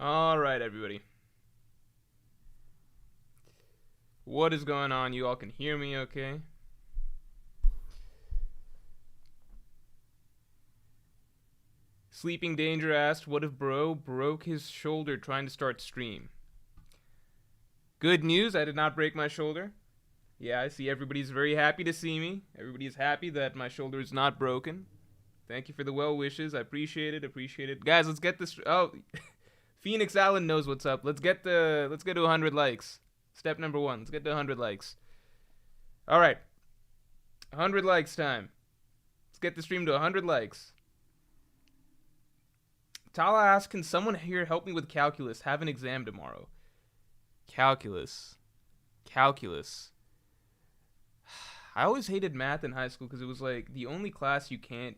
All right, everybody. What is going on? You all can hear me okay? Sleeping Danger asked, what if bro broke his shoulder trying to start stream? Good news, I did not break my shoulder. Yeah, I see everybody's very happy to see me. Everybody is happy that my shoulder is not broken. Thank you for the well wishes. I appreciate it. Guys, let's get this. Oh, Phoenix Allen knows what's up. Let's get to 100 likes. Step number 1. Let's get to 100 likes. All right. 100 likes time. Let's get the stream to 100 likes. Tala asks, can someone here help me with calculus? Have an exam tomorrow. Calculus. I always hated math in high school because it was like the only class you can't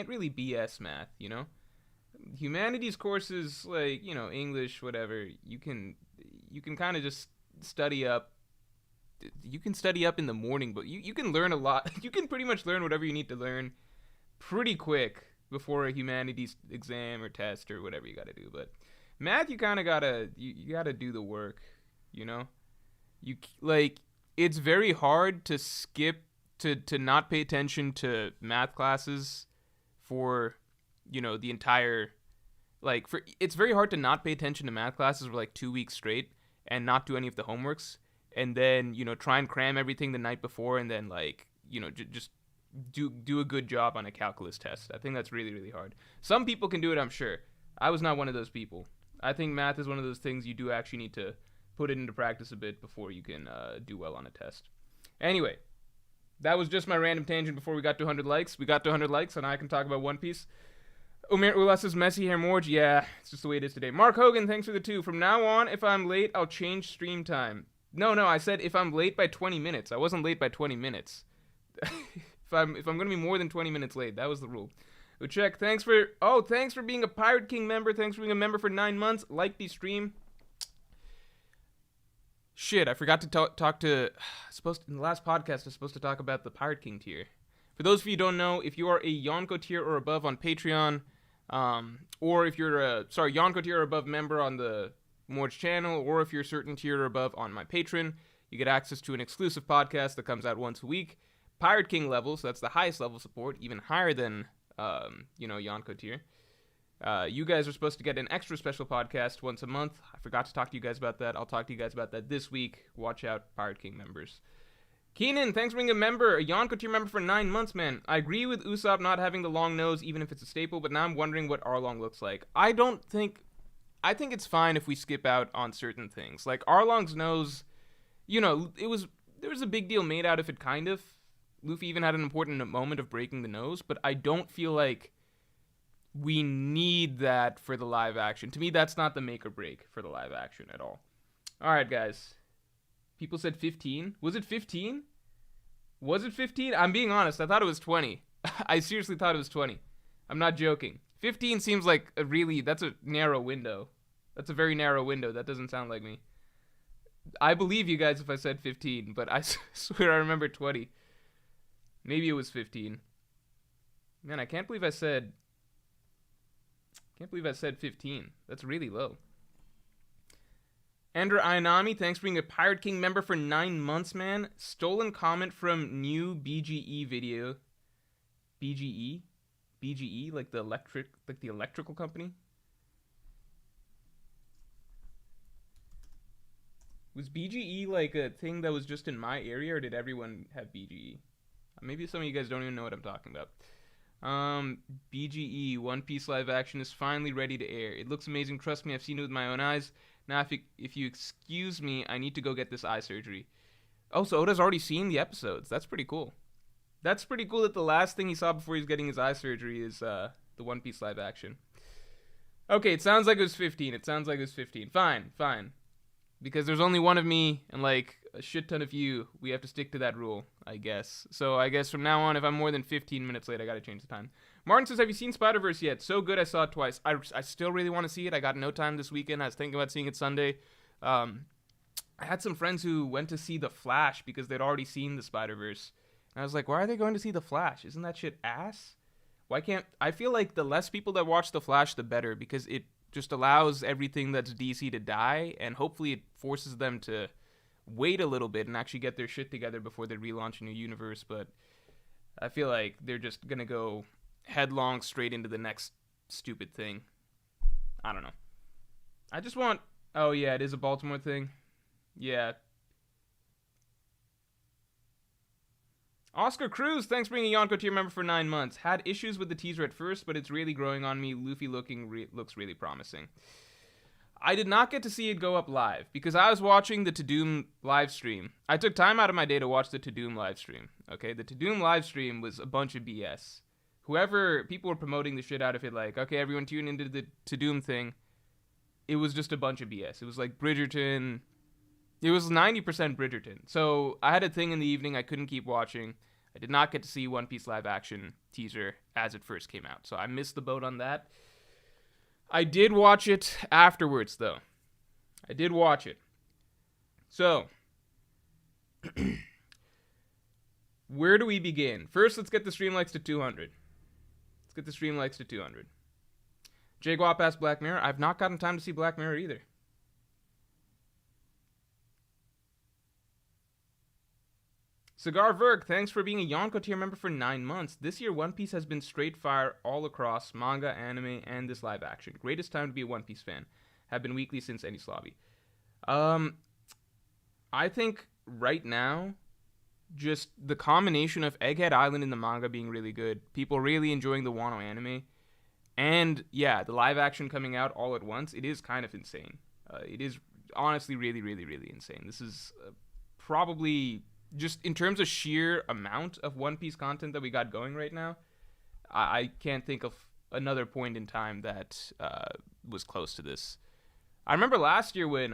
really BS math, you know? Humanities courses like, you know, English, whatever, you can kind of just study up. You can study up in the morning, but you can learn a lot. You can pretty much learn whatever you need to learn pretty quick before a humanities exam or test or whatever you got to do. But math, you kind of gotta you gotta do the work, you know. It's very hard to skip to not pay attention to math classes for, you know, the entire it's very hard to not pay attention to math classes for like 2 weeks straight and not do any of the homeworks, and then, you know, try and cram everything the night before, and then, like, you know, just do a good job on a calculus test. I think that's really, really hard. Some people can do it, I'm sure. I was not one of those people. I think math is one of those things you do actually need to put it into practice a bit before you can do well on a test. Anyway, that was just my random tangent before we got to 100 likes. We got to 100 likes, and I can talk about One Piece. Umir Ulas's messy hair Morj. Yeah, it's just the way it is today. Mark Hogan, thanks for the 2. From now on, if I'm late, I'll change stream time. No, I said if I'm late by 20 minutes. I wasn't late by 20 minutes. if I'm going to be more than 20 minutes late, that was the rule. Uchek, thanks for being a Pirate King member. Thanks for being a member for 9 months. Like the stream. Shit, I forgot to talk to... in the last podcast, I was supposed to talk about the Pirate King tier. For those of you who don't know, if you are a Yonko tier or above on Patreon, or if you're a Yonko tier or above member on the Morj channel, or if you're a certain tier or above on my Patreon, you get access to an exclusive podcast that comes out once a week. Pirate King level, so that's the highest level support, even higher than Yonko tier. You guys are supposed to get an extra special podcast once a month. I forgot to talk to you guys about that. I'll talk to you guys about that this week. Watch out, Pirate King members. Keenan, thanks for being a member, a Yonko tier member for 9 months, man. I agree with Usopp not having the long nose, even if it's a staple, but now I'm wondering what Arlong looks like. I think it's fine if we skip out on certain things. Like, Arlong's nose, you know, there was a big deal made out of it, kind of. Luffy even had an important moment of breaking the nose, but I don't feel like we need that for the live action. To me, that's not the make or break for the live action at all. All right, guys. People said 15. Was it 15? Was it 15? I'm being honest. I thought it was 20. I seriously thought it was 20. I'm not joking. 15 seems like that's a narrow window. That's a very narrow window. That doesn't sound like me. I believe you guys if I said 15, but I swear I remember 20. Maybe it was 15. Man, I can't believe I said 15. That's really low. Andrew Ayanami, thanks for being a Pirate King member for 9 months, man. Stolen comment from new BGE video. BGE? BGE, like the electrical company? Was BGE like a thing that was just in my area, or did everyone have BGE? Maybe some of you guys don't even know what I'm talking about. BGE, One Piece live action is finally ready to air. It looks amazing. Trust me, I've seen it with my own eyes. Now, if you excuse me, I need to go get this eye surgery. Oh, so Oda's already seen the episodes. That's pretty cool. That's pretty cool that the last thing he saw before he's getting his eye surgery is the One Piece live action. Okay, it sounds like it was 15. Fine. Because there's only one of me and like a shit ton of you. We have to stick to that rule, I guess. So I guess from now on, if I'm more than 15 minutes late, I gotta change the time. Martin says, have you seen Spider-Verse yet? So good, I saw it twice. I still really want to see it. I got no time this weekend. I was thinking about seeing it Sunday. I had some friends who went to see The Flash because they'd already seen the Spider-Verse. And I was like, why are they going to see The Flash? Isn't that shit ass? Why can't... I feel like the less people that watch The Flash, the better, because it just allows everything that's DC to die, and hopefully it forces them to wait a little bit and actually get their shit together before they relaunch a new universe. But I feel like they're just gonna go headlong straight into the next stupid thing. I don't know. I just want... Oh, yeah, it is a Baltimore thing. Yeah. Oscar Cruz, thanks for being a Yonko tier member for 9 months. Had issues with the teaser at first, but it's really growing on me. Luffy looks really promising. I did not get to see it go up live because I was watching the Tudum live stream. I took time out of my day to watch the Tudum live stream. Okay, the Tudum live stream was a bunch of BS. People were promoting the shit out of it, like, okay, everyone tune into the Tudum thing. It was just a bunch of BS. It was like Bridgerton. It was 90% Bridgerton. So I had a thing in the evening I couldn't keep watching. I did not get to see One Piece live action teaser as it first came out. So I missed the boat on that. I did watch it afterwards, though. I did watch it. So, where do we begin? First, let's get the stream likes to 200. Jay Guap asked Black Mirror. I've not gotten time to see Black Mirror either. Cigar Verg, thanks for being a Yonko tier member for 9 months. This year, One Piece has been straight fire all across manga, anime, and this live action. Greatest time to be a One Piece fan. Have been weekly since Eni Slavi. I think right now, just the combination of Egghead Island in the manga being really good, people really enjoying the Wano anime, and yeah, the live action coming out all at once, it is kind of insane. It is honestly really, really, really insane. This is probably... just in terms of sheer amount of One Piece content that we got going right now, I can't think of another point in time that was close to this. I remember last year when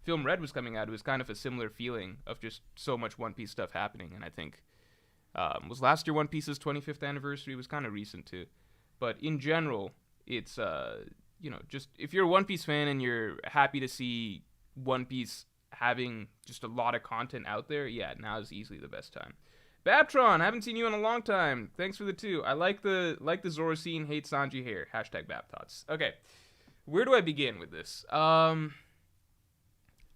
Film Red was coming out, it was kind of a similar feeling of just so much One Piece stuff happening, and I think was last year One Piece's 25th anniversary. It was kind of recent too. But in general, it's, just if you're a One Piece fan and you're happy to see One Piece having just a lot of content out there, yeah, now is easily the best time. Babtron, haven't seen you in a long time. Thanks for the 2. I like the Zoro scene, hate Sanji hair. Hashtag Babtots. Okay, where do I begin with this? I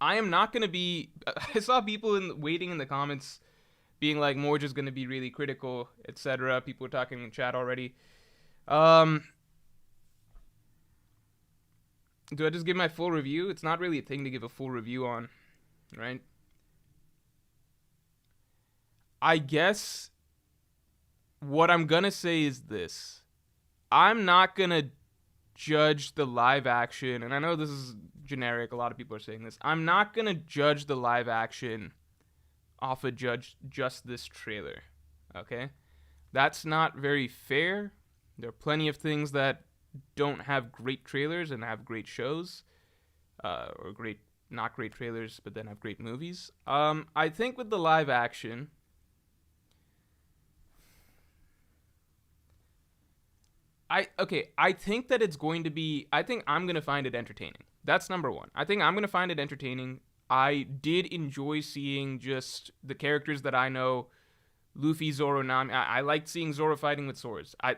am not going to be... I saw people waiting in the comments being like, Morj is going to be really critical, etc. People were talking in chat already. Do I just give my full review? It's not really a thing to give a full review on. Right? I guess what I'm gonna say is this. I'm not gonna judge the live action, and I know this is generic, a lot of people are saying this. I'm not gonna judge the live action off of just this trailer. Okay? That's not very fair. There are plenty of things that don't have great trailers and have great shows. Or not great trailers, but then have great movies. I think with the live action, I think that it's going to be... I think I'm going to find it entertaining. That's number one. I think I'm going to find it entertaining. I did enjoy seeing just the characters that I know. Luffy, Zoro, Nami. I liked seeing Zoro fighting with swords. I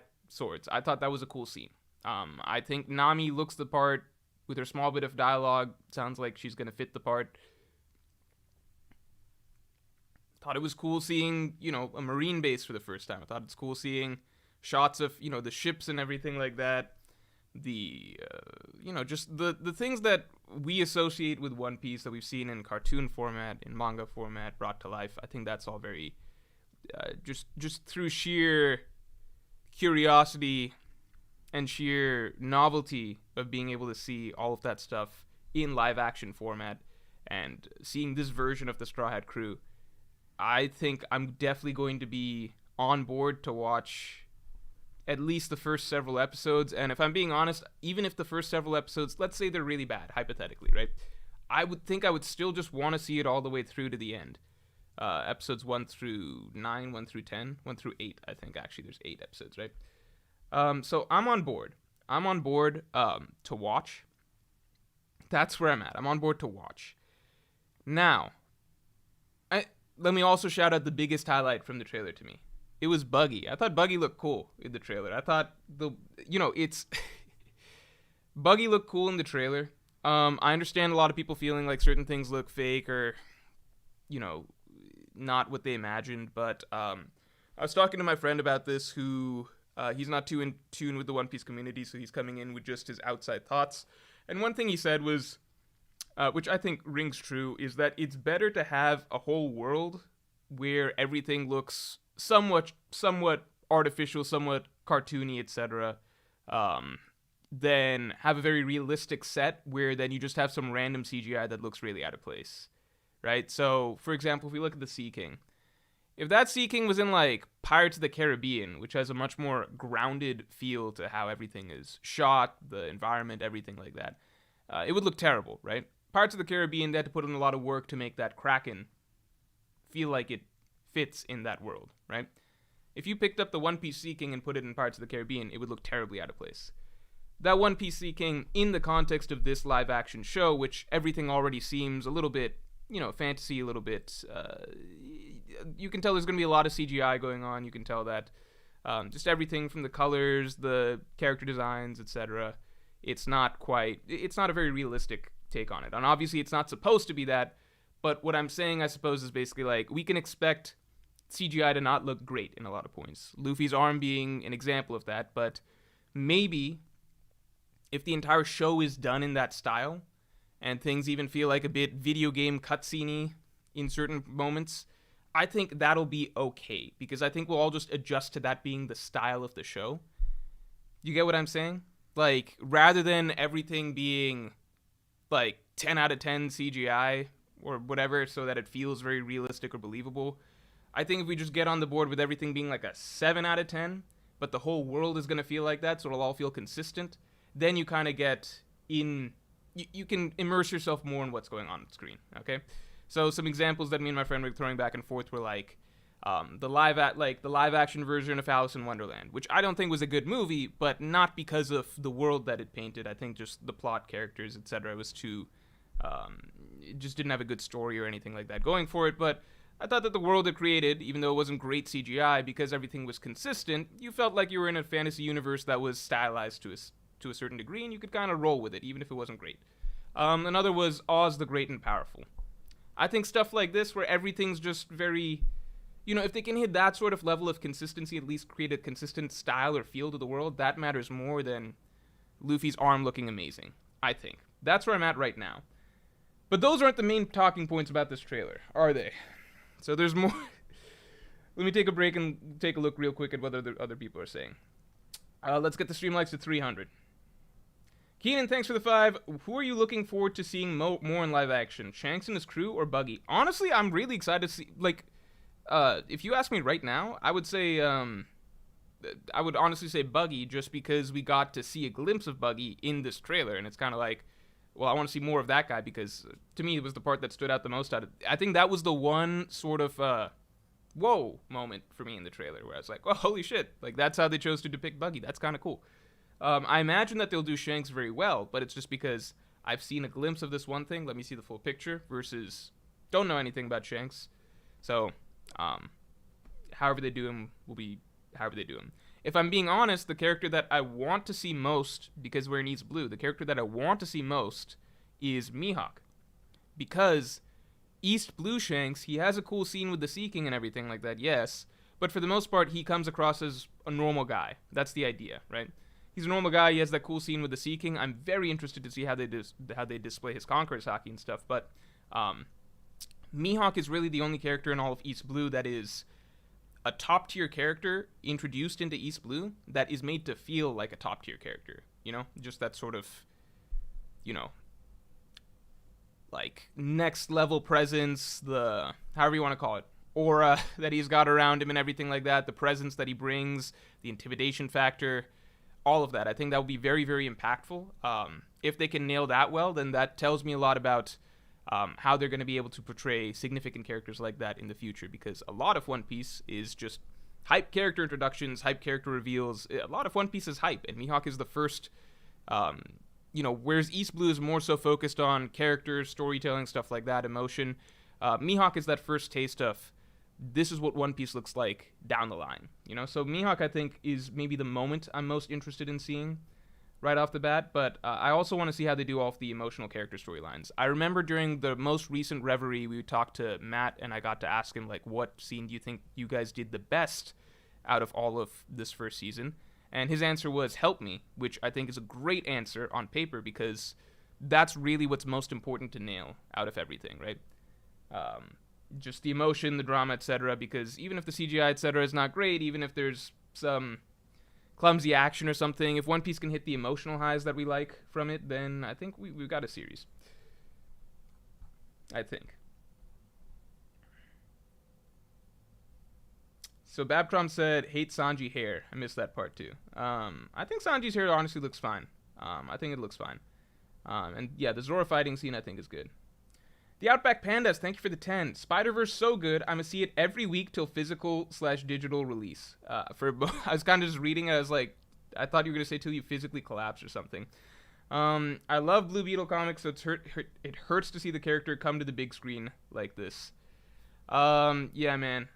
thought that was a cool scene. I think Nami looks the part with her small bit of dialogue. Sounds like she's going to fit the part. Thought it was cool seeing, a marine base for the first time. I thought it's cool seeing shots of, the ships and everything like that. The, just the things that we associate with One Piece that we've seen in cartoon format, in manga format, brought to life. I think that's all very, just through sheer curiosity and sheer novelty of being able to see all of that stuff in live action format and seeing this version of the Straw Hat Crew, I think I'm definitely going to be on board to watch at least the first several episodes. And if I'm being honest, even if the first several episodes, let's say they're really bad, hypothetically, right? I would still just want to see it all the way through to the end. Episodes 1 through 9, 1 through 10, 1 through 8, I think actually there's 8 episodes, right? So I'm on board. I'm on board to watch. That's where I'm at. I'm on board to watch. Now, let me also shout out the biggest highlight from the trailer to me. It was Buggy. I thought Buggy looked cool in the trailer. I thought it's... Buggy looked cool in the trailer. I understand a lot of people feeling like certain things look fake or, you know, not what they imagined, but I was talking to my friend about this who he's not too in tune with the One Piece community, so he's coming in with just his outside thoughts. And one thing he said was, which I think rings true, is that it's better to have a whole world where everything looks somewhat artificial, somewhat cartoony, etc., than have a very realistic set where then you just have some random CGI that looks really out of place, right? So, for example, if we look at the Sea King, if that Sea King was in like Pirates of the Caribbean, which has a much more grounded feel to how everything is shot, the environment, everything like that, it would look terrible, right? Pirates of the Caribbean, they had to put in a lot of work to make that Kraken feel like it fits in that world, right? If you picked up the One Piece Sea King and put it in Pirates of the Caribbean, it would look terribly out of place. That One Piece Sea King, in the context of this live-action show, which everything already seems a little bit, fantasy, a little bit, you can tell there's going to be a lot of CGI going on. You can tell that just everything from the colors, the character designs, etc. It's not a very realistic take on it. And obviously it's not supposed to be that, but what I'm saying, I suppose, is basically like, we can expect CGI to not look great in a lot of points. Luffy's arm being an example of that, but maybe if the entire show is done in that style, and things even feel like a bit video game cutscene-y in certain moments, I think that'll be okay, because I think we'll all just adjust to that being the style of the show. You get what I'm saying? Like, rather than everything being, like, 10 out of 10 CGI, or whatever, so that it feels very realistic or believable, I think if we just get on the board with everything being like a 7 out of 10, but the whole world is going to feel like that, so it'll all feel consistent, then you kind of get in, you can immerse yourself more in what's going on screen, okay? So some examples that me and my friend were throwing back and forth were like the live action version of Alice in Wonderland, which I don't think was a good movie, but not because of the world that it painted. I think just the plot, characters, etc. was too, it just didn't have a good story or anything like that going for it. But I thought that the world it created, even though it wasn't great CGI, because everything was consistent, you felt like you were in a fantasy universe that was stylized to a certain degree, and you could kind of roll with it, even if it wasn't great. Another was Oz the Great and Powerful. I think stuff like this, where everything's just very, if they can hit that sort of level of consistency, at least create a consistent style or feel to the world, that matters more than Luffy's arm looking amazing, I think. That's where I'm at right now. But those aren't the main talking points about this trailer, are they? So there's more. Let me take a break and take a look real quick at what other people are saying. Let's get the stream likes to 300. Keenan, thanks for the 5. Who are you looking forward to seeing more in live action? Shanks and his crew or Buggy? Honestly, I'm really excited to see, if you ask me right now, I would say, I would honestly say Buggy, just because we got to see a glimpse of Buggy in this trailer, and it's kind of like, well, I want to see more of that guy, because to me, it was the part that stood out the most out of it. I think that was the one sort of, whoa moment for me in the trailer, where I was like, oh, holy shit, like, that's how they chose to depict Buggy. That's kind of cool. I imagine that they'll do Shanks very well, but it's just because I've seen a glimpse of this one thing, let me see the full picture, versus don't know anything about Shanks. So, however they do him will be however they do him. If I'm being honest, the character that I want to see most, because we're in East Blue, the character that I want to see most is Mihawk. Because East Blue Shanks, he has a cool scene with the Sea King and everything like that, yes, but for the most part, he comes across as a normal guy. That's the idea, right? He's a normal guy. He has that cool scene with the Sea King. I'm very interested to see how they display his Conqueror's Haki and stuff. But Mihawk is really the only character in all of East Blue that is a top-tier character introduced into East Blue that is made to feel like a top-tier character. Just that sort of, like next-level presence, the however you want to call it, aura that he's got around him and everything like that, the presence that he brings, the intimidation factor. All of that. I think that would be very, very impactful. If they can nail that well, then that tells me a lot about how they're going to be able to portray significant characters like that in the future, because a lot of One Piece is just hype character introductions, hype character reveals. A lot of One Piece is hype, and Mihawk is the first, whereas East Blue is more so focused on characters, storytelling, stuff like that, emotion. Mihawk is that first taste of, this is what One Piece looks like down the line, So Mihawk, I think, is maybe the moment I'm most interested in seeing. right off the bat, but I also want to see how they do all of the emotional character storylines. I remember during the most recent Reverie, we talked to Matt, and I got to ask him, like, what scene do you think you guys did the best out of all of this first season? And his answer was Help Me, which I think is a great answer on paper, because that's really what's most important to nail out of everything, right? Just the emotion, the drama, etc., because even if the CGI, etc., is not great, even if there's some clumsy action or something, if One Piece can hit the emotional highs that we like from it, then I think we've got a series. I think. So Babtron said, hate Sanji hair. I missed that part too. I think Sanji's hair honestly looks fine. I think it looks fine. And yeah, the Zoro fighting scene I think is good. The Outback Pandas, thank you for the 10. Spider-Verse so good, I'm gonna see it every week till physical/digital release. I was kind of just reading it, I was like, I thought you were gonna say till you physically collapse or something. I love Blue Beetle comics, so it hurts to see the character come to the big screen like this. Yeah, man.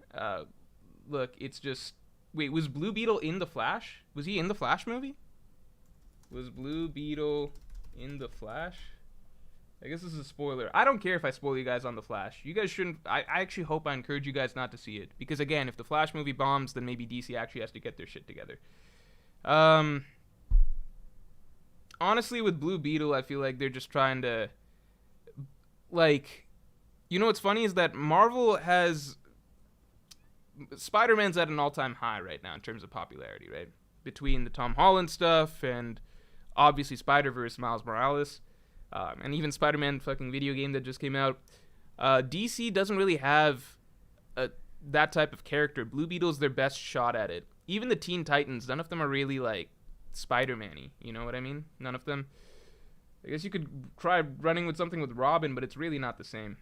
Look, it's just... Wait, was Blue Beetle in The Flash? Was he in the Flash movie? Was Blue Beetle in The Flash? I guess this is a spoiler. I don't care if I spoil you guys on The Flash. You guys shouldn't... I actually hope I encourage you guys not to see it. Because, again, if the Flash movie bombs, then maybe DC actually has to get their shit together. Honestly, with Blue Beetle, I feel like they're just trying to... Like... You know what's funny is that Marvel has... Spider-Man's at an all-time high right now in terms of popularity, right? Between the Tom Holland stuff and obviously Spider-Verse, Miles Morales... and even Spider-Man fucking video game that just came out. DC doesn't really have that type of character. Blue Beetle's their best shot at it. Even the Teen Titans, none of them are really, like, Spider-Man-y. You know what I mean? None of them. I guess you could try running with something with Robin, but it's really not the same.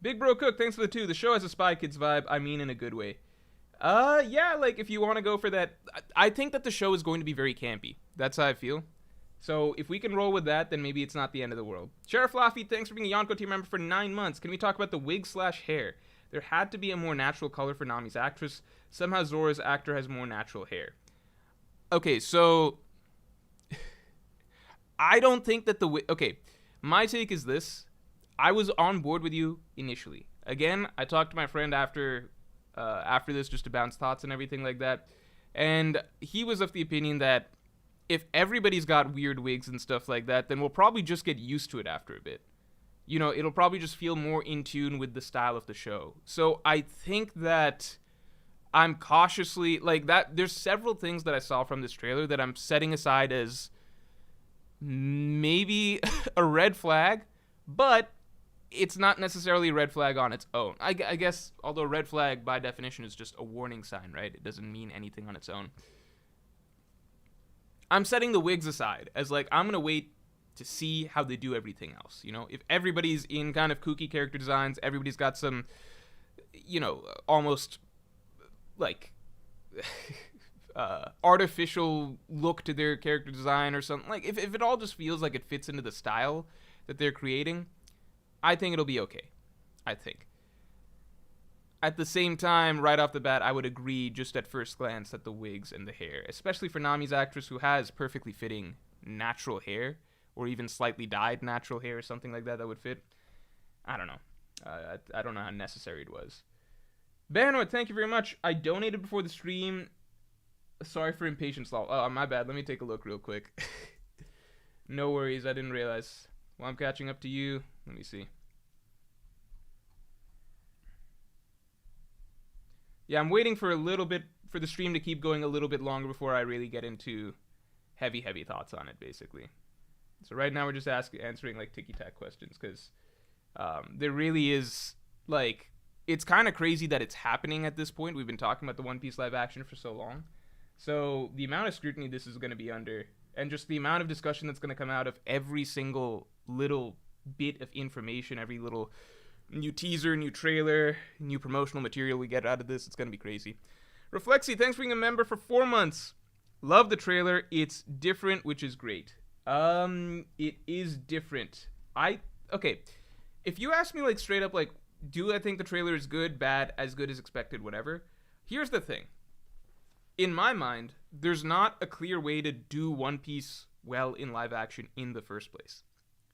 Big Bro Cook, thanks for the 2. The show has a Spy Kids vibe. I mean in a good way. Yeah, like, if you want to go for that... I think that the show is going to be very campy. That's how I feel. So, if we can roll with that, then maybe it's not the end of the world. Sheriff Laffy, thanks for being a Yonko team member for 9 months. Can we talk about the wig/hair? There had to be a more natural color for Nami's actress. Somehow Zora's actor has more natural hair. Okay, so... I don't think that the wig... Okay, my take is this. I was on board with you initially. Again, I talked to my friend after this just to bounce thoughts and everything like that. And he was of the opinion that if everybody's got weird wigs and stuff like that, then we'll probably just get used to it after a bit. You know, it'll probably just feel more in tune with the style of the show. So I think that I'm cautiously, like, that. There's several things that I saw from this trailer that I'm setting aside as maybe a red flag, but it's not necessarily a red flag on its own. I guess, although red flag by definition is just a warning sign, right? It doesn't mean anything on its own. I'm setting the wigs aside as, like, I'm going to wait to see how they do everything else. You know, if everybody's in kind of kooky character designs, everybody's got some, you know, almost like artificial look to their character design or something. Like, if it all just feels like it fits into the style that they're creating, I think it'll be okay. I think. At the same time, right off the bat, I would agree just at first glance that the wigs and the hair, especially for Nami's actress who has perfectly fitting natural hair, or even slightly dyed natural hair or something like that that would fit. I don't know. I don't know how necessary it was. Banoit, thank you very much. I donated before the stream. Sorry for impatience, lol. Oh, my bad. Let me take a look real quick. No worries. I didn't realize. Well, I'm catching up to you. Let me see. Yeah, I'm waiting for a little bit for the stream to keep going a little bit longer before I really get into heavy thoughts on it, basically. So right now we're just answering, like, ticky-tack questions, because there really is, like, it's kind of crazy that it's happening at this point. We've been talking about the One Piece live action for so long. So the amount of scrutiny this is going to be under, and just the amount of discussion that's going to come out of every single little bit of information, every little new teaser, new trailer, new promotional material we get out of this, it's going to be crazy. Reflexy, thanks for being a member for 4 months. Love the trailer. It's different, which is great. It is different. Okay. If you ask me, like, straight up, like, do I think the trailer is good, bad, as good as expected, whatever, here's the thing. in my mind, there's not a clear way to do One Piece well in live action in the first place.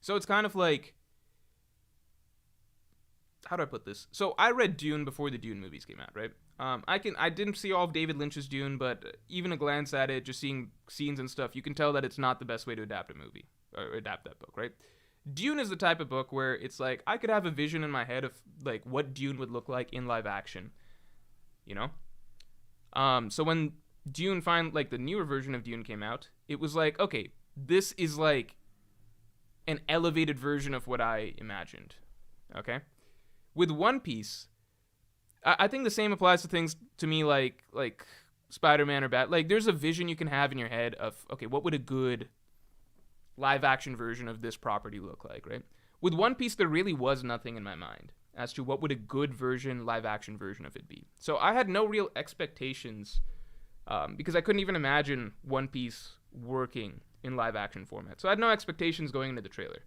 So it's kind of like, how do I put this? So I read Dune before the Dune movies came out, right? I didn't see all of David Lynch's Dune, but even a glance at it, just seeing scenes and stuff, you can tell that it's not the best way to adapt a movie or adapt that book, right? Dune is the type of book where it's like I could have a vision in my head of like what Dune would look like in live action, you know. So when Dune like the newer version of Dune came out, it was like, okay, this is like an elevated version of what I imagined. Okay, with One Piece, I think the same applies to things to me like Spider-Man or Bat. Like there's a vision you can have in your head of, okay, what would a good live action version of this property look like, right? With One Piece, there really was nothing in my mind as to what would a good version, live action version of it be. So I had no real expectations because I couldn't even imagine One Piece working in live action format. So I had no expectations going into the trailer.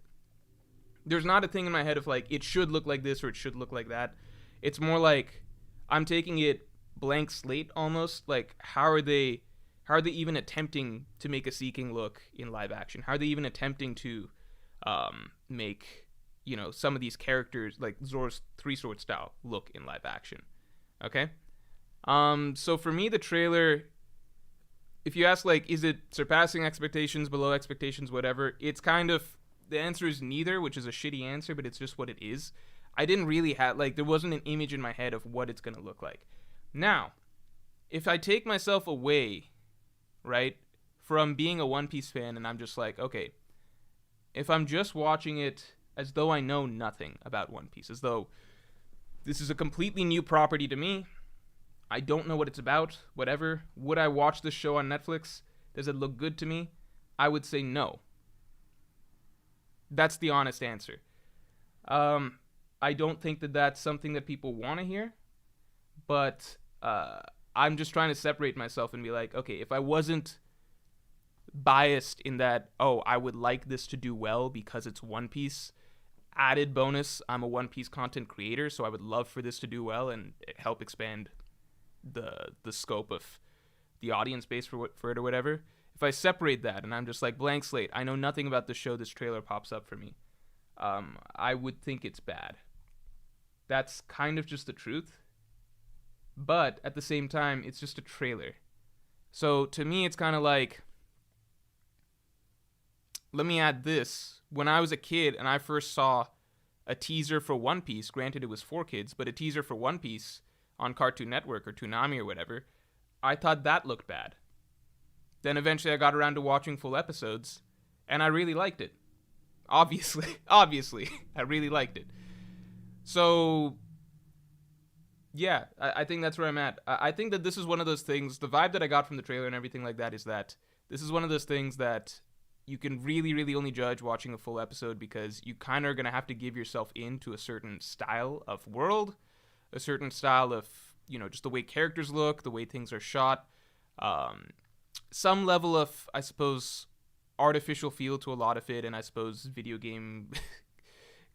There's not a thing in my head of like, it should look like this or it should look like that. It's more like I'm taking it blank slate almost. Like, how are they even attempting to make a Sea King look in live action? How are they even attempting to make, you know, some of these characters like Zoro's Three Sword style look in live action? Okay. So for me, the trailer, if you ask like, is it surpassing expectations, below expectations, whatever, it's kind of, the answer is neither, which is a shitty answer, but it's just what it is. I didn't really have, like, there wasn't an image in my head of what it's going to look like. Now, if I take myself away, right, from being a One Piece fan and I'm just like, okay, if I'm just watching it as though I know nothing about One Piece, as though this is a completely new property to me, I don't know what it's about, whatever, would I watch this show on Netflix? Does it look good to me? I would say no. That's the honest answer. I don't think that that's something that people want to hear, but I'm just trying to separate myself and be like, okay, if I wasn't biased in that, oh, I would like this to do well because it's One Piece, added bonus, I'm a One Piece content creator, so I would love for this to do well and help expand the scope of the audience base for it or whatever. If I separate that and I'm just like blank slate, I know nothing about the show, this trailer pops up for me, I would think it's bad. That's kind of just the truth. But at the same time, it's just a trailer. So to me, it's kind of like, let me add this. When I was a kid and I first saw a teaser for One Piece, granted it was for kids, but a teaser for One Piece on Cartoon Network or Toonami or whatever, I thought that looked bad. Then eventually I got around to watching full episodes, and I really liked it. Obviously, I really liked it. So, yeah, I think that's where I'm at. I think that this is one of those things, the vibe that I got from the trailer and everything like that is that this is one of those things that you can really, really only judge watching a full episode because you kind of are going to have to give yourself into a certain style of world, a certain style of, you know, just the way characters look, the way things are shot, some level of, I suppose, artificial feel to a lot of it, and I suppose video game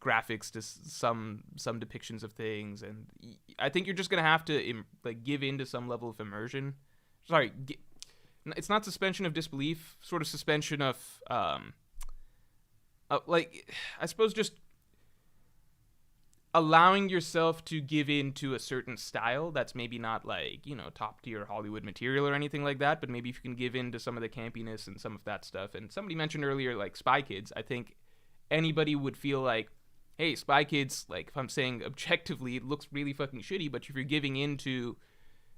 graphics to some depictions of things, and I think you're just gonna have to give in to some level of immersion. Sorry, it's not suspension of disbelief, sort of suspension of I suppose just allowing yourself to give in to a certain style that's maybe not like, you know, top tier Hollywood material or anything like that, but maybe if you can give in to some of the campiness and some of that stuff. And somebody mentioned earlier, like Spy Kids, I think anybody would feel like, hey, Spy Kids, like if I'm saying objectively, it looks really fucking shitty, but if you're giving into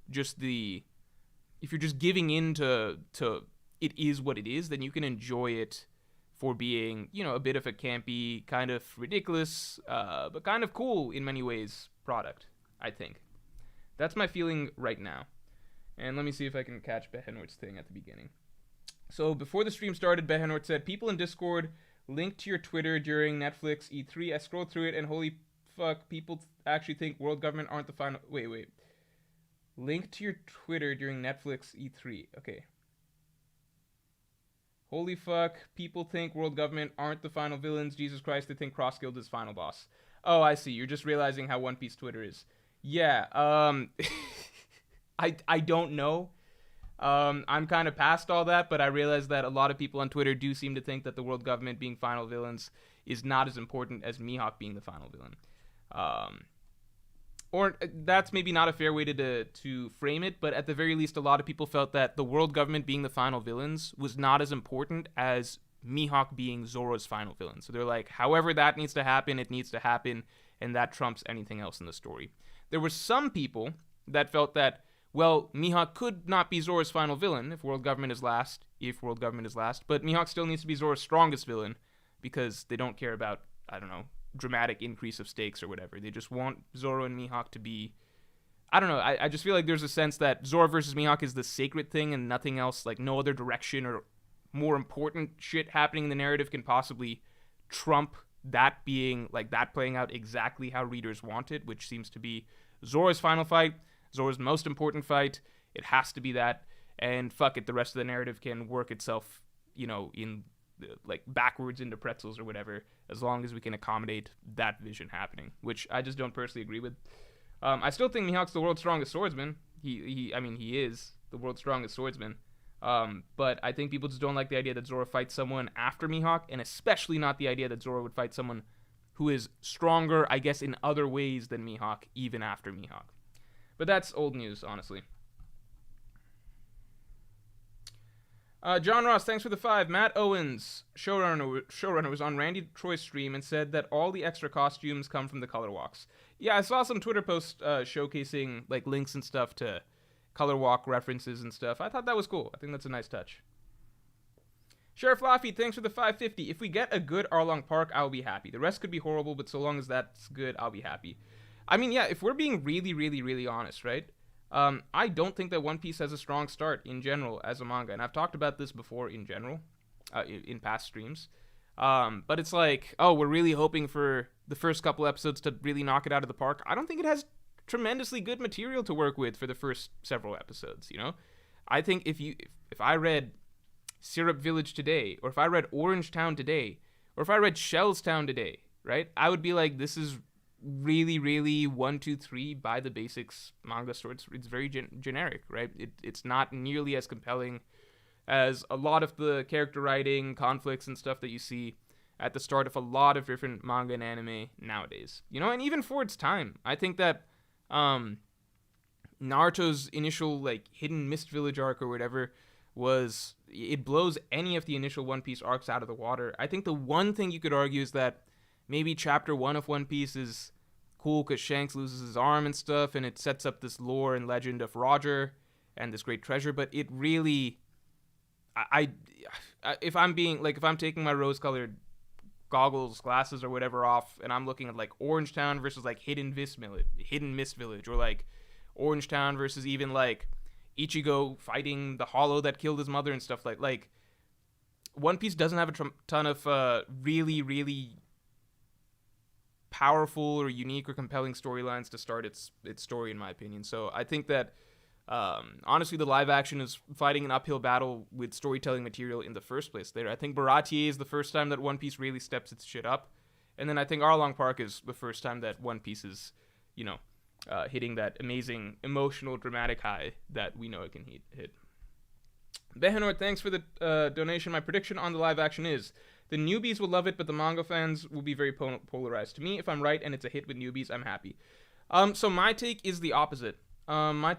just if you're just giving into it is what it is, then you can enjoy it for being, you know, a bit of a campy, kind of ridiculous, but kind of cool in many ways product, I think. That's my feeling right now. And let me see if I can catch Behenort's thing at the beginning. So before the stream started, Behenort said, people in Discord linked to your Twitter during Netflix E3. I scrolled through it and holy fuck, people actually think world government aren't the final... Wait. Link to your Twitter during Netflix E3. Okay. Holy fuck, people think world government aren't the final villains. Jesus Christ, they think Cross Guild is final boss. Oh, I see. You're just realizing how One Piece Twitter is. Yeah, I don't know. I'm kind of past all that, but I realize that a lot of people on Twitter do seem to think that the world government being final villains is not as important as Mihawk being the final villain. Or that's maybe not a fair way to frame it, but at the very least, a lot of people felt that the world government being the final villains was not as important as Mihawk being Zoro's final villain. So they're like, however that needs to happen, it needs to happen, and that trumps anything else in the story. There were some people that felt that, well, Mihawk could not be Zoro's final villain if world government is last, but Mihawk still needs to be Zoro's strongest villain because they don't care about, I don't know, dramatic increase of stakes or whatever. They just want Zoro and Mihawk to be, I don't know, I just feel like there's a sense that Zoro versus Mihawk is the sacred thing and nothing else, like no other direction or more important shit happening in the narrative can possibly trump that being, like that playing out exactly how readers want it, which seems to be Zoro's final fight, Zoro's most important fight. It has to be that, and fuck it, the rest of the narrative can work itself, in like backwards into pretzels or whatever, as long as we can accommodate that vision happening, which I just don't personally agree with. I still think Mihawk's the world's strongest swordsman. He is the world's strongest swordsman. But I think people just don't like the idea that Zoro fights someone after Mihawk, and especially not the idea that Zoro would fight someone who is stronger, I guess, in other ways than Mihawk, even after Mihawk. But that's old news, honestly. John Ross, thanks for the 5. Matt Owens, showrunner, was on Randy Troy's stream and said that all the extra costumes come from the color walks. Yeah, I saw some Twitter posts showcasing like links and stuff to color walk references and stuff. I thought that was cool. I think that's a nice touch. Sheriff Laffy, thanks for the 550. If we get a good Arlong Park, I'll be happy. The rest could be horrible, but so long as that's good, I'll be happy. I mean, yeah, if we're being really, really, really honest, right? I don't think that One Piece has a strong start in general as a manga, and I've talked about this before in general, in past streams. But it's like, oh, we're really hoping for the first couple episodes to really knock it out of the park. I don't think it has tremendously good material to work with for the first several episodes, I think if I read Syrup Village today, or if I read Orange Town today, or if I read Shells Town today, right, I would be like, this is really, really 1, 2, 3 by the basics manga story. It's very generic, right? It's not nearly as compelling as a lot of the character writing, conflicts, and stuff that you see at the start of a lot of different manga and anime nowadays. And even for its time, I think that Naruto's initial like hidden Mist Village arc or whatever it blows any of the initial One Piece arcs out of the water. I think the one thing you could argue is that maybe chapter 1 of One Piece is cool because Shanks loses his arm and stuff, and it sets up this lore and legend of Roger and this great treasure. But it really, if I'm taking my rose-colored glasses or whatever off, and I'm looking at like Orange Town versus like Hidden Mist Village, or like Orange Town versus even like Ichigo fighting the Hollow that killed his mother and stuff like One Piece doesn't have a ton of really, really powerful or unique or compelling storylines to start its story, in my opinion. So I think that honestly the live action is fighting an uphill battle with storytelling material in the first place there. I think Baratie is the first time that One Piece really steps its shit up, and then I think Arlong Park is the first time that One Piece is hitting that amazing emotional dramatic high that we know it can hit. Behenor, thanks for the donation. My prediction on the live action is the newbies will love it, but the manga fans will be very polarized. To me, if I'm right and it's a hit with newbies, I'm happy. So my take is the opposite. I'm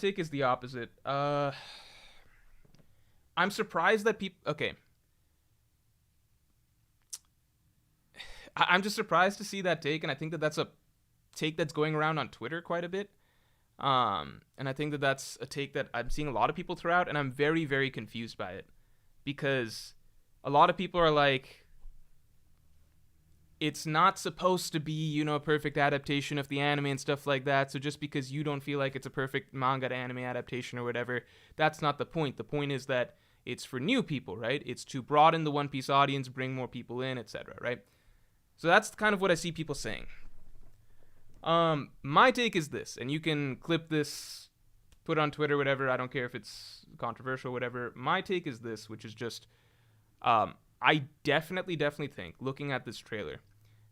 surprised that people... Okay. I'm just surprised to see that take, and I think that that's a take that's going around on Twitter quite a bit. And I think that that's a take that I'm seeing a lot of people throw out, and I'm very, very confused by it. Because a lot of people are like, it's not supposed to be, a perfect adaptation of the anime and stuff like that, so just because you don't feel like it's a perfect manga to anime adaptation or whatever, that's not the point. The point is that it's for new people, right? It's to broaden the One Piece audience, bring more people in, etc., right? So that's kind of what I see people saying. My take is this, and you can clip this, put it on Twitter, whatever, I don't care if it's controversial, whatever. My take is this, which is just, I definitely think, looking at this trailer,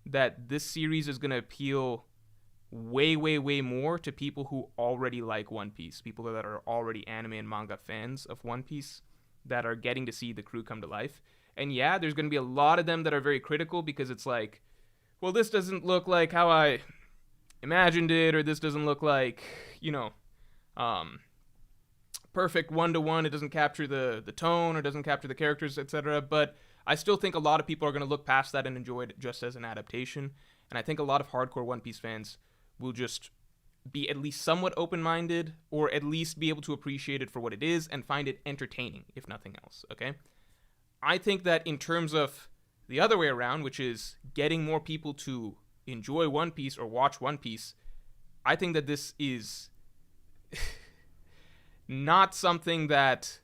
that this series is going to appeal way, way, way more to people who already like One Piece, people that are already anime and manga fans of One Piece that are getting to see the crew come to life. And yeah, there's going to be a lot of them that are very critical because it's like, well, this doesn't look like how I imagined it, or this doesn't look like, perfect one-to-one. It doesn't capture the tone or doesn't capture the characters, etc. But I still think a lot of people are going to look past that and enjoy it just as an adaptation. And I think a lot of hardcore One Piece fans will just be at least somewhat open-minded, or at least be able to appreciate it for what it is and find it entertaining, if nothing else, okay? I think that in terms of the other way around, which is getting more people to enjoy One Piece or watch One Piece, I think that this is not something that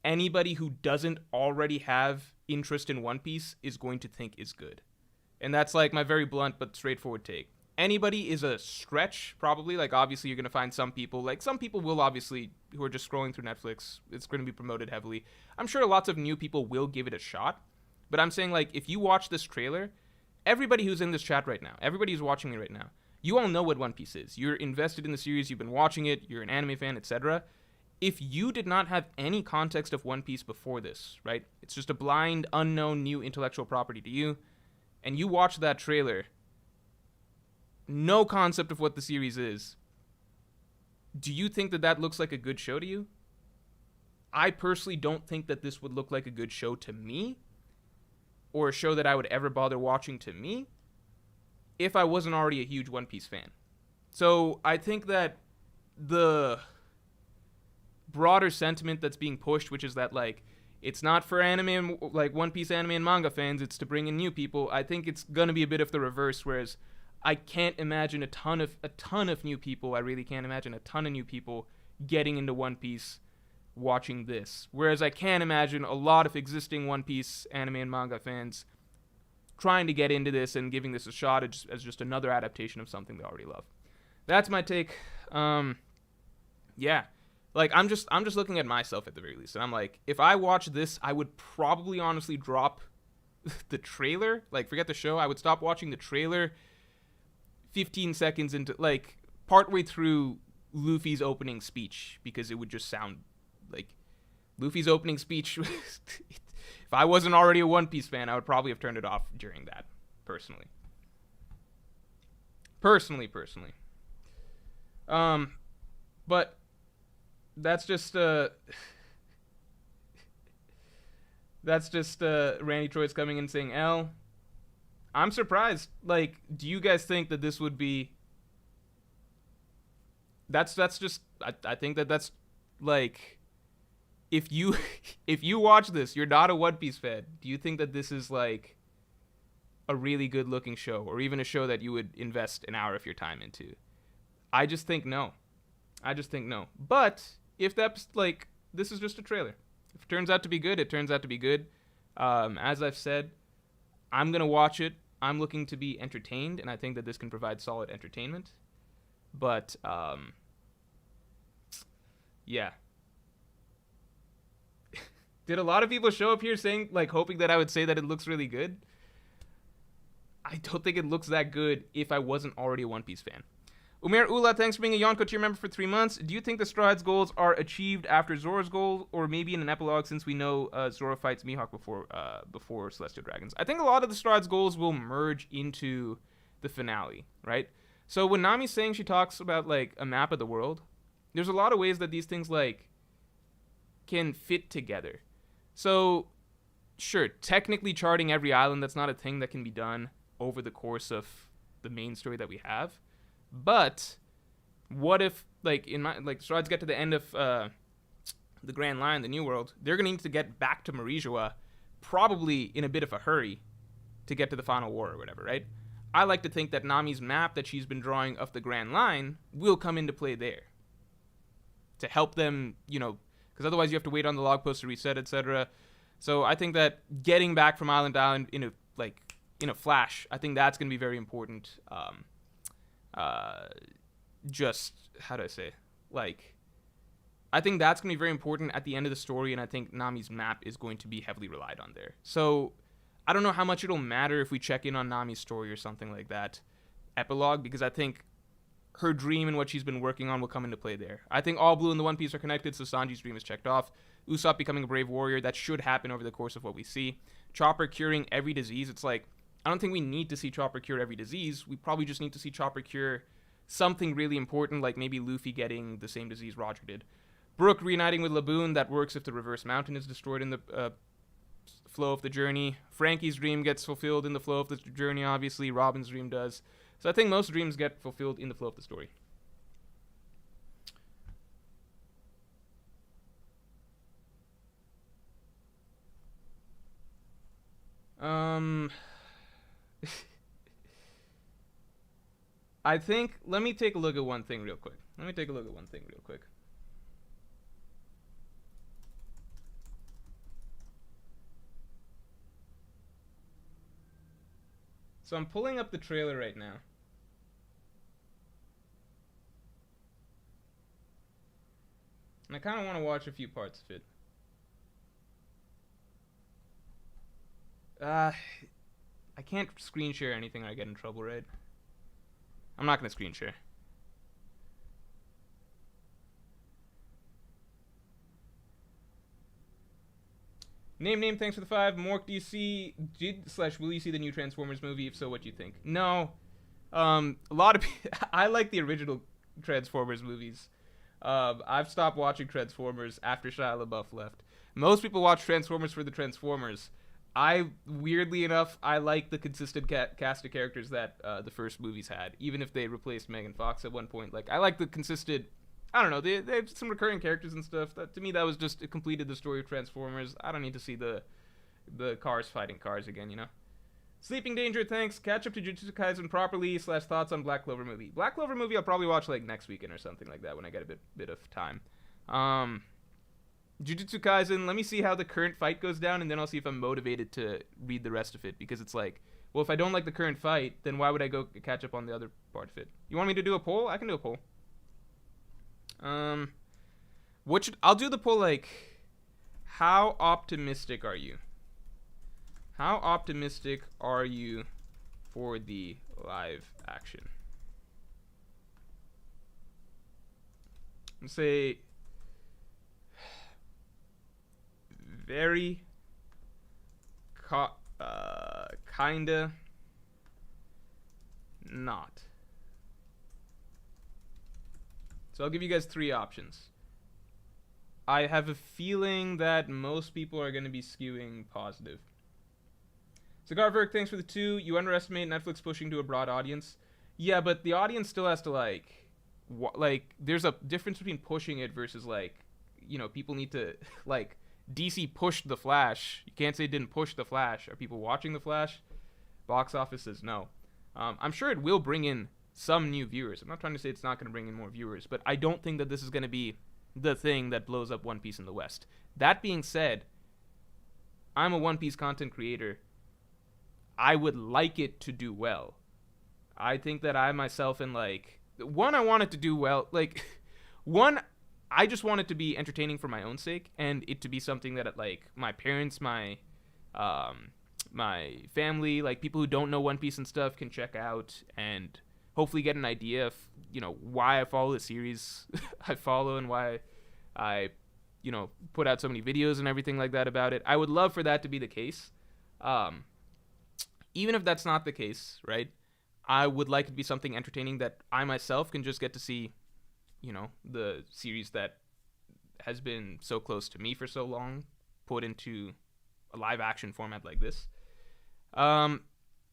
anybody who doesn't already have interest in One Piece is going to think is good. And that's like my very blunt but straightforward take. Anybody is a stretch, probably. Like, obviously, you're going to find some people. Like, some people will obviously, who are just scrolling through Netflix, it's going to be promoted heavily. I'm sure lots of new people will give it a shot. But I'm saying, like, if you watch this trailer, everybody who's in this chat right now, everybody who's watching me right now, you all know what One Piece is. You're invested in the series, you've been watching it, you're an anime fan, etc. If you did not have any context of One Piece before this, right? It's just a blind, unknown, new intellectual property to you, and you watch that trailer, no concept of what the series is, do you think that that looks like a good show to you? I personally don't think that this would look like a good show to me, or a show that I would ever bother watching to me, if I wasn't already a huge One Piece fan. So I think that the broader sentiment that's being pushed, which is that, like, it's not for anime, like One Piece anime and manga fans, it's to bring in new people, I think it's going to be a bit of the reverse, whereas I can't imagine a ton of new people, I really can't imagine a ton of new people getting into One Piece watching this. Whereas I can imagine a lot of existing One Piece anime and manga fans trying to get into this and giving this a shot as just another adaptation of something they already love. That's my take. Yeah. Like, I'm just looking at myself at the very least, and I'm like, if I watch this, I would probably honestly drop the trailer. Like, forget the show. I would stop watching the trailer 15 seconds into, like, partway through Luffy's opening speech, because it would just sound like Luffy's opening speech. If I wasn't already a One Piece fan, I would probably have turned it off during that, personally. But that's just Randy Troy's coming in saying L. I'm surprised. Like, do you guys think that this would be... That's just... I think that's, like... If you watch this, you're not a One Piece fan, do you think that this is, like, a really good-looking show, or even a show that you would invest an hour of your time into? I just think no. But if that's, like, this is just a trailer. If it turns out to be good, it turns out to be good. As I've said, I'm going to watch it. I'm looking to be entertained, and I think that this can provide solid entertainment. But, yeah. Did a lot of people show up here saying, like, hoping that I would say that it looks really good? I don't think it looks that good if I wasn't already a One Piece fan. Umair Ula, thanks for being a Yonko tier member for 3 months. Do you think the Straw Hats goals are achieved after Zoro's goal, or maybe in an epilogue, since we know Zoro fights Mihawk before Celestial Dragons? I think a lot of the Straw Hats goals will merge into the finale, right? So when Nami's saying she talks about, like, a map of the world, there's a lot of ways that these things, like, can fit together. So, sure, technically charting every island, that's not a thing that can be done over the course of the main story that we have. But what if, like, Straw Hats get to the end of the Grand Line, the New World, they're going to need to get back to Marijoa probably in a bit of a hurry to get to the final war or whatever, right? I like to think that Nami's map that she's been drawing of the Grand Line will come into play there to help them, because otherwise you have to wait on the log post to reset, etc. So I think that getting back from island to island in a flash, I think that's going to be very important. Just, how do I say, like, I think that's going to be very important at the end of the story, and I think Nami's map is going to be heavily relied on there. So I don't know how much it'll matter if we check in on Nami's story or something like that, epilogue, because I think her dream and what she's been working on will come into play there. I think all Blue and the One Piece are connected, so Sanji's dream is checked off. Usopp becoming a brave warrior, that should happen over the course of what we see. Chopper curing every disease, it's like, I don't think we need to see Chopper cure every disease. We probably just need to see Chopper cure something really important, like maybe Luffy getting the same disease Roger did. Brook reuniting with Laboon, that works if the reverse mountain is destroyed in the flow of the journey. Frankie's dream gets fulfilled in the flow of the journey, obviously. Robin's dream does. So I think most dreams get fulfilled in the flow of the story. I think, let me take a look at one thing real quick. So I'm pulling up the trailer right now. And I kind of want to watch a few parts of it. I can't screen share anything or I get in trouble, right? I'm not going to screen share. Name, thanks for the 5. Mork, do you see, will you see the new Transformers movie? If so, what do you think? No. A lot of I like the original Transformers movies. I've stopped watching Transformers after Shia LaBeouf left. Most people watch Transformers for the Transformers. Weirdly enough, I like the consistent cast of characters that the first movies had, even if they replaced Megan Fox at one point. Like, I like the consistent, I don't know, they have some recurring characters and stuff. That, to me, that was just, it completed the story of Transformers. I don't need to see the cars fighting cars again, you know? Sleeping Danger, thanks. Catch up to Jujutsu Kaisen properly / thoughts on Black Clover movie. Black Clover movie I'll probably watch, like, next weekend or something like that when I get a bit of time. Jujutsu Kaisen, let me see how the current fight goes down, and then I'll see if I'm motivated to read the rest of it, because it's like, well, if I don't like the current fight, then why would I go catch up on the other part of it? You want me to do a poll? I can do a poll. I'll do the poll, like, how optimistic are you? How optimistic are you for the live action? Let's say very kinda not. So I'll give you guys 3 options. I have a feeling that most people are going to be skewing positive. Cigarverk, thanks for the 2. You underestimate Netflix pushing to a broad audience. Yeah, but the audience still has to, like, there's a difference between pushing it versus, like, you know, people need to, like, DC pushed The Flash. You can't say it didn't push The Flash. Are people watching The Flash? Box office says no. I'm sure it will bring in some new viewers. I'm not trying to say it's not going to bring in more viewers, but I don't think that this is going to be the thing that blows up One Piece in the West. That being said, I'm a One Piece content creator. I would like it to do well. I think that I myself and, like, one, I want it to do well. Like, one, I just want it to be entertaining for my own sake, and it to be something that, like, my parents, my family, like, people who don't know One Piece and stuff can check out and hopefully get an idea of, you know, why I follow the series I follow and why I, you know, put out so many videos and everything like that about it. I would love for that to be the case. Even if that's not the case, right, I would like it to be something entertaining that I myself can just get to see, you know, the series that has been so close to me for so long put into a live action format like this.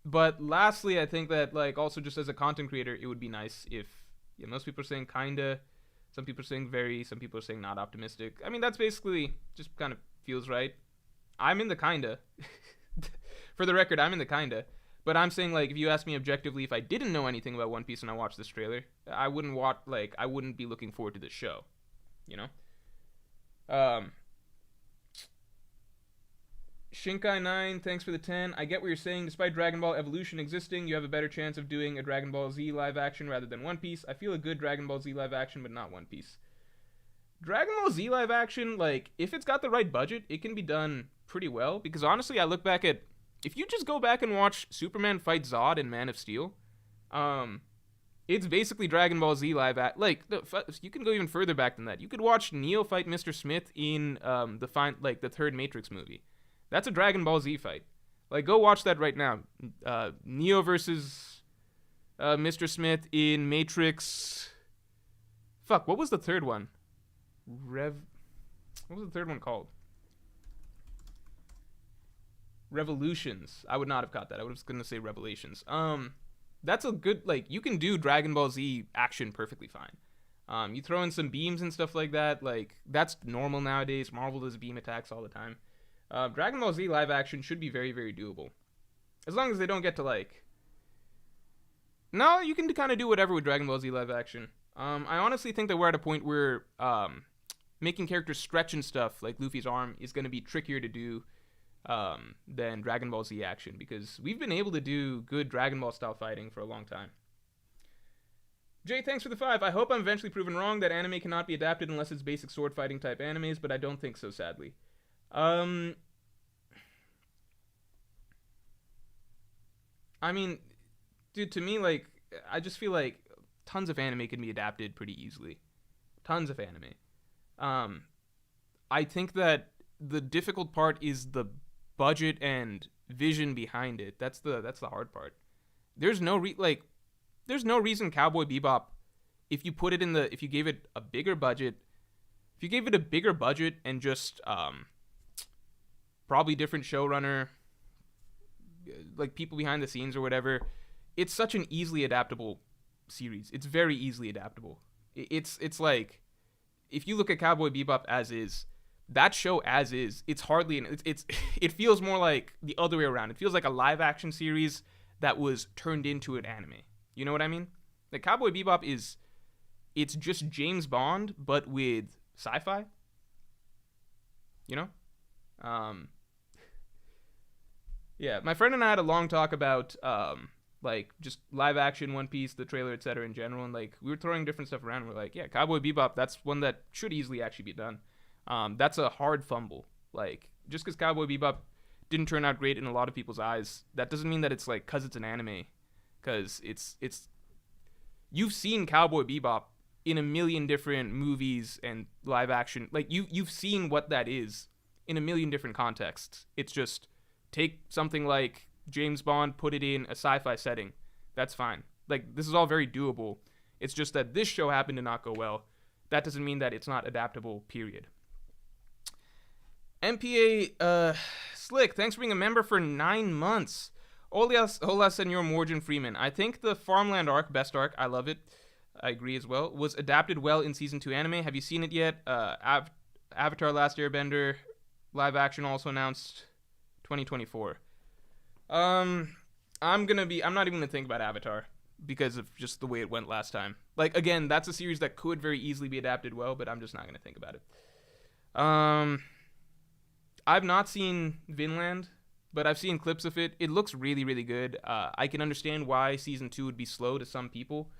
But lastly, I think that, like, also just as a content creator, it would be nice if, you know, most people are saying kinda, some people are saying very, some people are saying not optimistic. I mean, that's basically just kind of feels right. I'm in the kinda. For the record, I'm in the kinda. But I'm saying, like, if you ask me objectively if I didn't know anything about One Piece and I watched this trailer, I wouldn't be looking forward to this show, you know? Shinkai9, thanks for the 10. I get what you're saying. Despite Dragon Ball Evolution existing, you have a better chance of doing a Dragon Ball Z live action rather than One Piece. I feel a good Dragon Ball Z live action, but not One Piece. Dragon Ball Z live action, like, if it's got the right budget, it can be done pretty well. Because honestly, I look back at, if you just go back and watch Superman fight Zod in Man of Steel, It's basically Dragon Ball Z live like you can go even further back than that. You could watch Neo fight Mr. Smith in the third Matrix movie. That's a Dragon Ball Z fight. Like, go watch that right now. Neo versus Mr. Smith in Matrix. Fuck, what was the third one? What was the third one called? Revolutions. I would not have caught that. I was gonna say Revelations. That's a good, like, you can do Dragon Ball Z action perfectly fine. You throw in some beams and stuff like that, like, that's normal nowadays. Marvel does beam attacks all the time. Dragon Ball Z live action should be very, very doable. As long as they don't get to, like... No, you can kind of do whatever with Dragon Ball Z live action. I honestly think that we're at a point where making characters stretch and stuff, like Luffy's arm, is going to be trickier to do than Dragon Ball Z action, because we've been able to do good Dragon Ball style fighting for a long time. Jay, thanks for the 5. I hope I'm eventually proven wrong that anime cannot be adapted unless it's basic sword fighting type animes, but I don't think so, sadly. I mean, dude, to me, like, I just feel like tons of anime can be adapted pretty easily. Tons of anime. I think that the difficult part is the budget and vision behind it. That's the hard part. There's no reason Cowboy Bebop, if you gave it a bigger budget, and just probably different showrunner, like people behind the scenes or whatever, it's such an easily adaptable series. It's very easily adaptable. It's like, if you look at Cowboy Bebop as is, that show as is, it's hardly it feels more like the other way around. It feels like a live action series that was turned into an anime. You know what I mean? Like, Cowboy Bebop it's just James Bond but with sci-fi. You know? Yeah, my friend and I had a long talk about like just live action One Piece, the trailer, etc. in general, and like we were throwing different stuff around. We're like, yeah, Cowboy Bebop, that's one that should easily actually be done. That's a hard fumble. Like, just because Cowboy Bebop didn't turn out great in a lot of people's eyes, that doesn't mean that it's like because it's an anime. Because it's you've seen Cowboy Bebop in a million different movies and live action. Like, you've seen what that is in a million different contexts. It's just take something like James Bond, put it in a sci-fi setting. That's fine. Like, this is all very doable. It's just that this show happened to not go well. That doesn't mean that it's not adaptable, period. MPA Slick, thanks for being a member for 9 months. Hola, Senor Morgan Freeman. I think the Farmland arc, best arc, I love it. I agree as well. Was adapted well in Season 2 anime. Have you seen it yet? Avatar Last Airbender, live action also announced 2024. I'm not even gonna think about Avatar because of just the way it went last time. Like, again, that's a series that could very easily be adapted well, but I'm just not gonna think about it. I've not seen Vinland, but I've seen clips of it. It looks really, really good. I can understand why Season 2 would be slow to some people,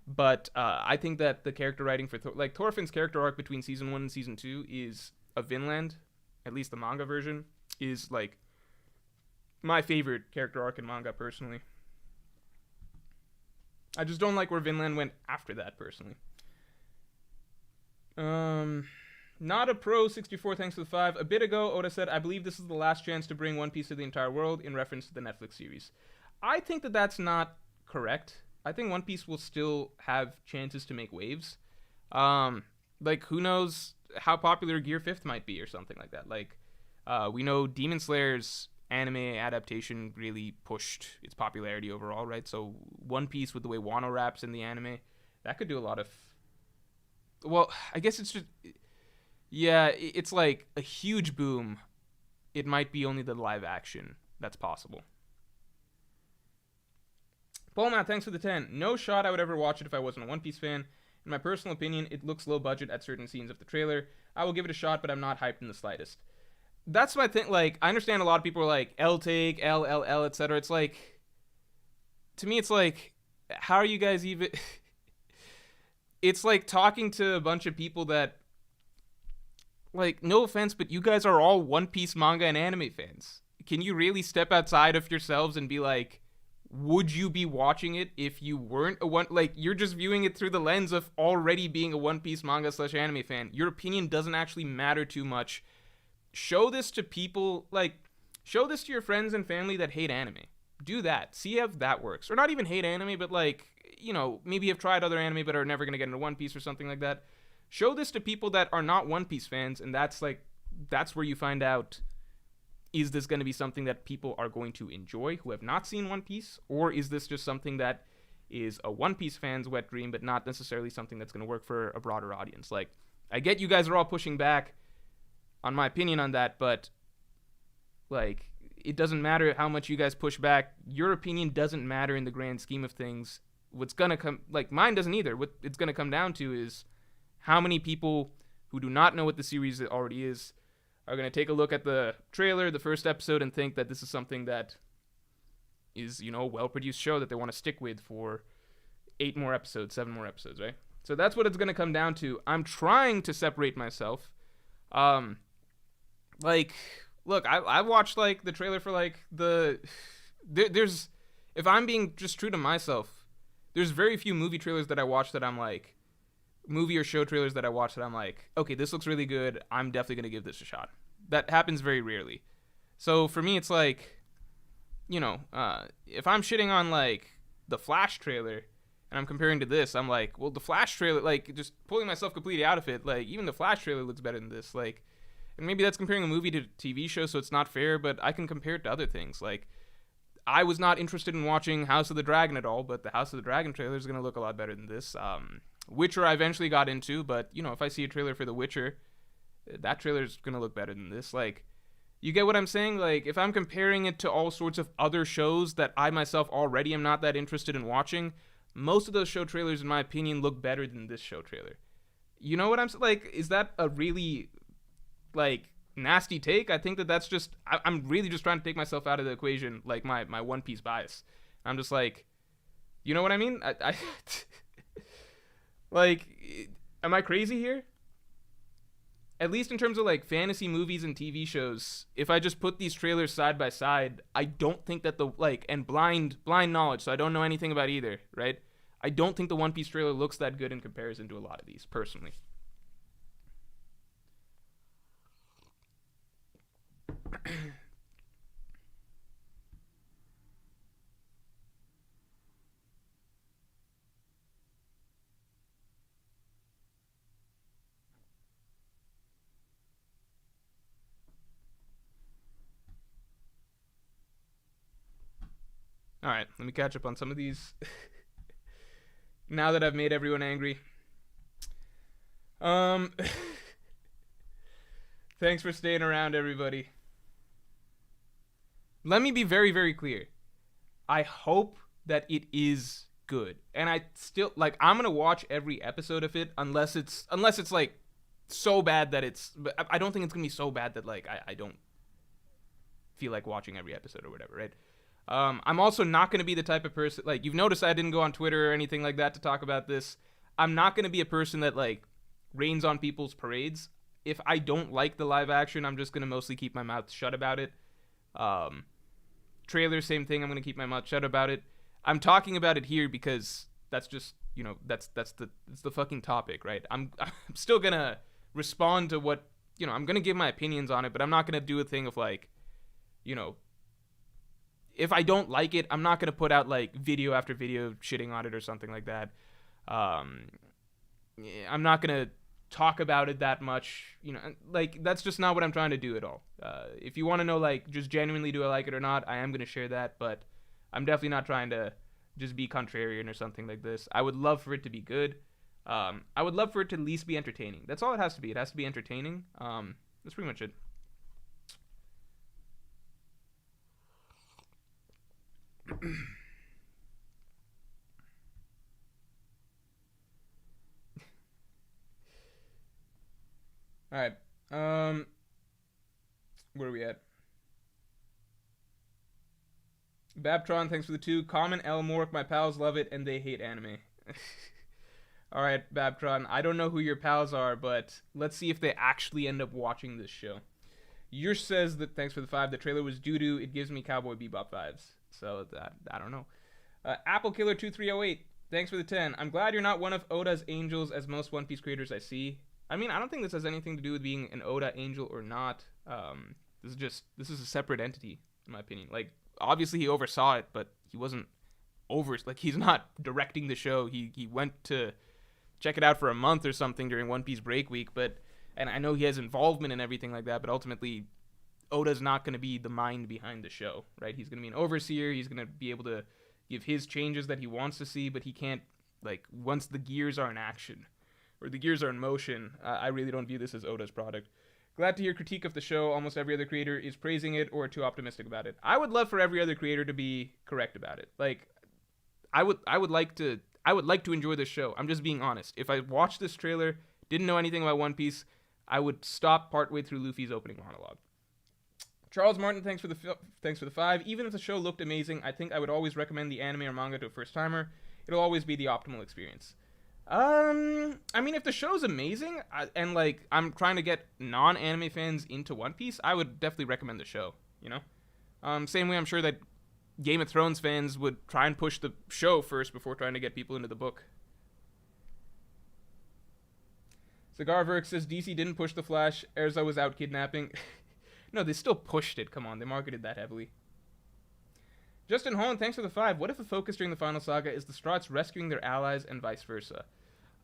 but I think that the character writing for Thorfinn's character arc between Season 1 and Season 2 is of Vinland, at least the manga version, is like my favorite character arc in manga, personally. I just don't like where Vinland went after that, personally. Not a Pro 64, thanks for the 5. A bit ago, Oda said, I believe this is the last chance to bring One Piece to the entire world, in reference to the Netflix series. I think that that's not correct. I think One Piece will still have chances to make waves. Like, who knows how popular Gear 5th might be or something like that. Like, we know Demon Slayer's anime adaptation really pushed its popularity overall, right? So One Piece, with the way Wano raps in the anime, that could do a lot of... Well, I guess it's just... Yeah, it's like a huge boom. It might be only the live action that's possible. Paul Matt, thanks for the 10. No shot I would ever watch it if I wasn't a One Piece fan. In my personal opinion, it looks low budget at certain scenes of the trailer. I will give it a shot, but I'm not hyped in the slightest. That's my thing. Like, I understand a lot of people are like, L take, L, etc. It's like, to me, it's like, how are you guys even... It's like talking to a bunch of people that, like, no offense, but you guys are all One Piece manga and anime fans. Can you really step outside of yourselves and be like, would you be watching it if you weren't a one, like, you're just viewing it through the lens of already being a One Piece manga / anime fan. Your opinion doesn't actually matter too much. Show this to people, like, show this to your friends and family that hate anime. Do that. See if that works. Or not even hate anime, but, like, you know, maybe have tried other anime but are never going to get into One Piece or something like that. Show this to people that are not One Piece fans, and that's where you find out, is this going to be something that people are going to enjoy who have not seen One Piece, or is this just something that is a One Piece fan's wet dream but not necessarily something that's going to work for a broader audience? Like, I get you guys are all pushing back on my opinion on that, but, like, it doesn't matter how much you guys push back. Your opinion doesn't matter in the grand scheme of things. What's gonna come, like, mine doesn't either. What it's gonna come down to is how many people who do not know what the series already is are gonna take a look at the trailer, the first episode, and think that this is something that is, you know, a well-produced show that they want to stick with for 8 more episodes, 7 more episodes, right? So that's what it's gonna come down to. I'm trying to separate myself. Like, look, I watched, like, the trailer for, like, there's, if I'm being just true to myself, there's very few movie trailers that I watch that I'm like, movie or show trailers that I watch that I'm like, okay, this looks really good, I'm definitely going to give this a shot. That happens very rarely. So for me, it's like, you know, if I'm shitting on, like, the Flash trailer, and I'm comparing to this, I'm like, well, the Flash trailer, like, just pulling myself completely out of it, like, even the Flash trailer looks better than this, like, and maybe that's comparing a movie to a TV show, so it's not fair, but I can compare it to other things. Like, I was not interested in watching House of the Dragon at all, but the House of the Dragon trailer is going to look a lot better than this. Witcher I eventually got into, but, you know, if I see a trailer for The Witcher, that trailer is going to look better than this. Like, you get what I'm saying? Like, if I'm comparing it to all sorts of other shows that I myself already am not that interested in watching, most of those show trailers, in my opinion, look better than this show trailer. You know what I'm saying? Like, is that a really, like, nasty take? I think that's just, I'm really just trying to take myself out of the equation, like my One Piece bias. I'm just like, you know what I mean? I like, am I crazy here? At least in terms of, like, fantasy movies and TV shows, if I just put these trailers side by side, I don't think that the, like, and blind knowledge, so I don't know anything about either, right? I don't think the One Piece trailer looks that good in comparison to a lot of these, personally. All right, let me catch up on some of these now that I've made everyone angry. Thanks for staying around, everybody. Let me be very, very clear. I hope that it is good. And I still, like, I'm going to watch every episode of it unless it's like so bad that it's, but I don't think it's going to be so bad that, like, I don't feel like watching every episode or whatever, right? I'm also not going to be the type of person, like, you've noticed I didn't go on Twitter or anything like that to talk about this. I'm not going to be a person that, like, rains on people's parades. If I don't like the live action, I'm just going to mostly keep my mouth shut about it. Trailer, same thing, I'm going to keep my mouth shut about it. I'm talking about it here because that's just, you know, that's the fucking topic, right? I'm still going to respond to what, you know, I'm going to give my opinions on it, but I'm not going to do a thing of, like, you know, if I don't like it, I'm not going to put out, like, video after video shitting on it or something like that. I'm not going to talk about it that much, you know, like, that's just not what I'm trying to do at all. If you want to know, like, just genuinely do I like it or not, I am going to share that, but I'm definitely not trying to just be contrarian or something like this. I would love for it to be good. I would love for it to at least be entertaining. That's all it has to be. It has to be entertaining. That's pretty much it. All right. Where are we at? Babtron, thanks for the 2. Common Elmork, my pals love it and they hate anime. All right, Babtron, I don't know who your pals are, but let's see if they actually end up watching this show. Yours says that, thanks for the 5, the trailer was doo-doo. It gives me Cowboy Bebop vibes. So, I don't know. Apple Killer 2308. Thanks for the 10. I'm glad you're not one of Oda's angels as most One Piece creators I see. I mean, I don't think this has anything to do with being an Oda angel or not. This is a separate entity, in my opinion. Like, obviously he oversaw it, but he wasn't he's not directing the show. He went to check it out for a month or something during One Piece break week, and I know he has involvement and everything like that, but ultimately Oda's not going to be the mind behind the show, right? He's going to be an overseer. He's going to be able to give his changes that he wants to see, but he can't, like, once the gears are in action or the gears are in motion, I really don't view this as Oda's product. Glad to hear critique of the show. Almost every other creator is praising it or too optimistic about it. I would love for every other creator to be correct about it. Like, I would like to enjoy this show. I'm just being honest. If I watched this trailer, didn't know anything about One Piece, I would stop partway through Luffy's opening monologue. Charles Martin, thanks for the 5. Even if the show looked amazing, I think I would always recommend the anime or manga to a first timer. It'll always be the optimal experience. I mean, if the show's amazing and like I'm trying to get non-anime fans into One Piece, I would definitely recommend the show. You know, same way I'm sure that Game of Thrones fans would try and push the show first before trying to get people into the book. Cigarverk says DC didn't push the Flash. Erza was out kidnapping. No, they still pushed it. Come on, they marketed that heavily. Justin Holland, thanks for the 5. What if the focus during the final saga is the Straughts rescuing their allies and vice versa?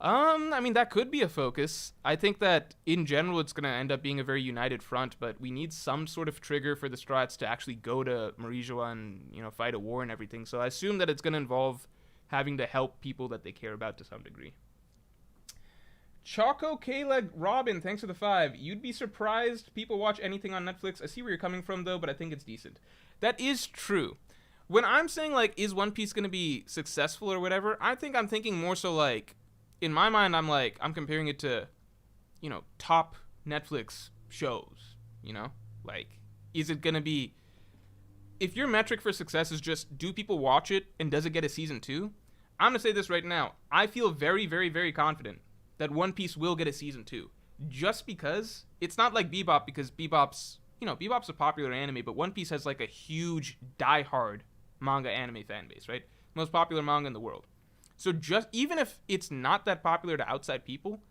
I mean, that could be a focus. I think that, in general, it's going to end up being a very united front, but we need some sort of trigger for the Straughts to actually go to Marijoa and, you know, fight a war and everything. So I assume that it's going to involve having to help people that they care about to some degree. Choco K-Leg Robin, thanks for the 5. You'd be surprised people watch anything on Netflix. I see where you're coming from, though, but I think it's decent. That is true. When I'm saying, like, is One Piece going to be successful or whatever, I'm thinking more so, like, in my mind, I'm comparing it to, you know, top Netflix shows, you know? Like, is it going to be, if your metric for success is just, do people watch it and does it get a season 2? I'm going to say this right now. I feel very, very, very confident that One Piece will get a season 2. Just because it's not like Bebop, because Bebop's a popular anime, but One Piece has like a huge diehard manga anime fan base, right? Most popular manga in the world. So just even if it's not that popular to outside people,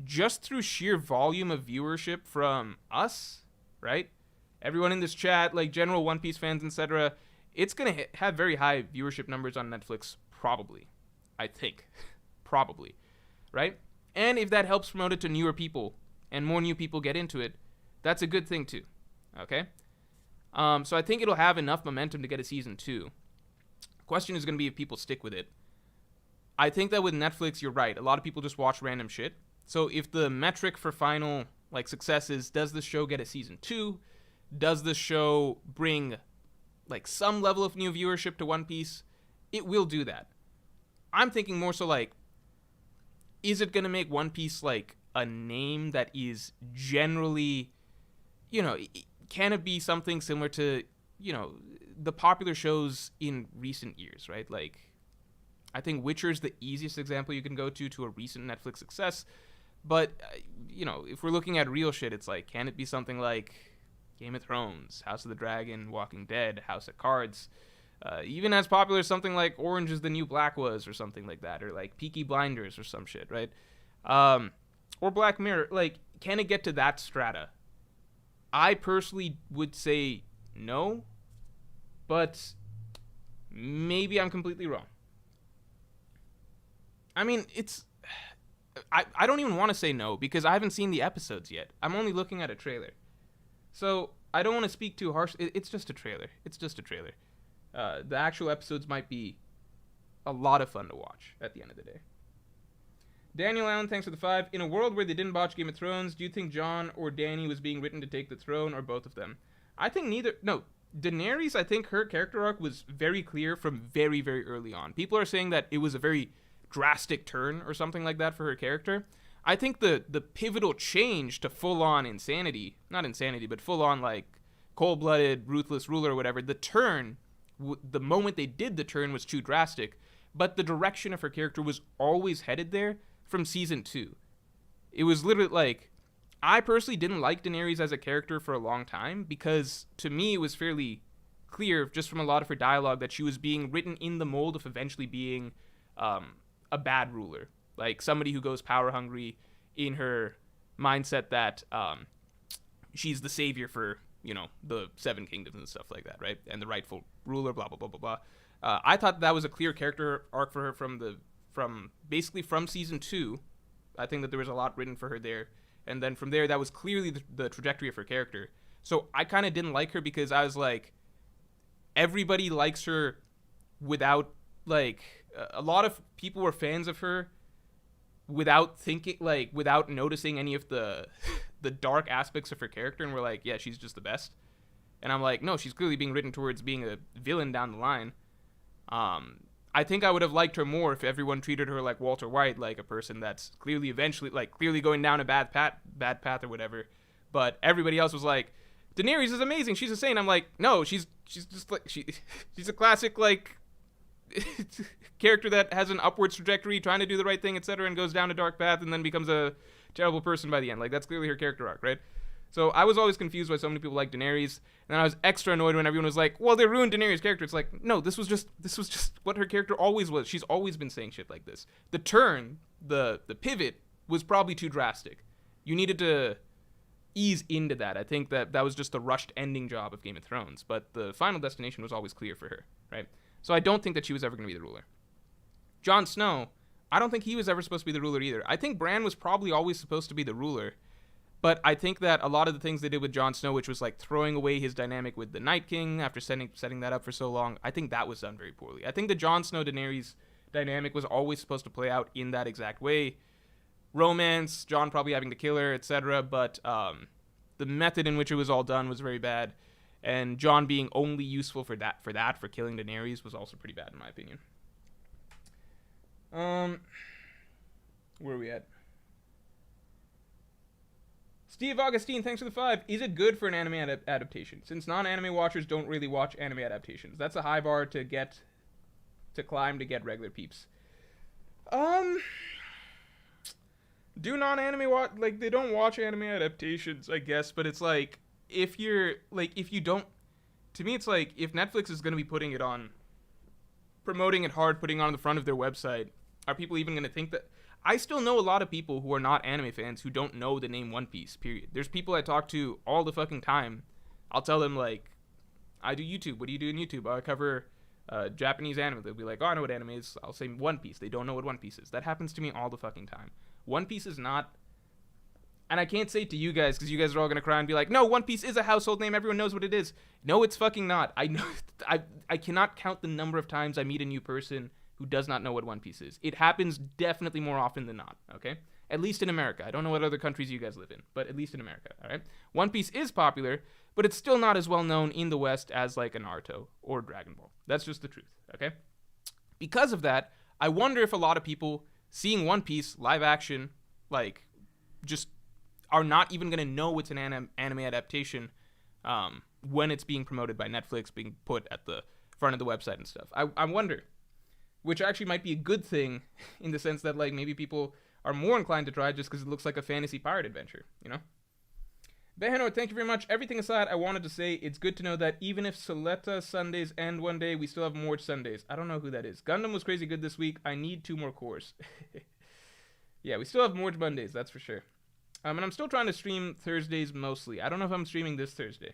just through sheer volume of viewership from us, right? Everyone in this chat, like general One Piece fans, etc., it's going to have very high viewership numbers on Netflix, probably. I think. Probably. Right? And if that helps promote it to newer people and more new people get into it, that's a good thing too. Okay? So I think it'll have enough momentum to get a season 2. Question is going to be if people stick with it. I think that with Netflix, you're right. A lot of people just watch random shit. So if the metric for final like success is, does this show get a season 2? Does this show bring like some level of new viewership to One Piece? It will do that. I'm thinking more so like, is it going to make One Piece like a name that is generally, you know, can it be something similar to, you know, the popular shows in recent years, right? Like, I think Witcher's the easiest example you can go to a recent Netflix success. But, you know, if we're looking at real shit, it's like, can it be something like Game of Thrones, House of the Dragon, Walking Dead, House of Cards? Even as popular as something like Orange is the New Black was, or something like that, or like Peaky Blinders or some shit, right? Or Black Mirror. Like, can it get to that strata? I personally would say no, but maybe I'm completely wrong. I mean, I don't even want to say no, because I haven't seen the episodes yet. I'm only looking at a trailer. So, I don't want to speak too harsh. It's just a trailer. It's just a trailer. The actual episodes might be a lot of fun to watch at the end of the day. Daniel Allen, thanks for the 5. In a world where they didn't botch Game of Thrones, do you think Jon or Dany was being written to take the throne, or both of them? I think neither. No, Daenerys, I think her character arc was very clear from very, very early on. People are saying that it was a very drastic turn or something like that for her character. I think the pivotal change to full-on insanity, not insanity, but full-on like cold-blooded, ruthless ruler or whatever, the turn, the moment they did the turn was too drastic, but the direction of her character was always headed there from season 2. It was literally like, I personally didn't like Daenerys as a character for a long time, because to me it was fairly clear just from a lot of her dialogue that she was being written in the mold of eventually being a bad ruler, like somebody who goes power hungry in her mindset that she's the savior for, the Seven Kingdoms and stuff like that, right? And the rightful ruler, blah blah blah blah blah. I thought that was a clear character arc for her from season 2. I think that there was a lot written for her there, and then from there, that was clearly the trajectory of her character. So I kind of didn't like her because I was like, everybody likes her without, like, a lot of people were fans of her without thinking, like, without noticing any of the dark aspects of her character, and we're like, yeah, she's just the best. And I'm like, no, she's clearly being written towards being a villain down the line. I think I would have liked her more if everyone treated her like Walter White, like a person that's clearly going down a bad path or whatever. But everybody else was like, Daenerys is amazing, she's a saint. I'm like, no, she's just like she's a classic, like, character that has an upwards trajectory, trying to do the right thing, etc., and goes down a dark path and then becomes a terrible person by the end. Like, that's clearly her character arc, right? So I was always confused why so many people like Daenerys, and I was extra annoyed when everyone was like, well, they ruined Daenerys' character. It's like, no, this was just what her character always was. She's always been saying shit like this. The turn, the pivot, was probably too drastic. You needed to ease into that. I think that was just the rushed ending job of Game of Thrones, but the final destination was always clear for her, right? So I don't think that she was ever going to be the ruler. Jon Snow, I don't think he was ever supposed to be the ruler either. I think Bran was probably always supposed to be the ruler, but I think that a lot of the things they did with Jon Snow, which was like throwing away his dynamic with the Night King after setting that up for so long, I think that was done very poorly. I think the Jon Snow-Daenerys dynamic was always supposed to play out in that exact way. Romance, Jon probably having to kill her, etc., but the method in which it was all done was very bad, and Jon being only useful for killing Daenerys was also pretty bad in my opinion. Where are we at? Steve Augustine, thanks for the 5. Is it good for an anime adaptation? Since non-anime watchers don't really watch anime adaptations. That's a high bar to climb to get regular peeps. Do non-anime watch, like, they don't watch anime adaptations, I guess, but it's like, if you don't, to me it's like, if Netflix is going to be putting it on, promoting it hard, putting it on the front of their website, are people even going to think that? I still know a lot of people who are not anime fans who don't know the name One Piece, period. There's people I talk to all the fucking time. I'll tell them, like, I do YouTube. What do you do in YouTube? I cover Japanese anime. They'll be like, oh, I know what anime is. I'll say One Piece. They don't know what One Piece is. That happens to me all the fucking time. One Piece is not, and I can't say it to you guys because you guys are all going to cry and be like, no, One Piece is a household name. Everyone knows what it is. No, it's fucking not. I know. I cannot count the number of times I meet a new person who does not know what One Piece is. It happens definitely more often than not, okay? At least in America. I don't know what other countries you guys live in, but at least in America, all right? One Piece is popular, but it's still not as well known in the West as, like, a Naruto or Dragon Ball. That's just the truth, okay? Because of that, I wonder if a lot of people seeing One Piece live action, like, just are not even going to know it's an anime adaptation when it's being promoted by Netflix, being put at the front of the website and stuff. I wonder. Which actually might be a good thing in the sense that, like, maybe people are more inclined to try it just because it looks like a fantasy pirate adventure, you know? Behenor, thank you very much. Everything aside, I wanted to say it's good to know that even if Soleta Sundays end one day, we still have Morj Sundays. I don't know who that is. Gundam was crazy good this week. I need 2 more cores. Yeah, we still have Morj Mondays, that's for sure. And I'm still trying to stream Thursdays mostly. I don't know if I'm streaming this Thursday.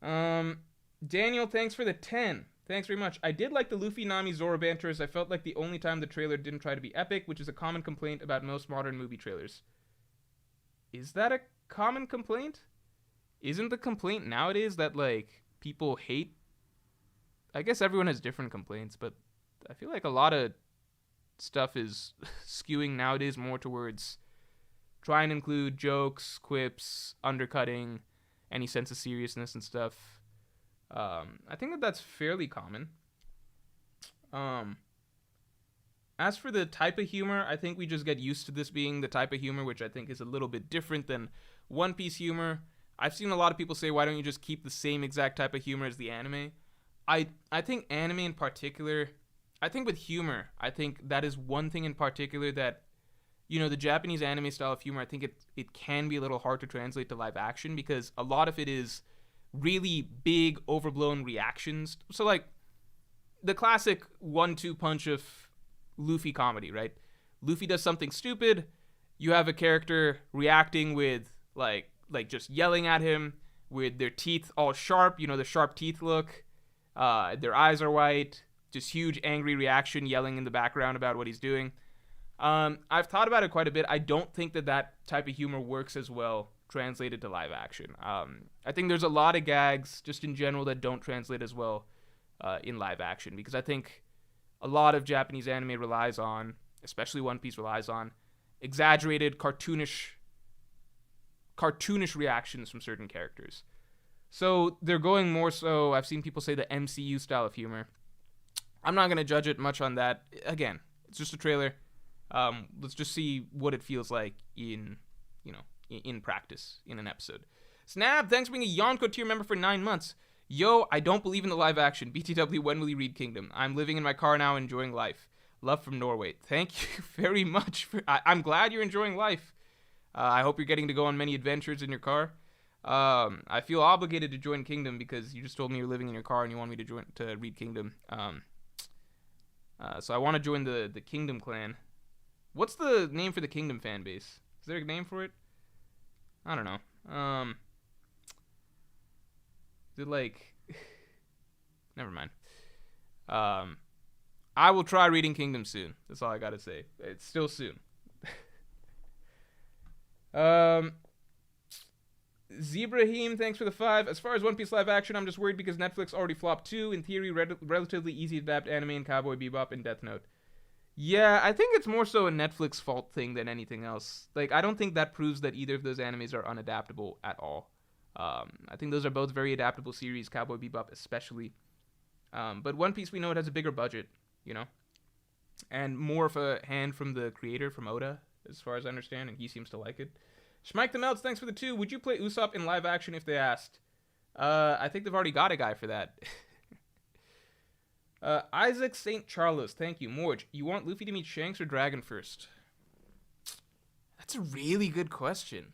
Daniel, thanks for the 10. Thanks very much. I did like the Luffy Nami Zoro banter, as I felt like the only time the trailer didn't try to be epic, which is a common complaint about most modern movie trailers. Is that a common complaint? Isn't the complaint nowadays that, like, people hate? I guess everyone has different complaints, but I feel like a lot of stuff is skewing nowadays more towards try and include jokes, quips, undercutting any sense of seriousness and stuff. I think that that's fairly common. As for the type of humor, I think we just get used to this being the type of humor, which I think is a little bit different than One Piece humor. I've seen a lot of people say, why don't you just keep the same exact type of humor as the anime? I think anime in particular, I think with humor, I think that is one thing in particular that, you know, the Japanese anime style of humor, I think it can be a little hard to translate to live action because a lot of it is really big, overblown reactions. So, like, the classic 1-2 punch of Luffy comedy, right? Luffy does something stupid, you have a character reacting with, like just yelling at him, with their teeth all sharp, the sharp teeth look, their eyes are white, just huge angry reaction, yelling in the background about what he's doing. I've thought about it quite a bit. I don't think that type of humor works as well translated to live action. I think there's a lot of gags just in general that don't translate as well in live action, because I think a lot of Japanese anime relies on, especially One Piece relies on, exaggerated cartoonish reactions from certain characters. So they're going more so, I've seen people say, the MCU style of humor. I'm not going to judge it much on that. Again, it's just a trailer. Let's just see what it feels like in practice, in an episode. Snap, thanks for being a Yonko tier member for 9 months. Yo, I don't believe in the live action. BTW, when will you read Kingdom? I'm living in my car now, enjoying life. Love from Norway. Thank you very much. I'm glad you're enjoying life. I hope you're getting to go on many adventures in your car. I feel obligated to join Kingdom because you just told me you're living in your car and you want me to read Kingdom. So I want to join the Kingdom clan. What's the name for the Kingdom fan base? Is there a name for it? I don't know. Is it like... Never mind. I will try reading Kingdom soon. That's all I gotta say. It's still soon. Zebrahim, thanks for the 5. As far as One Piece live action, I'm just worried because Netflix already flopped 2. In theory, relatively easy to adapt anime in Cowboy Bebop and Death Note. Yeah, I think it's more so a Netflix fault thing than anything else. Like, I don't think that proves that either of those animes are unadaptable at all. I think those are both very adaptable series, Cowboy Bebop especially. But One Piece, we know it has a bigger budget, and more of a hand from the creator, from Oda, as far as I understand, and he seems to like it. Schmike the Melts, thanks for the 2. Would you play Usopp in live action if they asked? I think they've already got a guy for that. Isaac St. Charles, thank you. Morj, you want Luffy to meet Shanks or Dragon first? That's a really good question.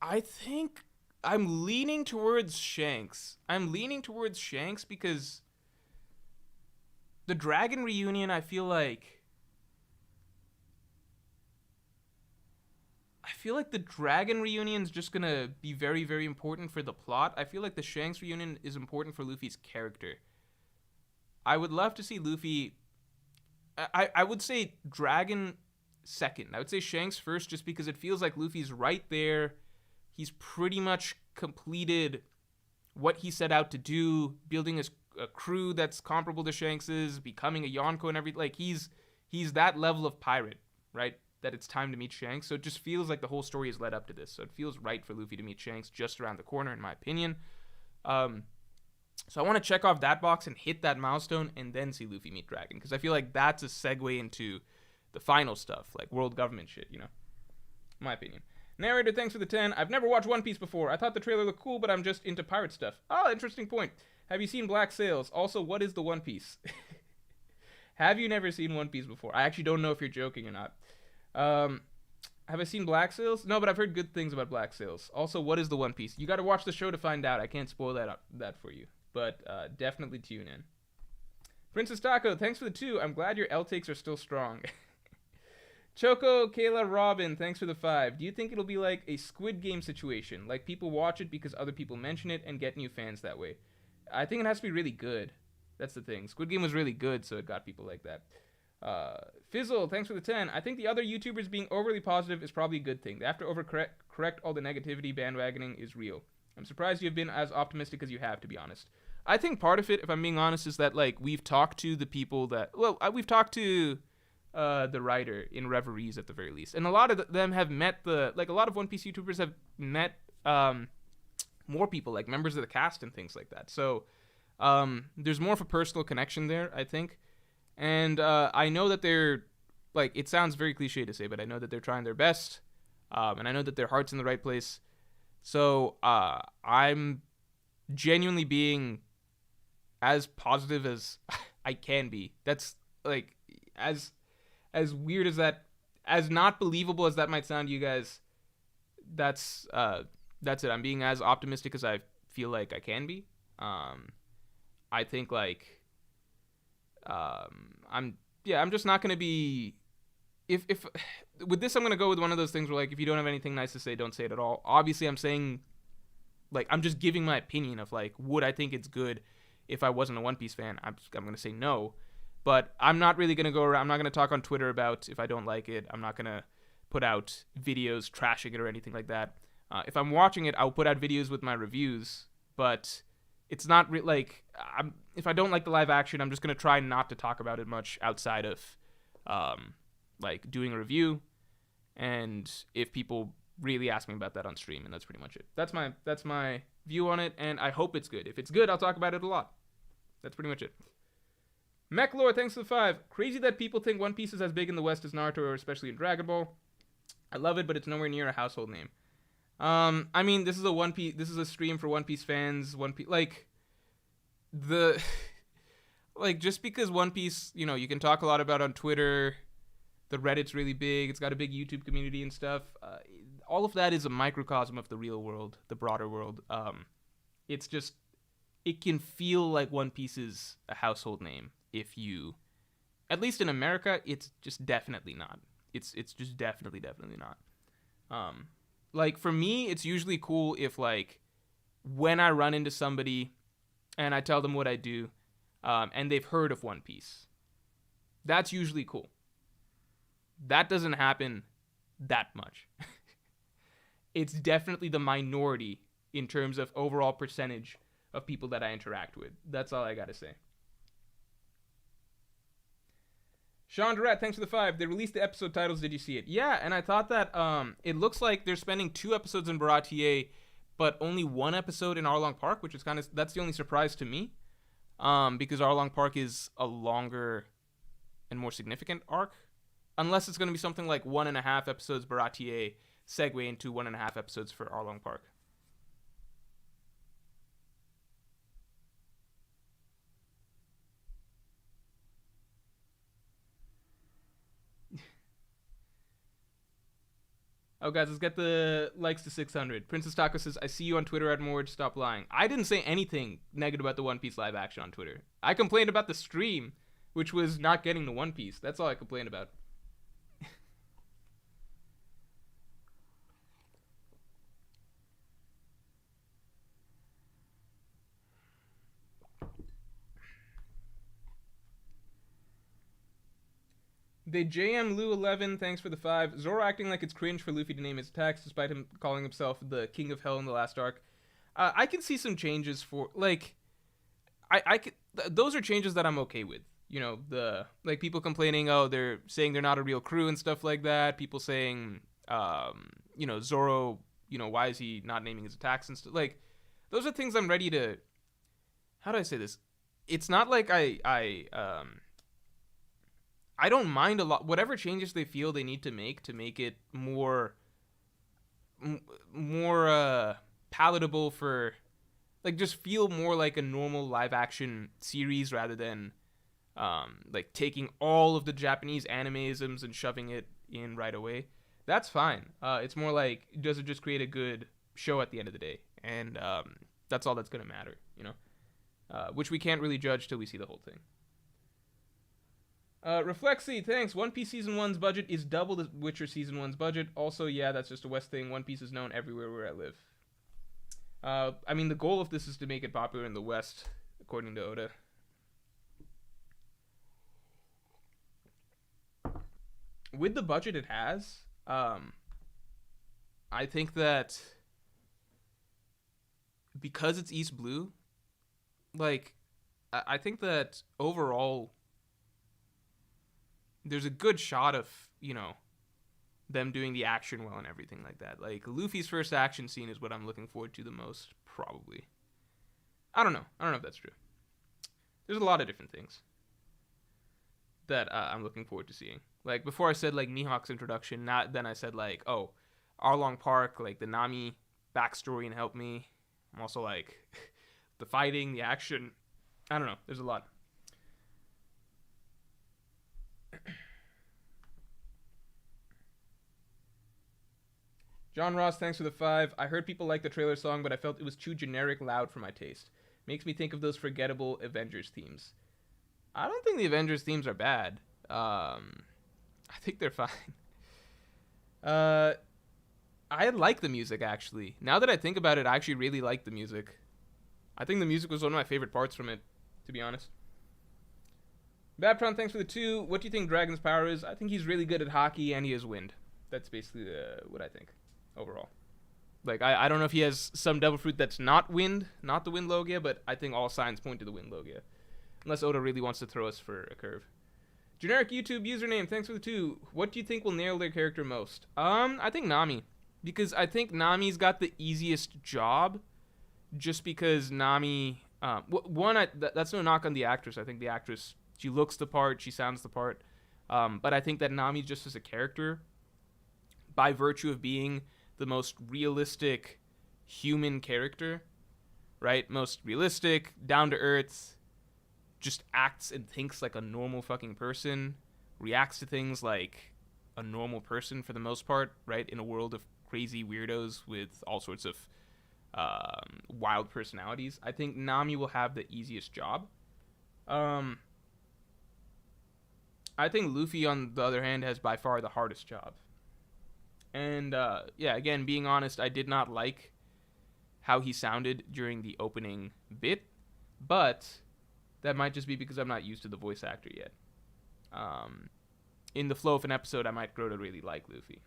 I think I'm leaning towards Shanks. Because the Dragon reunion, I feel like the Dragon reunion is just gonna be very, very important for the plot. I feel like the Shanks reunion is important for Luffy's character. I would love to see Luffy... I would say Dragon second. I would say Shanks first just because it feels like Luffy's right there. He's pretty much completed what he set out to do, building a crew that's comparable to Shanks's, becoming a Yonko and everything. Like, he's that level of pirate, right? That it's time to meet Shanks. So it just feels like the whole story has led up to this. So it feels right for Luffy to meet Shanks just around the corner, in my opinion. So I want to check off that box and hit that milestone and then see Luffy meet Dragon. Because I feel like that's a segue into the final stuff, like world government shit, in my opinion. Narrator, thanks for the 10. I've never watched One Piece before. I thought the trailer looked cool, but I'm just into pirate stuff. Oh, interesting point. Have you seen Black Sails? Also, what is the One Piece? Have you never seen One Piece before? I actually don't know if you're joking or not. Have I seen Black Sails? No, but I've heard good things about Black Sails. Also, what is the One Piece? You got to watch the show to find out. I can't spoil that for you. But definitely tune in. Princess Taco, thanks for the 2. I'm glad your L takes are still strong. Choco, Kayla, Robin, thanks for the 5. Do you think it'll be like a Squid Game situation? Like people watch it because other people mention it and get new fans that way? I think it has to be really good. That's the thing. Squid Game was really good, so it got people like that. Fizzle, thanks for the 10. I think the other YouTubers being overly positive is probably a good thing. They have to overcorrect all the negativity. Bandwagoning is real. I'm surprised you've been as optimistic as you have, to be honest. I think part of it, if I'm being honest, is that, like, we've talked to the people that... Well, we've talked to the writer in Reveries, at the very least. And a lot of them have met a lot of One Piece YouTubers have met more people, like members of the cast and things like that. So there's more of a personal connection there, I think. And I know that they're... Like, it sounds very cliche to say, but I know that they're trying their best. And I know that their heart's in the right place. So I'm genuinely being as positive as I can be. That's like as weird as that, as not believable as that might sound to you guys. That's it. I'm being as optimistic as I feel like I can be. I think like I'm just not gonna be if with this I'm gonna go with one of those things where like if you don't have anything nice to say, don't say it at all. Obviously, I'm saying like I'm just giving my opinion of like would I think it's good if I wasn't a One Piece fan. I'm gonna say no, but I'm not really gonna go around. I'm not gonna talk on Twitter about if I don't like it. I'm not gonna put out videos trashing it or anything like that. If I'm watching it, I'll put out videos with my reviews, but it's not like if I don't like the live action, I'm just gonna try not to talk about it much outside of like doing a review, and if people really ask me about that on stream, and that's pretty much it. That's my view on it, and I hope it's good. If it's good, I'll talk about it a lot. That's pretty much it. Mechlore, thanks for the 5. Crazy that people think One Piece is as big in the West as Naruto, or especially in Dragon Ball. I love it, but it's nowhere near a household name. I mean, this is a stream for One Piece fans. One Piece, like the like just because One Piece, you know, you can talk a lot about on Twitter. The Reddit's really big. It's got a big YouTube community and stuff. All of that is a microcosm of the real world, the broader world. It's just, it can feel like One Piece is a household name if you, at least in America, it's just definitely not. It's just definitely not. Like for me, it's usually cool if like when I run into somebody and I tell them what I do, and they've heard of One Piece. That's usually cool. That doesn't happen that much. It's definitely the minority in terms of overall percentage of people that I interact with. That's all I gotta say. Sean Durrett, thanks for the 5. They released the episode titles. Did you see it? Yeah, and I thought that it looks like they're spending 2 episodes in Baratier, but only 1 episode in Arlong Park, which is that's the only surprise to me, because Arlong Park is a longer and more significant arc. Unless it's going to be something like 1.5 episodes Baratier, segue into 1.5 episodes for Arlong Park. Oh, guys, let's get the likes to 600. Princess Taco says, I see you on Twitter at Morj, stop lying. I didn't say anything negative about the One Piece live action on Twitter. I complained about the stream, which was not getting the One Piece. That's all I complained about. The JM Lou 11, thanks for the 5. Zoro acting like it's cringe for Luffy to name his attacks, despite him calling himself the King of Hell in the last arc. I can see some changes for like, those are changes that I'm okay with. You know, the like people complaining, oh, they're saying they're not a real crew and stuff like that. People saying, you know, Zoro, you know, why is he not naming his attacks and stuff? Like, those are things I'm ready to. How do I say this? It's not like I don't mind a lot. Whatever changes they feel they need to make it more palatable for, like, just feel more like a normal live action series rather than like taking all of the Japanese animisms and shoving it in right away. That's fine. It's more like, does it just create a good show at the end of the day? And that's all that's gonna matter, you know. Which we can't really judge till we see the whole thing. Reflexy, thanks. One Piece Season 1's budget is double the Witcher Season 1's budget. Also, yeah, that's just a West thing. One Piece is known everywhere where I live. I mean, the goal of this is to make it popular in the West, according to Oda. With the budget it has, I think that because it's East Blue, like, I think that overall there's a good shot of, you know, them doing the action well and everything like that. Like, Luffy's first action scene is what I'm looking forward to the most, probably. I don't know if that's true. There's a lot of different things that I'm looking forward to seeing. Like, before I said, like, Mihawk's introduction, then I said, like, oh, Arlong Park, like, the Nami backstory and help me. I'm also, like, the fighting, the action. I don't know. There's a lot. John Ross, thanks for the 5. I heard people like the trailer song, but I felt it was too generic loud for my taste. Makes me think of those forgettable Avengers themes. I don't think the Avengers themes are bad. I think they're fine. I like the music, actually. Now that I think about it, I actually really like the music. I think the music was one of my favorite parts from it, to be honest. Babtron, thanks for the 2. What do you think Dragon's power is? I think he's really good at hockey and he has wind. That's basically what I think, overall. Like, I don't know if he has some devil fruit that's not wind, not the wind Logia, but I think all signs point to the wind Logia. Unless Oda really wants to throw us for a curve. Generic YouTube username, thanks for the 2. What do you think will nail their character most? I think Nami. Because I think Nami's got the easiest job. Just because Nami... that's no knock on the actress. I think the actress, she looks the part, she sounds the part. But I think that Nami just as a character, by virtue of being the most realistic human character, right? Most realistic, down to earth, just acts and thinks like a normal fucking person, reacts to things like a normal person for the most part, right? In a world of crazy weirdos with all sorts of wild personalities. I think Nami will have the easiest job. I think Luffy, on the other hand, has by far the hardest job. And, yeah, again, being honest, I did not like how he sounded during the opening bit, but that might just be because I'm not used to the voice actor yet. In the flow of an episode, I might grow to really like Luffy.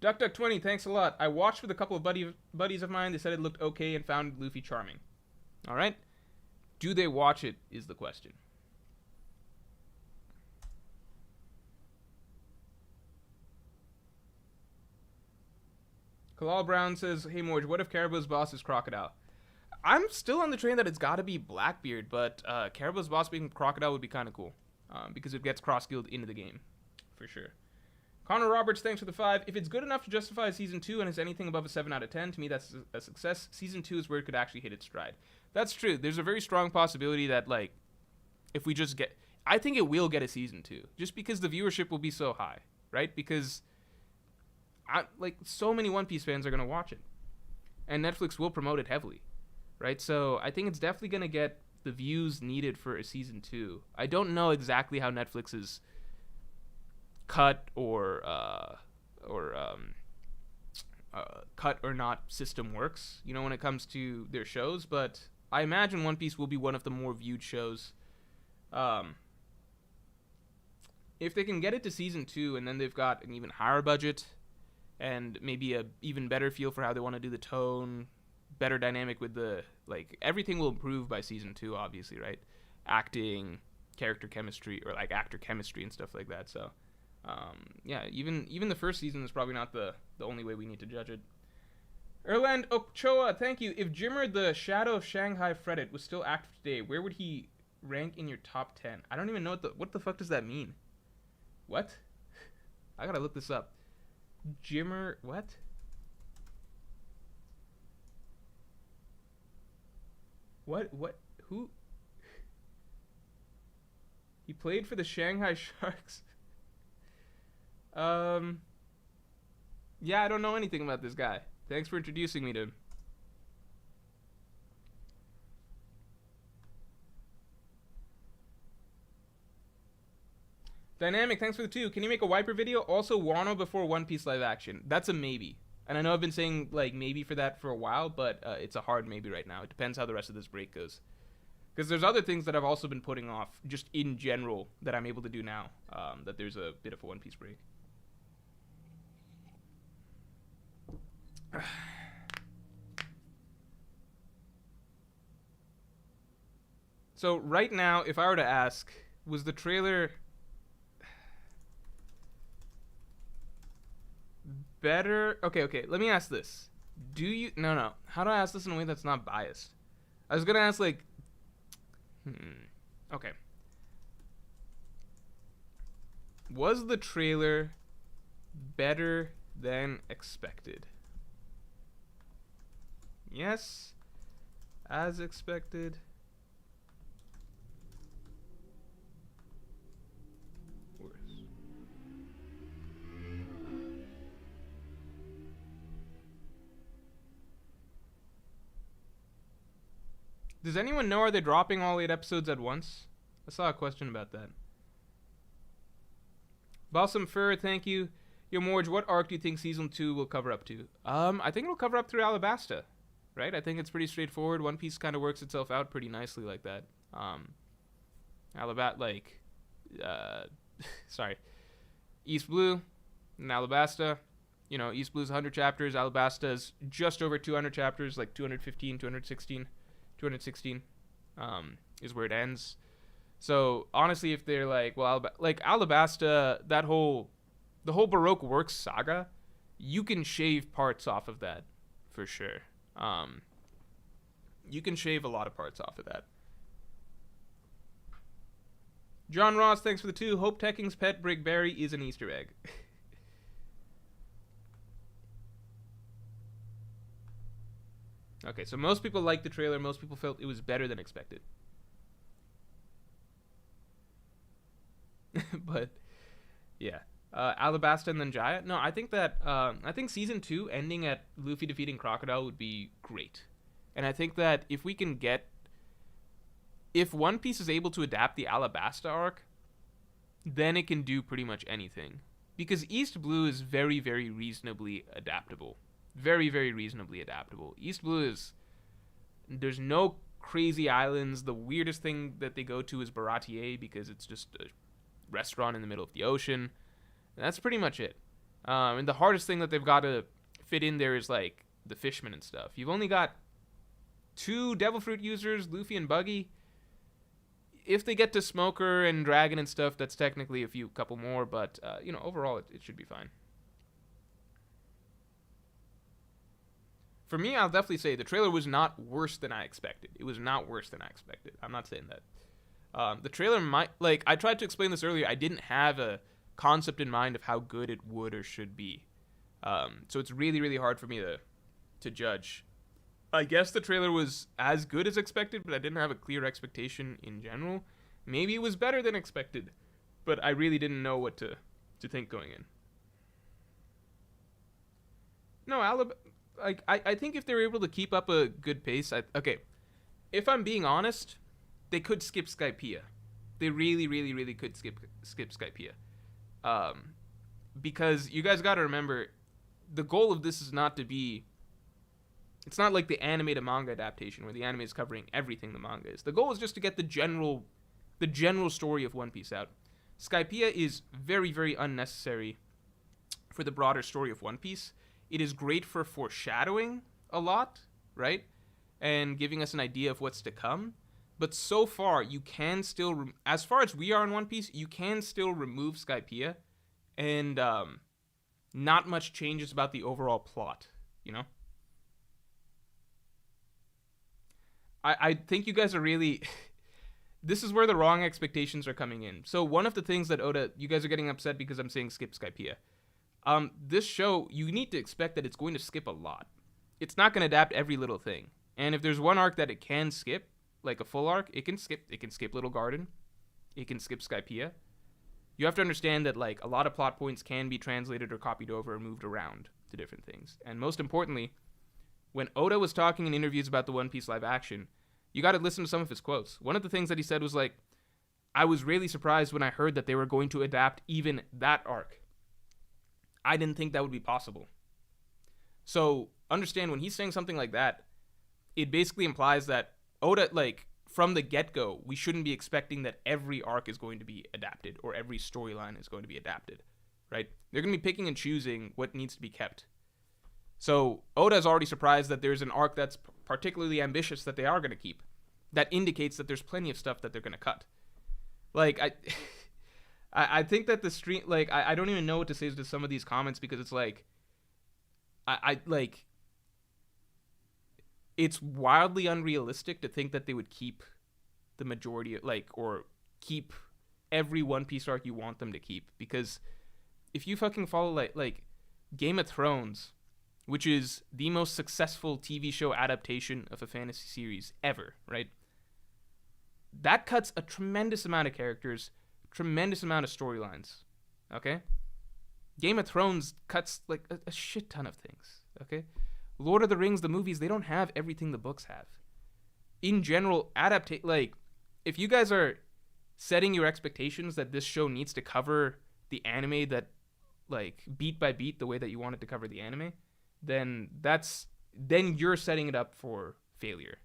DuckDuck20, thanks a lot. I watched with a couple of buddies of mine. They said it looked okay and found Luffy charming. All right? Do they watch it is the question. Kalal Brown says, hey Morj, what if Caribou's boss is Crocodile? I'm still on the train that it's got to be Blackbeard, but Caribou's boss being Crocodile would be kind of cool. Because it gets cross-skilled into the game. For sure. Connor Roberts, thanks for the 5. If it's good enough to justify Season 2 and is anything above a 7 out of 10, to me that's a success. Season 2 is where it could actually hit its stride. That's true. There's a very strong possibility that, like, if we just get... I think it will get a Season 2. Just because the viewership will be so high, right? Because, so many One Piece fans are going to watch it. And Netflix will promote it heavily, right? So I think it's definitely going to get the views needed for a Season 2. I don't know exactly how Netflix's cut or cut or not system works, you know, when it comes to their shows, but I imagine One Piece will be one of the more viewed shows. If they can get it to Season 2 and then they've got an even higher budget and maybe a even better feel for how they want to do the tone, better dynamic with the, like, everything will improve by Season 2, obviously, right? Acting, character chemistry, or like actor chemistry and stuff like that. So yeah, even the first season is probably not the only way we need to judge it. Erland Ochoa, thank you. If Jimmer the Shadow of Shanghai Fredit was still active today, where would he rank in your top 10? I don't even know what the fuck does that mean. What? I gotta look this up. Jimmer, what? What? Who? He played for the Shanghai Sharks. Yeah, I don't know anything about this guy. Thanks for introducing me to him. Dynamic, thanks for the 2. Can you make a Wiper video? Also, Wano before One Piece live action. That's a maybe. And I know I've been saying, like, maybe for that for a while, but it's a hard maybe right now. It depends how the rest of this break goes. Because there's other things that I've also been putting off, just in general, that I'm able to do now, that there's a bit of a One Piece break. So right now, if I were to ask, was the trailer better? Okay, let me ask this. No. How do I ask this in a way that's not biased? I was gonna ask, like, okay. Was the trailer better than expected? Yes, as expected. Worse. Does anyone know, are they dropping all 8 episodes at once? I saw a question about that. Balsam Fur, thank you. Yo, Morj, what arc do you think season 2 will cover up to? I think it'll cover up through Alabasta, right? I think it's pretty straightforward. One Piece kind of works itself out pretty nicely like that. Sorry. East Blue and Alabasta. You know, East Blue's 100 chapters. Alabasta is just over 200 chapters, like 215, 216. 216 is where it ends. So honestly, if they're like, well, like Alabasta, the whole Baroque Works saga, you can shave parts off of that for sure. You can shave a lot of parts off of that. John Ross, thanks for the 2. Hope Tekking's pet Brig Berry is an Easter egg. Okay, so most people liked the trailer. Most people felt it was better than expected. But yeah, Alabasta and then Jaya. No, I think that I think season 2 ending at Luffy defeating Crocodile would be great, and I think that if One Piece is able to adapt the Alabasta arc, then it can do pretty much anything, because East Blue is very, very reasonably adaptable. Very, very reasonably adaptable. East Blue there's no crazy islands. The weirdest thing that they go to is Baratier, because it's just a restaurant in the middle of the ocean. And that's pretty much it. And the hardest thing that they've got to fit in there is like the fishermen and stuff. You've only got 2 Devil Fruit users, Luffy and Buggy. If they get to Smoker and Dragon and stuff, that's technically a couple more, but overall it should be fine. For me, I'll definitely say the trailer was not worse than I expected. It was not worse than I expected. I'm not saying that. The trailer might, like, I tried to explain this earlier. I didn't have a concept in mind of how good it would or should be. So it's really, really hard for me to judge. I guess the trailer was as good as expected, but I didn't have a clear expectation in general. Maybe it was better than expected, but I really didn't know what to think going in. No, I think if they were able to keep up a good pace, if I'm being honest, they could skip Skypiea. They really, really, really could skip Skypiea. Because you guys got to remember, the goal of this is not to be. It's not like the anime to manga adaptation where the anime is covering everything the manga is. The goal is just to get the general story of One Piece out. Skypiea is very, very unnecessary for the broader story of One Piece. It is great for foreshadowing a lot, right? And giving us an idea of what's to come. But so far, you can still, as far as we are in One Piece, you can still remove Skypiea. And not much changes about the overall plot, you know? I think you guys are really... This is where the wrong expectations are coming in. So one of the things that Oda... You guys are getting upset because I'm saying skip Skypiea. This show, you need to expect that it's going to skip a lot. It's not going to adapt every little thing. And if there's one arc that it can skip, like a full arc, it can skip Little Garden. It can skip Skypiea. You have to understand that like a lot of plot points can be translated or copied over or moved around to different things. And most importantly, when Oda was talking in interviews about the One Piece live action, you got to listen to some of his quotes. One of the things that he said was like, I was really surprised when I heard that they were going to adapt even that arc. I didn't think that would be possible. So understand, when he's saying something like that, it basically implies that Oda, like, from the get-go, we shouldn't be expecting that every arc is going to be adapted or every storyline is going to be adapted, right? They're going to be picking and choosing what needs to be kept. So Oda's already surprised that there's an arc that's particularly ambitious that they are going to keep. That indicates that there's plenty of stuff that they're going to cut. Like, I think that the stream, like, I don't even know what to say to some of these comments, because it's like, it's wildly unrealistic to think that they would keep the majority, like, or keep every One Piece arc you want them to keep. Because if you fucking follow, like Game of Thrones, which is the most successful TV show adaptation of a fantasy series ever, right? That cuts a tremendous amount of characters, tremendous amount of storylines, okay? Game of Thrones cuts, like, a shit ton of things, okay? Lord of the Rings, the movies, they don't have everything the books have. in general, like, if you guys are setting your expectations that this show needs to cover the anime that, like, beat by beat the way that you want it to cover the anime, then you're setting it up for failure.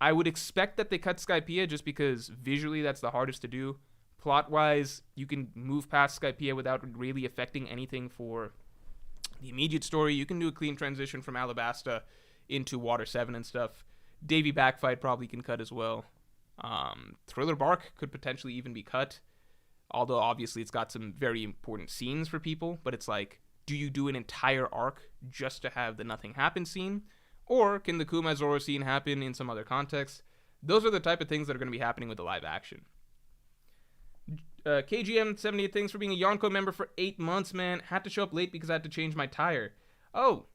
I would expect that they cut Skypiea just because visually that's the hardest to do. Plot-wise, you can move past Skypiea without really affecting anything for the immediate story. You can do a clean transition from Alabasta into Water 7 and stuff. Davy Backfight probably can cut as well. Thriller Bark could potentially even be cut, although obviously it's got some very important scenes for people, but it's like, do you do an entire arc just to have the nothing happen scene? Or can the Kuma Zoro scene happen in some other context? Those are the type of things that are going to be happening with the live action. KGM78, thanks for being a Yonko member for 8 months, man. Had to show up late because I had to change my tire. Oh,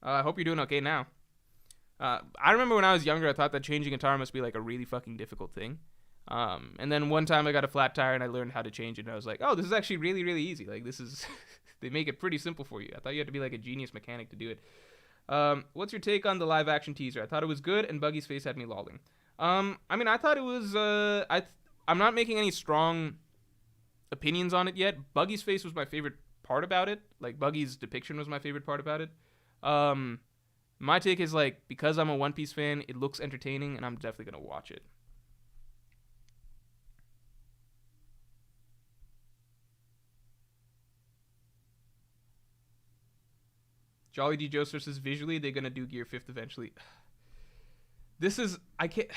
I hope you're doing okay now. I remember when I was younger, I thought that changing a tire must be like a really fucking difficult thing. And then one time I got a flat tire and I learned how to change it, and I was like, oh, this is actually really, really easy. Like, this is... they make it pretty simple for you. I thought you had to be like a genius mechanic to do it. What's your take on the live action teaser? I thought it was good, and Buggy's face had me lolling. I mean, I thought it was... I'm not making any strong opinions on it yet. Buggy's face was my favorite part about it. Like, Buggy's depiction was my favorite part about it. My take is, like, because I'm a One Piece fan, it looks entertaining, and I'm definitely going to watch it. Jolly D. Joester says, visually, they're going to do Gear 5th eventually. This is... I can't...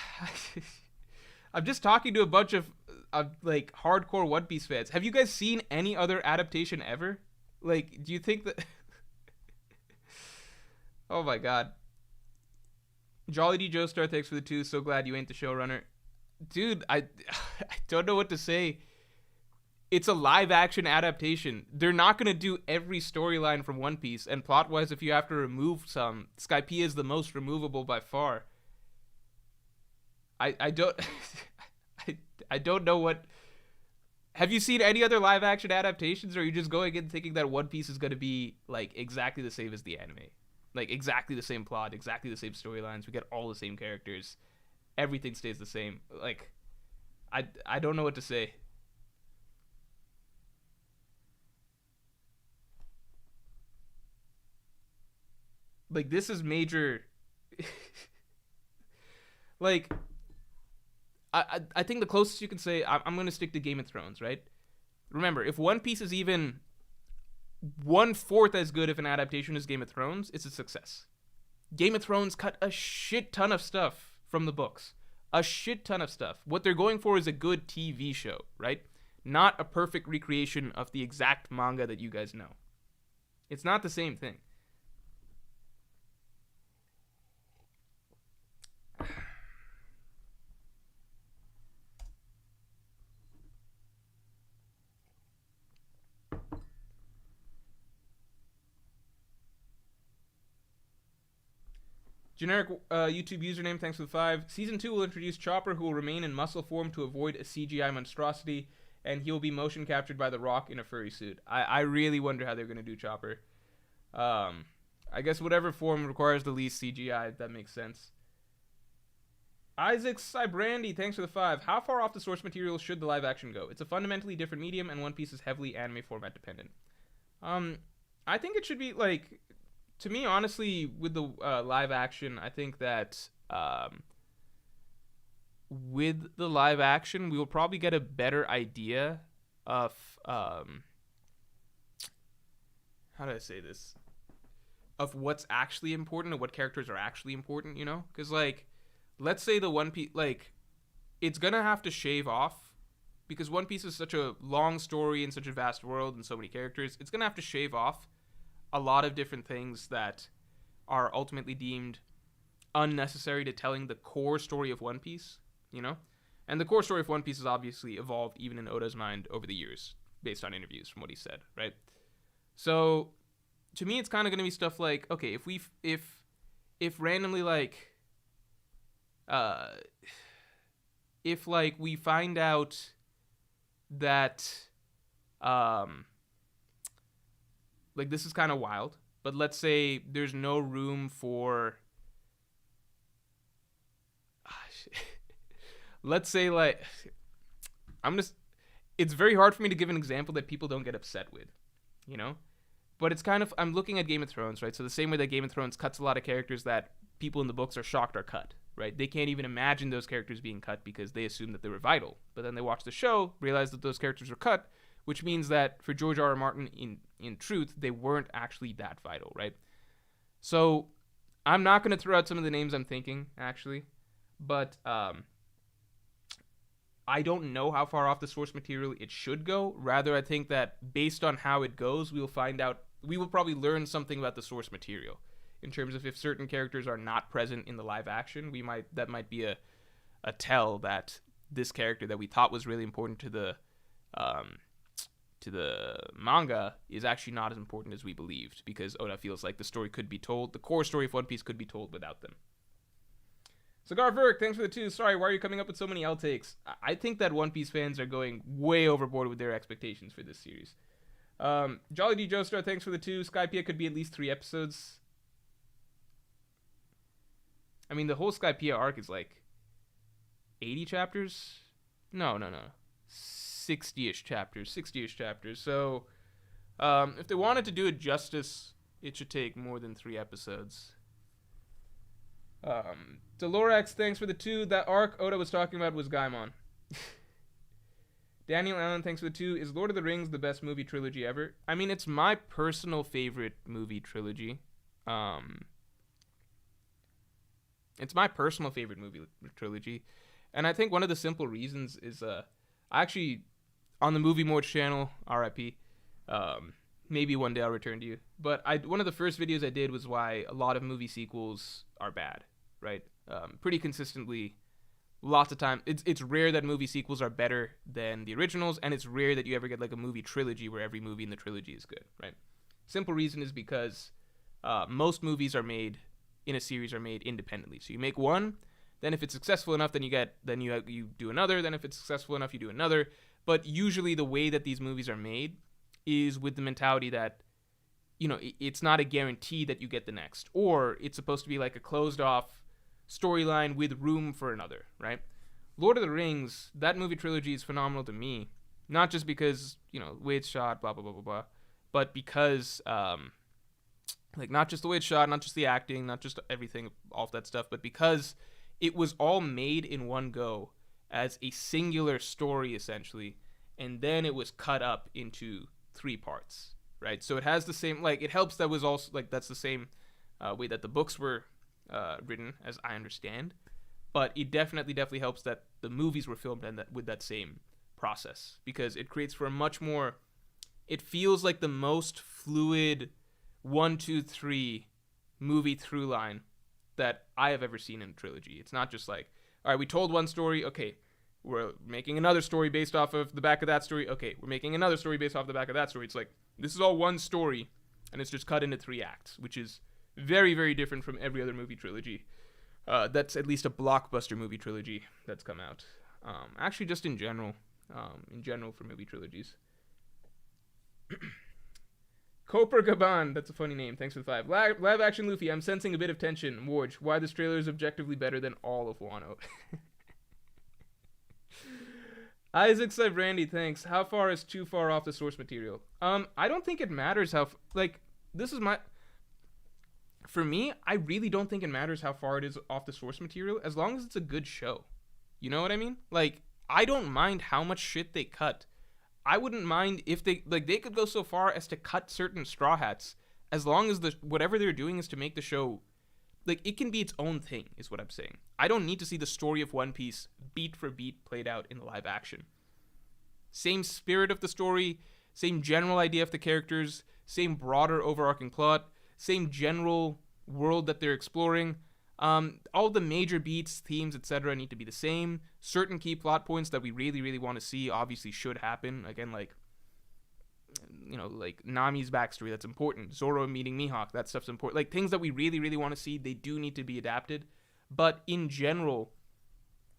I'm just talking to a bunch of like, hardcore One Piece fans. Have you guys seen any other adaptation ever? Like, do you think that... Oh my god. Jolly D. Joestar, thanks for the 2. So glad you ain't the showrunner. Dude, I don't know what to say. It's a live action adaptation. They're not going to do every storyline from One Piece. And plot-wise, if you have to remove some, Skypiea is the most removable by far. I don't... I don't know what... Have you seen any other live action adaptations, or are you just going in thinking that One Piece is going to be, like, exactly the same as the anime? Like, exactly the same plot, exactly the same storylines, we get all the same characters, everything stays the same. Like, I don't know what to say. Like, this is major... like... I think the closest you can say, I'm going to stick to Game of Thrones, right? Remember, if One Piece is even 1/4 as good if an adaptation is Game of Thrones, it's a success. Game of Thrones cut a shit ton of stuff from the books. A shit ton of stuff. What they're going for is a good TV show, right? Not a perfect recreation of the exact manga that you guys know. It's not the same thing. Generic YouTube username, thanks for the 5. Season 2 will introduce Chopper, who will remain in muscle form to avoid a CGI monstrosity, and he will be motion captured by The Rock in a furry suit. I really wonder how they're going to do Chopper. I guess whatever form requires the least CGI, that makes sense. Isaac Cybrandy, thanks for the 5. How far off the source material should the live action go? It's a fundamentally different medium, and One Piece is heavily anime format dependent. I think it should be, like... To me, honestly, with the live action, I think that with the live action, we will probably get a better idea of... how do I say this? Of what's actually important and what characters are actually important, you know? Because, like, let's say the One Piece... Like, it's going to have to shave off, because One Piece is such a long story and such a vast world and so many characters. It's going to have to shave off a lot of different things that are ultimately deemed unnecessary to telling the core story of One Piece, you know? And the core story of One Piece has obviously evolved even in Oda's mind over the years, based on interviews from what he said, right? So, to me, it's kind of going to be stuff like, okay, if randomly, like, if, like, we find out that, like, this is kind of wild, but let's say there's no room for let's say like I'm just. It's very hard for me to give an example that people don't get upset with, you know. But it's kind of I'm looking at Game of Thrones, right? So the same way that Game of Thrones cuts a lot of characters that people in the books are shocked are cut, right? They can't even imagine those characters being cut because they assume that they were vital. But then they watch the show, realize that those characters were cut, which means that for George R. R. Martin, in truth, they weren't actually that vital, right? So I'm not going to throw out some of the names I'm thinking, actually, but I don't know how far off the source material it should go. Rather, I think that based on how it goes, we will find out. We will probably learn something about the source material in terms of if certain characters are not present in the live action. That might be a tell that this character that we thought was really important to the manga is actually not as important as we believed, because Oda feels like the story could be told, the core story of One Piece could be told without them. Cigar Verk, thanks for the 2. Sorry, why are you coming up with so many outtakes? I think that One Piece fans are going way overboard with their expectations for this series. Jolly D. Joestar, thanks for the 2. Skypiea could be at least 3 episodes. I mean, the whole Skypiea arc is like 80 chapters? No. 60-ish chapters. So, if they wanted to do it justice, it should take more than 3 episodes. Delorax, thanks for the 2. That arc Oda was talking about was Gaimon. Daniel Allen, thanks for the 2. Is Lord of the Rings the best movie trilogy ever? I mean, it's my personal favorite movie trilogy. It's my personal favorite movie trilogy. And I think one of the simple reasons is, actually, on the Movie Morj channel, RIP, maybe one day I'll return to you. But one of the first videos I did was why a lot of movie sequels are bad, right? Pretty consistently, lots of time. It's rare that movie sequels are better than the originals, and it's rare that you ever get like a movie trilogy where every movie in the trilogy is good, right? Simple reason is because most movies are made in a series are made independently. So you make one, then if it's successful enough, then you do another. Then if it's successful enough, you do another. But usually the way that these movies are made is with the mentality that, you know, it's not a guarantee that you get the next, or it's supposed to be like a closed off storyline with room for another, right? Lord of the Rings, that movie trilogy is phenomenal to me, not just because, you know, way it's shot, blah, blah, blah, blah, blah, but because, like, not just the way it's shot, not just the acting, not just everything, all of that stuff, but because it was all made in one go as a singular story, essentially, and then it was cut up into 3 parts, right? So it has the same, like, it helps that was also, like, that's the same way that the books were written, as I understand, but it definitely helps that the movies were filmed and that with that same process, because it creates for a much more, it feels like the most fluid 1, 2, 3 movie through line that I have ever seen in a trilogy. It's not just like, all right, we told one story, okay, we're making another story based off of the back of that story, okay, we're making another story based off the back of that story. It's like, this is all one story, and it's just cut into 3 acts, which is very, very different from every other movie trilogy. That's at least a blockbuster movie trilogy that's come out. Actually, just in general for movie trilogies. Koper Gaban, that's a funny name. Thanks for the 5. Live action Luffy, I'm sensing a bit of tension. Morj, why this trailer is objectively better than all of Wano. Isaac said, Randy, thanks. How far is too far off the source material? I don't think it matters how, for me, I really don't think it matters how far it is off the source material, as long as it's a good show. You know what I mean? Like, I don't mind how much shit they cut. I wouldn't mind if they could go so far as to cut certain Straw Hats, as long as whatever they're doing is to make the show, like, it can be its own thing, is what I'm saying. I don't need to see the story of One Piece beat for beat played out in the live action. Same spirit of the story, same general idea of the characters, same broader overarching plot, same general world that they're exploring. All the major beats, themes, etc. need to be the same. Certain key plot points that we really, really want to see obviously should happen. Again, like, you know, like Nami's backstory, that's important. Zoro meeting Mihawk, that stuff's important. Like, things that we really, really want to see, they do need to be adapted. But in general,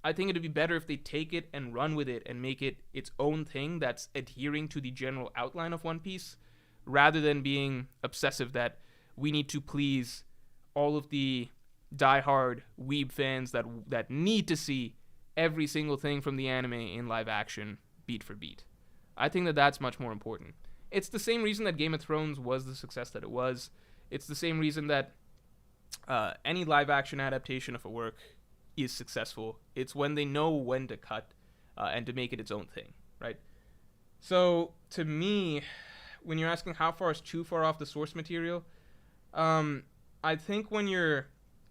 I think it'd be better if they take it and run with it and make it its own thing that's adhering to the general outline of One Piece, rather than being obsessive that we need to please all of the diehard weeb fans that need to see every single thing from the anime in live action beat for beat. I think that that's much more important. It's the same reason that Game of Thrones was the success that it was. It's the same reason that any live action adaptation of a work is successful. It's when they know when to cut and to make it its own thing, right? So to me, when you're asking how far is too far off the source material, I think when you're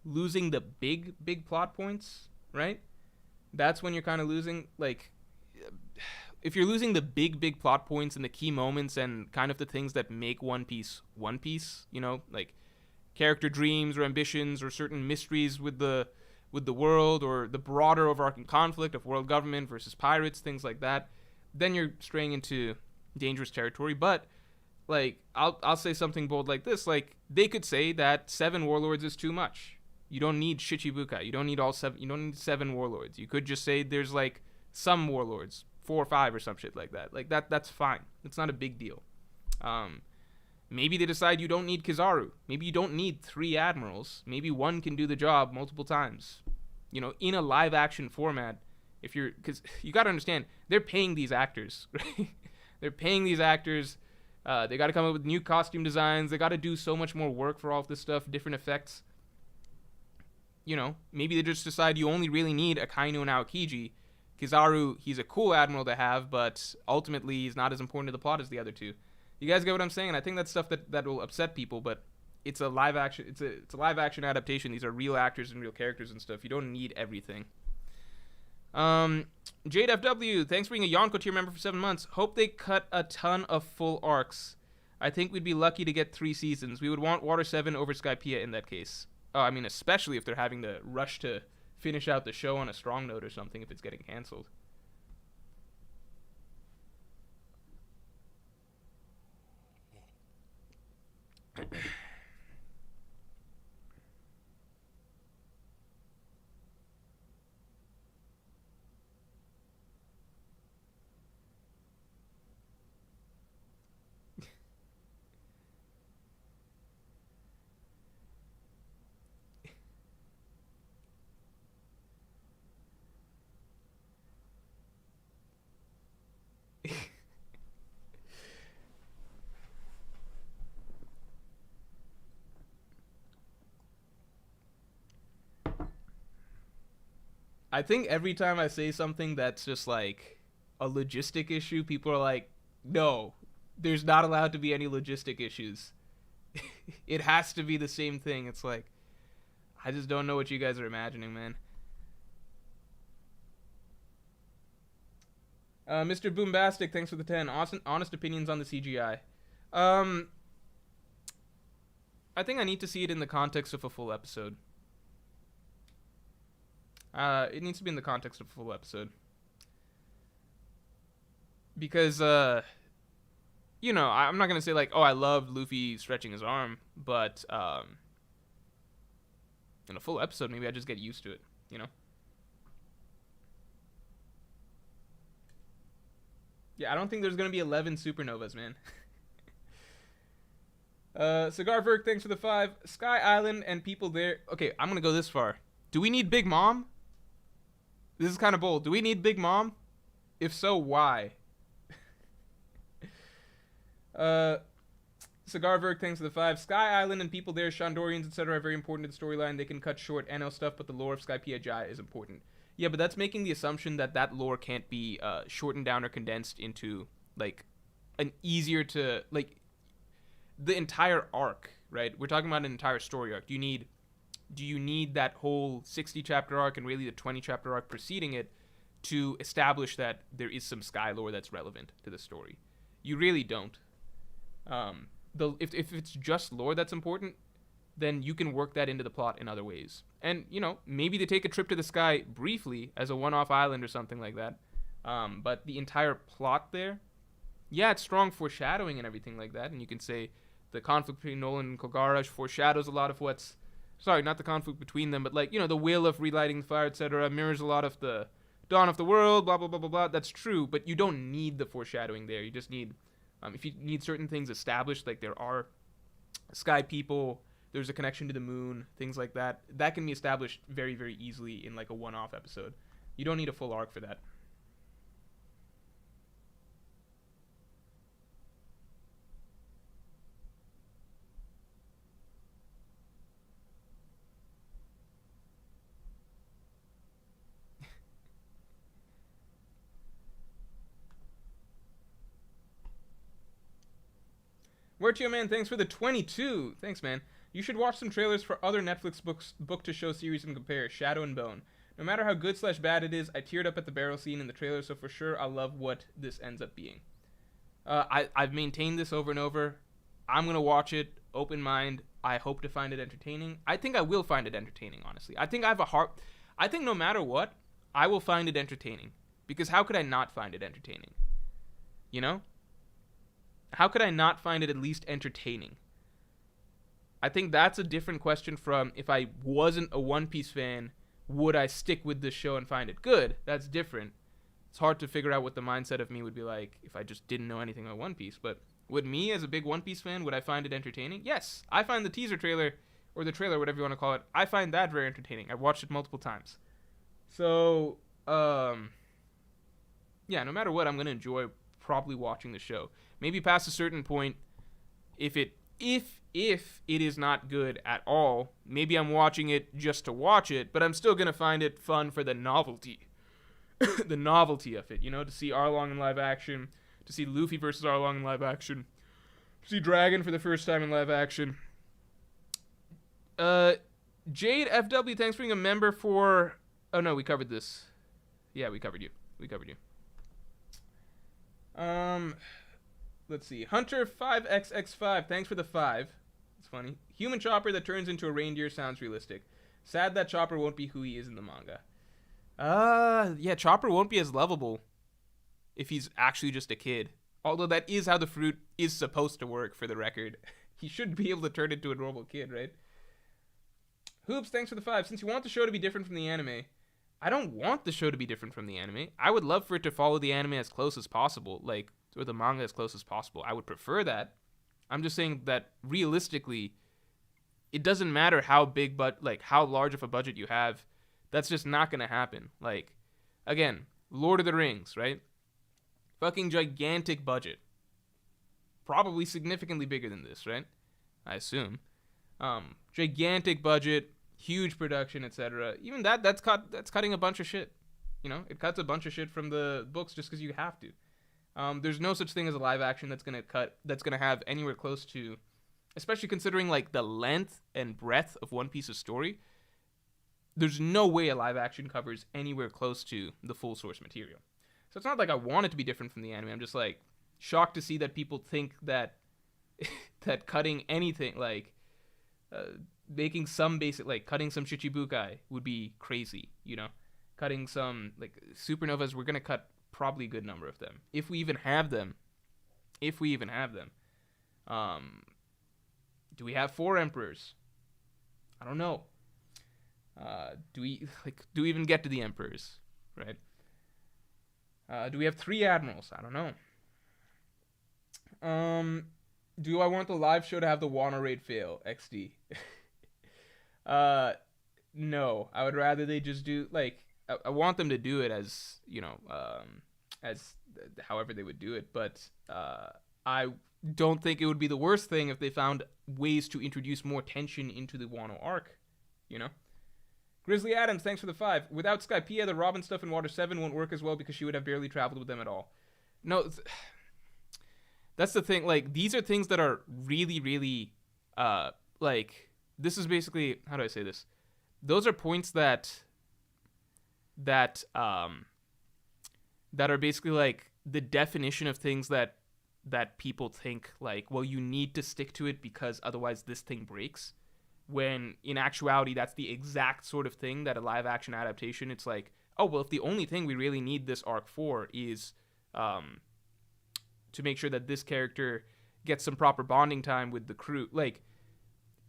losing the big plot points, right? That's when you're kind of losing, like, if you're losing the big plot points and the key moments and kind of the things that make One Piece, you know, like character dreams or ambitions or certain mysteries with the world or the broader overarching conflict of world government versus pirates, things like that, then you're straying into dangerous territory. But like, I'll say something bold like this: like, they could say that 7 warlords is too much. You don't need Shichibukai. You don't need all 7. You don't need 7 warlords. You could just say there's like some warlords, 4 or 5 or some shit like that. Like that's fine. It's not a big deal. Maybe they decide you don't need Kizaru. Maybe you don't need 3 admirals. Maybe one can do the job multiple times. You know, in a live action format, because you got to understand, they're paying these actors, right? They're paying these actors. They got to come up with new costume designs. They got to do so much more work for all of this stuff, different effects. You know, maybe they just decide you only really need Akainu and Aokiji. Kizaru, he's a cool admiral to have, but ultimately he's not as important to the plot as the other 2. You guys get what I'm saying? And I think that's stuff that will upset people, but it's a live action. It's a live action adaptation. These are real actors and real characters and stuff. You don't need everything. Jade FW, thanks for being a Yonko tier member for 7 months. Hope they cut a ton of full arcs. I think we'd be lucky to get 3 seasons. We would want Water 7 over Skypiea in that case. I mean, especially if they're having to rush to finish out the show on a strong note or something if it's getting canceled. I think every time I say something that's just like a logistic issue, people are like, no, there's not allowed to be any logistic issues. It has to be the same thing. It's like, I just don't know what you guys are imagining, man. Mr. Boombastic, thanks for the 10. Honest opinions on the CGI. I think I need to see it in the context of a full episode. It needs to be in the context of a full episode. Because, you know, I'm not going to say like, oh, I loved Luffy stretching his arm, but in a full episode, maybe I just get used to it, you know? Yeah, I don't think there's going to be 11 supernovas, man. Cigar Verk, thanks for the 5. Sky Island and people there. Okay, I'm going to go this far. Do we need Big Mom? This is kind of bold. Do we need Big Mom? If so, why? Cigar Verk, thanks for the 5. Sky Island and people there, Shondorians, etc. are very important to the storyline. They can cut short NL stuff, but the lore of Skypiea Jai is important. Yeah, but that's making the assumption that that lore can't be shortened down or condensed into, like, an easier to, like, the entire arc, right? We're talking about an entire story arc. Do you need that whole 60 chapter arc and really the 20 chapter arc preceding it to establish that there is some Sky lore that's relevant to the story? You really don't. If it's just lore that's important, then you can work that into the plot in other ways. And, you know, maybe they take a trip to the sky briefly as a one-off island or something like that. But the entire plot there, yeah, it's strong foreshadowing and everything like that. And you can say the conflict between Nolan and Kogara foreshadows a lot of what's... Sorry, not the conflict between them, but, like, you know, the will of relighting the fire, etc. mirrors a lot of the dawn of the world, blah, blah, blah, blah, blah. That's true, but you don't need the foreshadowing there. You just need... if you need certain things established, like there are sky people, there's a connection to the moon, things like that, that can be established very, very easily in like a one-off episode. You don't need a full arc for that. Morj, man, thanks for the 22. Thanks, man. You should watch some trailers for other Netflix book-to-show series and compare. Shadow and Bone. No matter how good/bad it is, I teared up at the barrel scene in the trailer, so for sure I'll love what this ends up being. I've maintained this over and over. I'm going to watch it, open mind. I hope to find it entertaining. I think I will find it entertaining, honestly. I think no matter what, I will find it entertaining. Because how could I not find it entertaining? You know? How could I not find it at least entertaining? I think that's a different question from if I wasn't a One Piece fan, would I stick with this show and find it good? That's different. It's hard to figure out what the mindset of me would be like if I just didn't know anything about One Piece. But would me, as a big One Piece fan, would I find it entertaining? Yes. I find the teaser trailer, or the trailer, whatever you want to call it, I find that very entertaining. I've watched it multiple times. So, yeah, no matter what, I'm going to enjoy probably watching the show. Maybe past a certain point, if it is not good at all, maybe I'm watching it just to watch it, but I'm still going to find it fun for the novelty. The novelty of it, you know, to see Arlong in live action, to see Luffy versus Arlong in live action, to see Dragon for the first time in live action. Jade FW, thanks for being a member for... Oh, no, we covered this. Yeah, we covered you. Let's see. Hunter5xx5, thanks for the 5. It's funny. Human Chopper that turns into a reindeer sounds realistic. Sad that Chopper won't be who he is in the manga. Yeah, Chopper won't be as lovable if he's actually just a kid. Although that is how the fruit is supposed to work, for the record. He should be able to turn into a normal kid, right? Hoops, thanks for the 5. Since you want the show to be different from the anime, I don't want the show to be different from the anime. I would love for it to follow the anime as close as possible, like, or the manga as close as possible. I would prefer that. I'm just saying that realistically, it doesn't matter how big, but like how large of a budget you have. That's just not gonna happen. Like, again, Lord of the Rings, right? Fucking gigantic budget. Probably significantly bigger than this, right? I assume. Gigantic budget, huge production, etc. Even that's cutting a bunch of shit. You know, it cuts a bunch of shit from the books just because you have to. There's no such thing as a live action that's gonna have anywhere close to, especially considering like the length and breadth of One Piece's story. There's no way a live action covers anywhere close to the full source material. So it's not like I want it to be different from the anime. I'm just like shocked to see that people think that that cutting anything like making some basic, like cutting some Shichibukai would be crazy. You know, cutting some like supernovas. We're gonna cut probably a good number of them if we even have them. Do we have 4 emperors? I don't know. Do we even get to the emperors, right? Do we have 3 admirals? I don't know. Do I want the live show to have the Wano raid fail? XD. No. I would rather they just do, like, I want them to do it as, you know, as however they would do it, but I don't think it would be the worst thing if they found ways to introduce more tension into the Wano arc, you know? Grizzly Adams, thanks for the 5. Without Skypiea, the Robin stuff in Water 7 won't work as well because she would have barely traveled with them at all. No, that's the thing. Like, these are things that are really, really, like, this is basically, how do I say this? Those are points that are basically, like, the definition of things that people think, like, well, you need to stick to it because otherwise this thing breaks. When in actuality, that's the exact sort of thing that a live action adaptation, it's like, oh, well, if the only thing we really need this arc for is to make sure that this character gets some proper bonding time with the crew, like,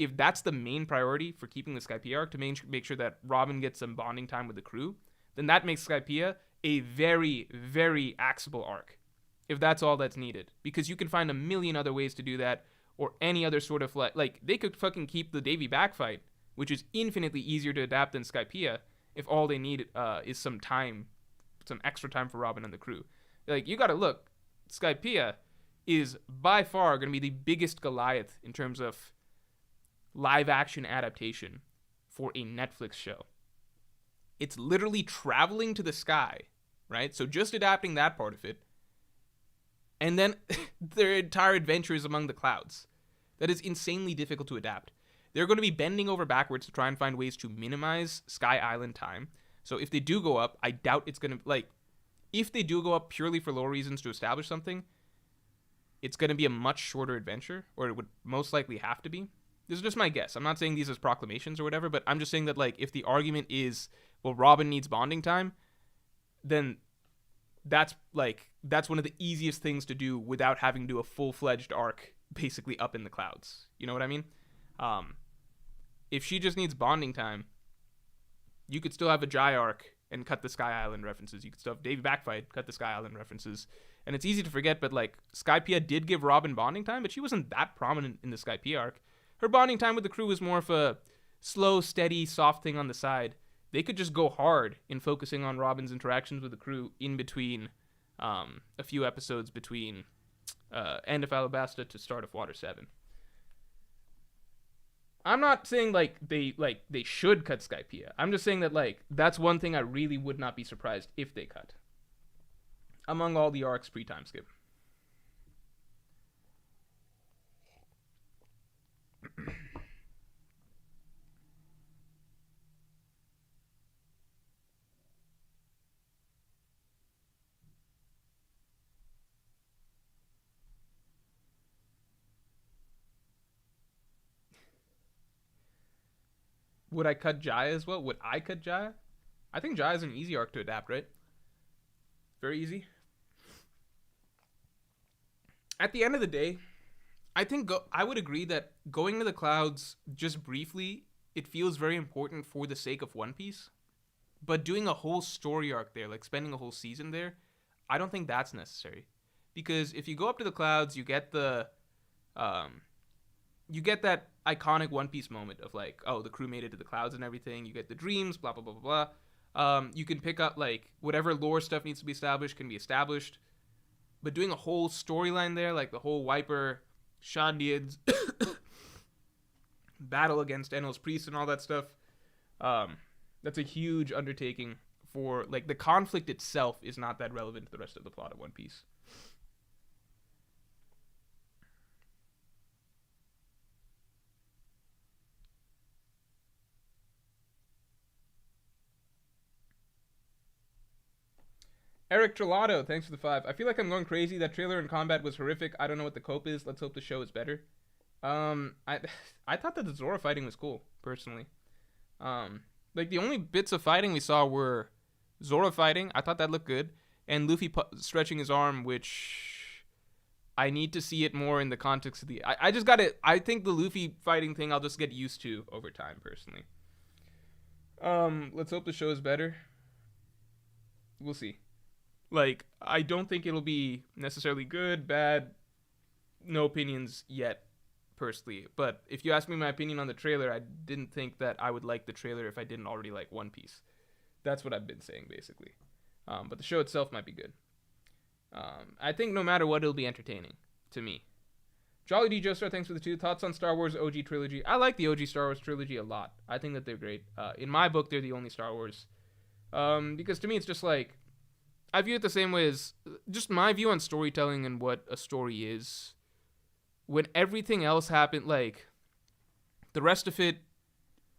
if that's the main priority for keeping the Skypiea arc, to make sure that Robin gets some bonding time with the crew, then that makes Skypiea a very, very axable arc, if that's all that's needed. Because you can find a million other ways to do that, or any other sort of, like they could fucking keep the Davy back fight, which is infinitely easier to adapt than Skypiea, if all they need is some time, some extra time for Robin and the crew. Like, you gotta look, Skypiea is by far going to be the biggest Goliath in terms of live action adaptation for a Netflix show. It's literally traveling to the sky, right? So just adapting that part of it, and then their entire adventure is among the clouds. That is insanely difficult to adapt. They're going to be bending over backwards to try and find ways to minimize Sky Island time. So if they do go up, I doubt it's going to, like, if they do go up purely for lore reasons to establish something, it's going to be a much shorter adventure, or it would most likely have to be. This is just my guess. I'm not saying these as proclamations or whatever, but I'm just saying that, like, if the argument is, well, Robin needs bonding time, then that's one of the easiest things to do without having to do a full-fledged arc basically up in the clouds. You know what I mean? If she just needs bonding time, you could still have a Jai arc and cut the Sky Island references. You could still have Davey Backfight, cut the Sky Island references. And it's easy to forget, but, like, Skypiea did give Robin bonding time, but she wasn't that prominent in the Skypiea arc. Her bonding time with the crew was more of a slow, steady, soft thing on the side. They could just go hard in focusing on Robin's interactions with the crew in between a few episodes between End of Alabasta to start of Water 7. I'm not saying they should cut Skypiea. I'm just saying that, like, that's one thing I really would not be surprised if they cut among all the arcs pre-time skip. Would I cut Jaya as well? Would I cut Jaya? I think Jaya is an easy arc to adapt, right? Very easy. At the end of the day, I think I would agree that going to the clouds just briefly, it feels very important for the sake of One Piece. But doing a whole story arc there, like spending a whole season there, I don't think that's necessary. Because if you go up to the clouds, you get that iconic One Piece moment of, like, oh, the crew made it to the clouds and everything. You get the dreams, blah, blah, blah, blah, blah. You can pick up, like, whatever lore stuff needs to be established can be established. But doing a whole storyline there, like the whole Wiper, Shandiad's battle against Enel's priest and all that stuff, that's a huge undertaking for, like, the conflict itself is not that relevant to the rest of the plot of One Piece. Eric Trelato, thanks for the 5. I feel like I'm going crazy. That trailer in combat was horrific. I don't know what the cope is. Let's hope the show is better. I thought that the Zora fighting was cool, personally. Like, the only bits of fighting we saw were Zora fighting. I thought that looked good. And Luffy stretching his arm, which I need to see it more in the context of the... I think the Luffy fighting thing I'll just get used to over time, personally. Let's hope the show is better. We'll see. Like, I don't think it'll be necessarily good, bad, no opinions yet, personally. But if you ask me my opinion on the trailer, I didn't think that I would like the trailer if I didn't already like One Piece. That's what I've been saying, basically. But the show itself might be good. I think no matter what, it'll be entertaining, to me. Jolly D. Joestar, thanks for the 2. Thoughts on Star Wars OG trilogy? I like the OG Star Wars trilogy a lot. I think that they're great. In my book, they're the only Star Wars. Because to me, it's just like... I view it the same way as just my view on storytelling and what a story is. When everything else happened, like, the rest of it,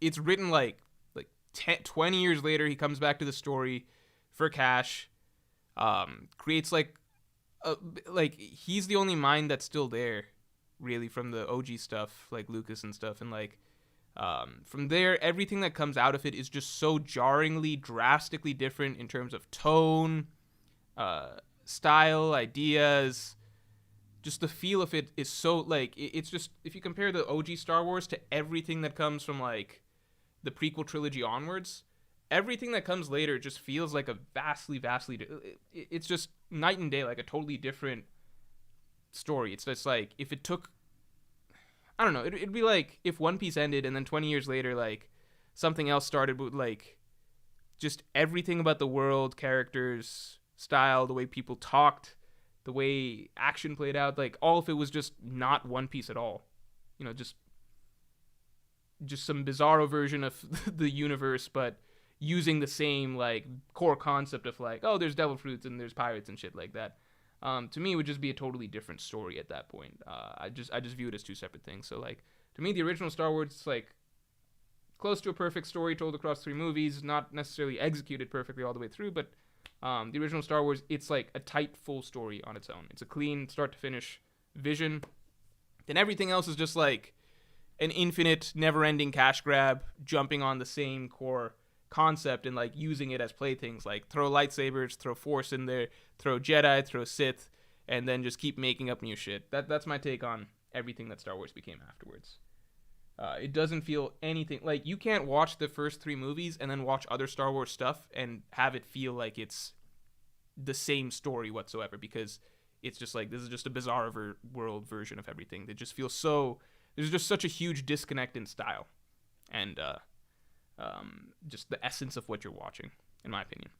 it's written like 20 years later, he comes back to the story for cash, creates like he's the only mind that's still there, really, from the OG stuff, like Lucas and stuff, and like, from there, everything that comes out of it is just so jarringly, drastically different in terms of tone, style, ideas. Just the feel of it is so, like, it's just, if you compare the OG Star Wars to everything that comes from, like, the prequel trilogy onwards, everything that comes later just feels like a vastly, it's just night and day, like a totally different story. It's just like, if it took, I don't know, it'd be like if One Piece ended and then 20 years later, like, something else started with, like, just everything about the world, characters, style, the way people talked, the way action played out, like all of it was just not One Piece at all. You know, just some bizarro version of the universe, but using the same like core concept of like, oh, there's devil fruits and there's pirates and shit like that. To me, it would just be a totally different story at that point. I just view it as two separate things. So like, to me, the original Star Wars is like close to a perfect story told across 3 movies, not necessarily executed perfectly all the way through, but the original Star Wars, it's like a tight, full story on its own. It's a clean, start to finish vision. Then everything else is just like an infinite, never-ending cash grab, jumping on the same core concept and like using it as playthings. Like throw lightsabers, throw Force in there, throw Jedi, throw Sith, and then just keep making up new shit. That's my take on everything that Star Wars became afterwards. It doesn't feel anything like you can't watch the first 3 movies and then watch other Star Wars stuff and have it feel like it's the same story whatsoever, because it's just like, this is just a bizarre world version of everything. It just feels so, there's just such a huge disconnect in style and just the essence of what you're watching, in my opinion.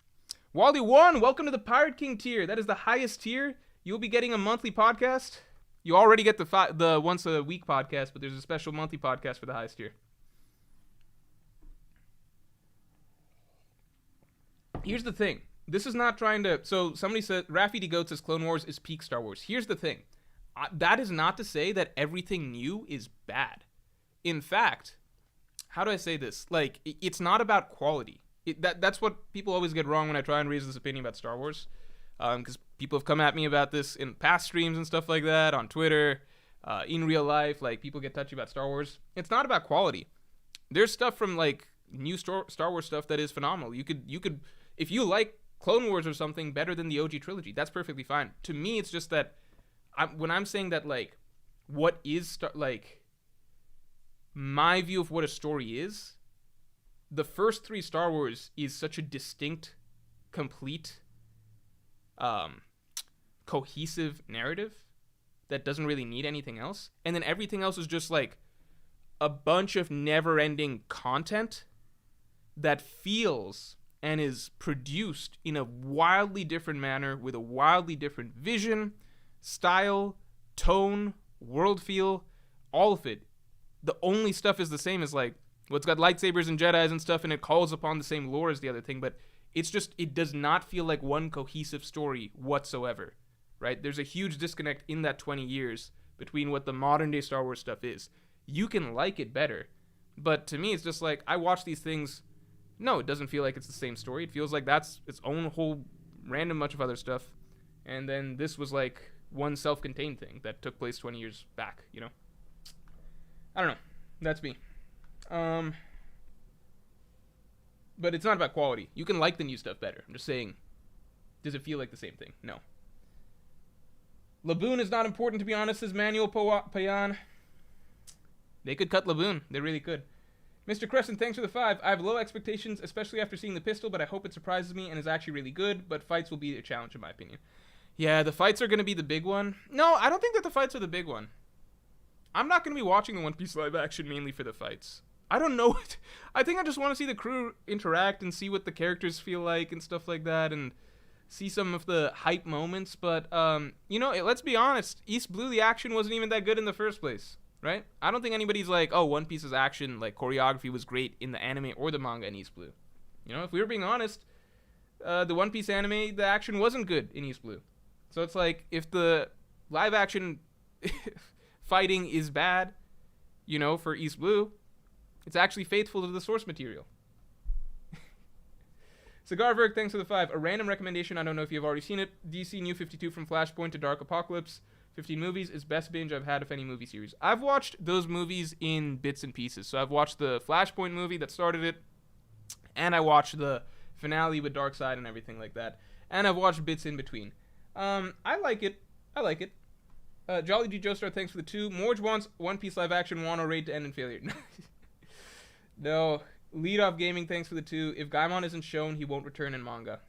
Wally1, welcome to the Pirate King tier. That is the highest tier. You'll be getting a monthly podcast. You already get the once a week podcast, but there's a special monthly podcast for the highest tier. Here's the thing. This is not trying to... So somebody said, Rafi D. Goat says Clone Wars is peak Star Wars. Here's the thing. That is not to say that everything new is bad. In fact, how do I say this? Like, it's not about quality. That's what people always get wrong when I try and raise this opinion about Star Wars. Because people have come at me about this in past streams and stuff like that, on Twitter, in real life. Like, people get touchy about Star Wars. It's not about quality. There's stuff from, like, new Star Wars stuff that is phenomenal. You could, if you like Clone Wars or something better than the OG trilogy, that's perfectly fine. To me, it's just that, when I'm saying that, like, what is, like, my view of what a story is, the first 3 Star Wars is such a distinct, complete, cohesive narrative that doesn't really need anything else. And then everything else is just like a bunch of never-ending content that feels and is produced in a wildly different manner with a wildly different vision, style, tone, world feel, all of it. The only stuff is the same as like, well, it's got lightsabers and Jedis and stuff, and it calls upon the same lore as the other thing, but it's just, it does not feel like one cohesive story whatsoever, right? There's a huge disconnect in that 20 years between what the modern day Star Wars stuff is. You can like it better, but to me, it's just like, I watch these things, no, it doesn't feel like it's the same story. It feels like that's its own whole random bunch of other stuff, and then this was like one self-contained thing that took place 20 years back, you know? I don't know. That's me. But it's not about quality. You can like the new stuff better. I'm just saying, does it feel like the same thing? No. Laboon is not important, to be honest, says Manuel Payan. They could cut Laboon. They really could. Mr. Crescent, thanks for the 5. I have low expectations, especially after seeing the pistol, but I hope it surprises me and is actually really good, but fights will be a challenge, in my opinion. Yeah, the fights are going to be the big one. No, I don't think that the fights are the big one. I'm not going to be watching the One Piece live action mainly for the fights. I don't know. I think I just want to see the crew interact and see what the characters feel like and stuff like that, and see some of the hype moments. But, you know, let's be honest. East Blue, the action wasn't even that good in the first place, right? I don't think anybody's like, oh, One Piece's action, like, choreography was great in the anime or the manga in East Blue. You know, if we were being honest, the One Piece anime, the action wasn't good in East Blue. So it's like, if the live action fighting is bad, you know, for East Blue, it's actually faithful to the source material. Cigarverg, thanks for the 5. A random recommendation, I don't know if you've already seen it. DC New 52 from Flashpoint to Dark Apocalypse. 15 movies is best binge I've had of any movie series. I've watched those movies in bits and pieces. So I've watched the Flashpoint movie that started it, and I watched the finale with Darkseid and everything like that. And I've watched bits in between. I like it. Jolly G Joestar, thanks for the 2. Morj wants One Piece live action Wano raid to end in failure. No. Lead Off Gaming, thanks for the 2. If Gaimon isn't shown, he won't return in manga.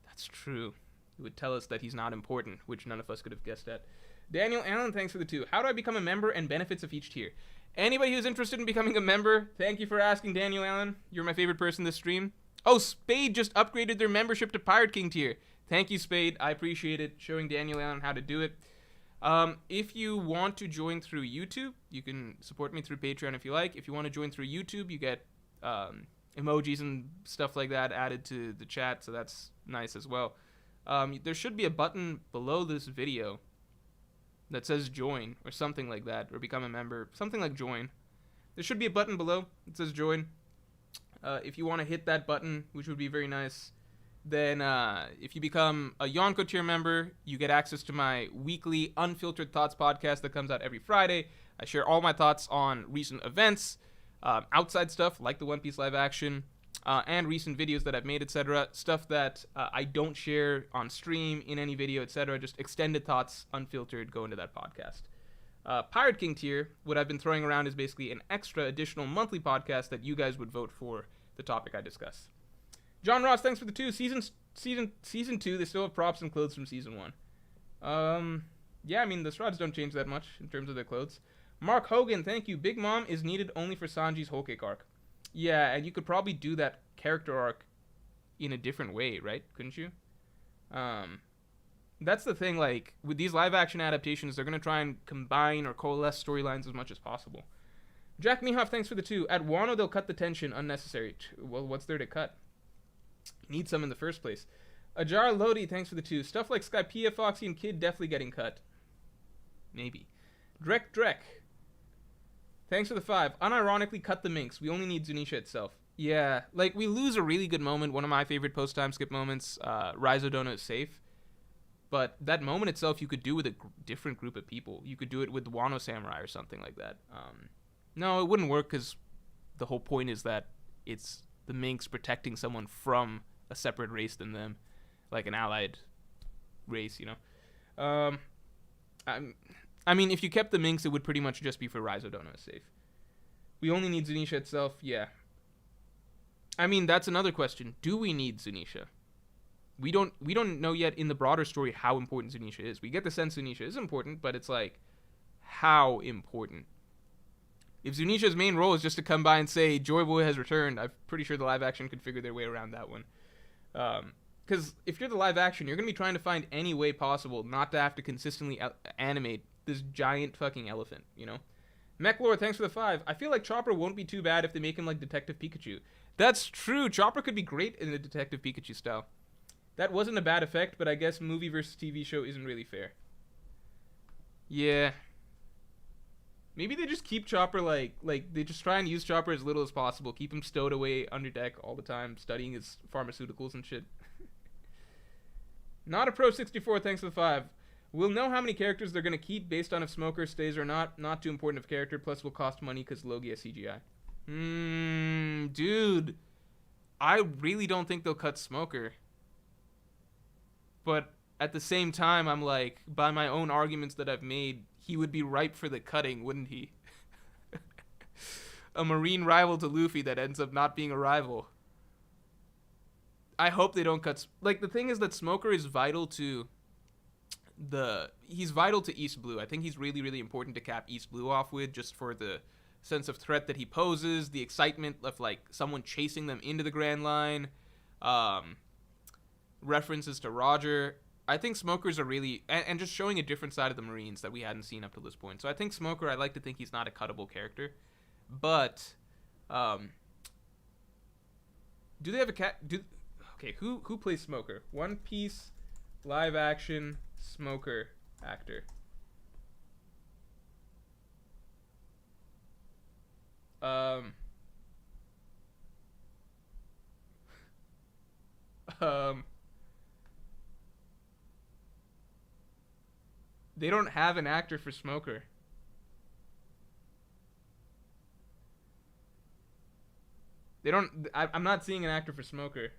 That's true. It would tell us that he's not important, which none of us could have guessed at. Daniel Allen, thanks for the 2. How do I become a member and benefits of each tier? Anybody who's interested in becoming a member, thank you for asking, Daniel Allen. You're my favorite person this stream. Oh, Spade just upgraded their membership to Pirate King tier. Thank you, Spade. I appreciate it. Showing Daniel on how to do it. If you want to join through YouTube, you can support me through Patreon if you like. If you want to join through YouTube, you get emojis and stuff like that added to the chat, so that's nice as well. There should be a button below this video that says join or something like that, or become a member, something like join. There should be a button below that says join. If you want to hit that button, which would be very nice, then if you become a Yonko tier member, you get access to my weekly Unfiltered Thoughts podcast that comes out every Friday. I share all my thoughts on recent events, outside stuff like the One Piece live action, and recent videos that I've made, etc. Stuff that I don't share on stream, in any video, etc. Just extended thoughts, unfiltered, go into that podcast. Pirate King tier, what I've been throwing around is basically an extra additional monthly podcast that you guys would vote for the topic I discuss. John Ross, thanks for the 2. Season 2, they still have props and clothes from season 1. Yeah, I mean, the Straws don't change that much in terms of their clothes. Mark Hogan, thank you. Big Mom is needed only for Sanji's Whole Cake arc. Yeah, and you could probably do that character arc in a different way, right? Couldn't you? That's the thing, like, with these live-action adaptations, they're going to try and combine or coalesce storylines as much as possible. Jack Mihawk, thanks for the 2. At Wano, they'll cut the tension. Unnecessary. Well, what's there to cut? Need some in the first place. Ajar Lodi, thanks for the 2. Stuff like Skypea, Foxy, and Kid definitely getting cut. Maybe. Drek. Thanks for the 5. Unironically, cut the minx. We only need Zunisha itself. Yeah, like, we lose a really good moment. One of my favorite post-time skip moments. Raizo is safe. But that moment itself, you could do with a different group of people. You could do it with the Wano Samurai or something like that. No, it wouldn't work because the whole point is that it's the minx protecting someone from a separate race than them, like an allied race, you know. I mean, if you kept the minx, it would pretty much just be for Raizo is safe. We only need Zunisha itself, yeah. I mean, that's another question. Do we need Zunisha? We don't know yet in the broader story how important Zunisha is. We get the sense Zunisha is important, but it's like, how important? If Zunisha's main role is just to come by and say, Joy Boy has returned, I'm pretty sure the live action could figure their way around that one. Because if you're the live action, you're going to be trying to find any way possible not to have to consistently animate this giant fucking elephant, you know? Mechlor, thanks for the 5. I feel like Chopper won't be too bad if they make him like Detective Pikachu. That's true. Chopper could be great in the Detective Pikachu style. That wasn't a bad effect, but I guess movie versus TV show isn't really fair. Yeah. Maybe they just keep Chopper like they just try and use Chopper as little as possible. Keep him stowed away under deck all the time, studying his pharmaceuticals and shit. Not a Pro 64, thanks for the 5. We'll know how many characters they're going to keep based on if Smoker stays or not. Not too important of character, plus will cost money because Logia CGI. Dude. I really don't think they'll cut Smoker. But at the same time, I'm like, by my own arguments that I've made, he would be ripe for the cutting, wouldn't he? A marine rival to Luffy that ends up not being a rival. I hope they don't cut... Like, the thing is that Smoker is vital to he's vital to East Blue. I think he's really, really important to cap East Blue off with, just for the sense of threat that he poses, the excitement of, like, someone chasing them into the Grand Line, references to Roger. I think Smokers are really... And just showing a different side of the Marines that we hadn't seen up to this point. So I think Smoker, I like to think he's not a cuttable character. But, do they have a cat... Okay, who plays Smoker? One Piece live action Smoker actor. They don't have an actor for Smoker. They don't... I'm not seeing an actor for Smoker.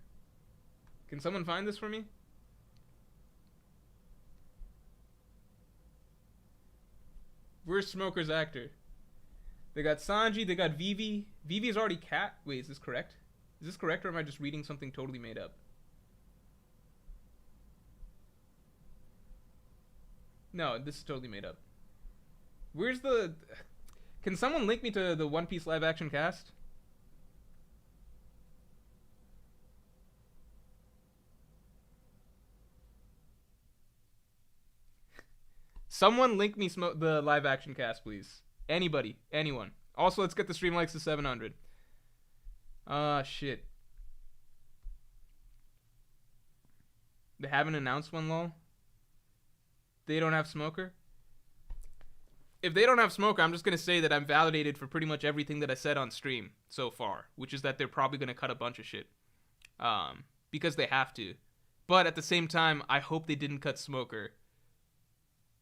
Can someone find this for me? Where's Smoker's actor? They got Sanji, they got Vivi. Vivi's already cat... Wait, is this correct? Is this correct, or am I just reading something totally made up? No, this is totally made up. Where's the... Can someone link me to the One Piece live action cast? Someone link me the live action cast, please. Anybody, anyone. Also, let's get the stream likes to 700. Shit. They haven't announced one, lol. They don't have Smoker. If they don't have Smoker, I'm just going to say that I'm validated for pretty much everything that I said on stream so far, which is that they're probably going to cut a bunch of shit. Because they have to. But at the same time, I hope they didn't cut Smoker.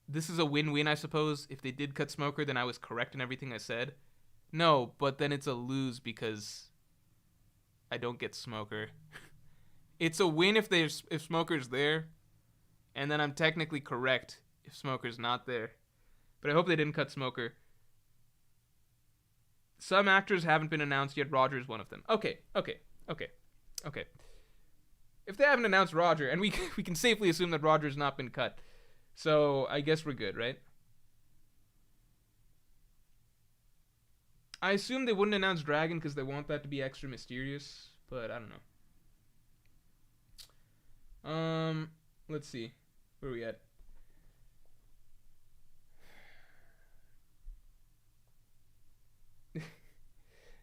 This is a win-win, I suppose. If they did cut Smoker, then I was correct in everything I said. No, but then it's a lose because I don't get Smoker. It's a win if Smoker's there, and then I'm technically correct if Smoker's not there. But I hope they didn't cut Smoker. Some actors haven't been announced yet. Roger is one of them. Okay. If they haven't announced Roger, and we can safely assume that Roger's not been cut, so I guess we're good, right? I assume they wouldn't announce Dragon because they want that to be extra mysterious, but I don't know. Let's see. Where are we at?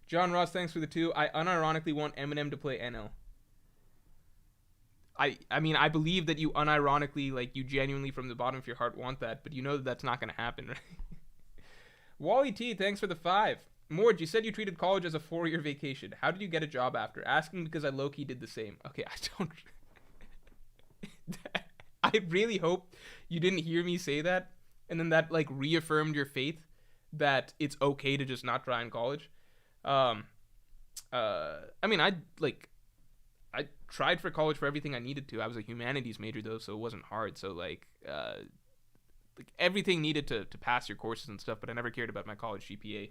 John Ross, thanks for the 2. I unironically want Eminem to play NL. I mean, I believe that you unironically, like, you genuinely from the bottom of your heart want that, but you know that that's not going to happen, right? Wally T, thanks for the 5. Morj, you said you treated college as a 4-year vacation. How did you get a job after? Asking because I low-key did the same. Okay, I don't... I really hope you didn't hear me say that, and then that, like, reaffirmed your faith that it's okay to just not try in college. I mean, I tried for college for everything I needed to. I was a humanities major, though, so it wasn't hard. So, like everything needed to pass your courses and stuff, but I never cared about my college GPA.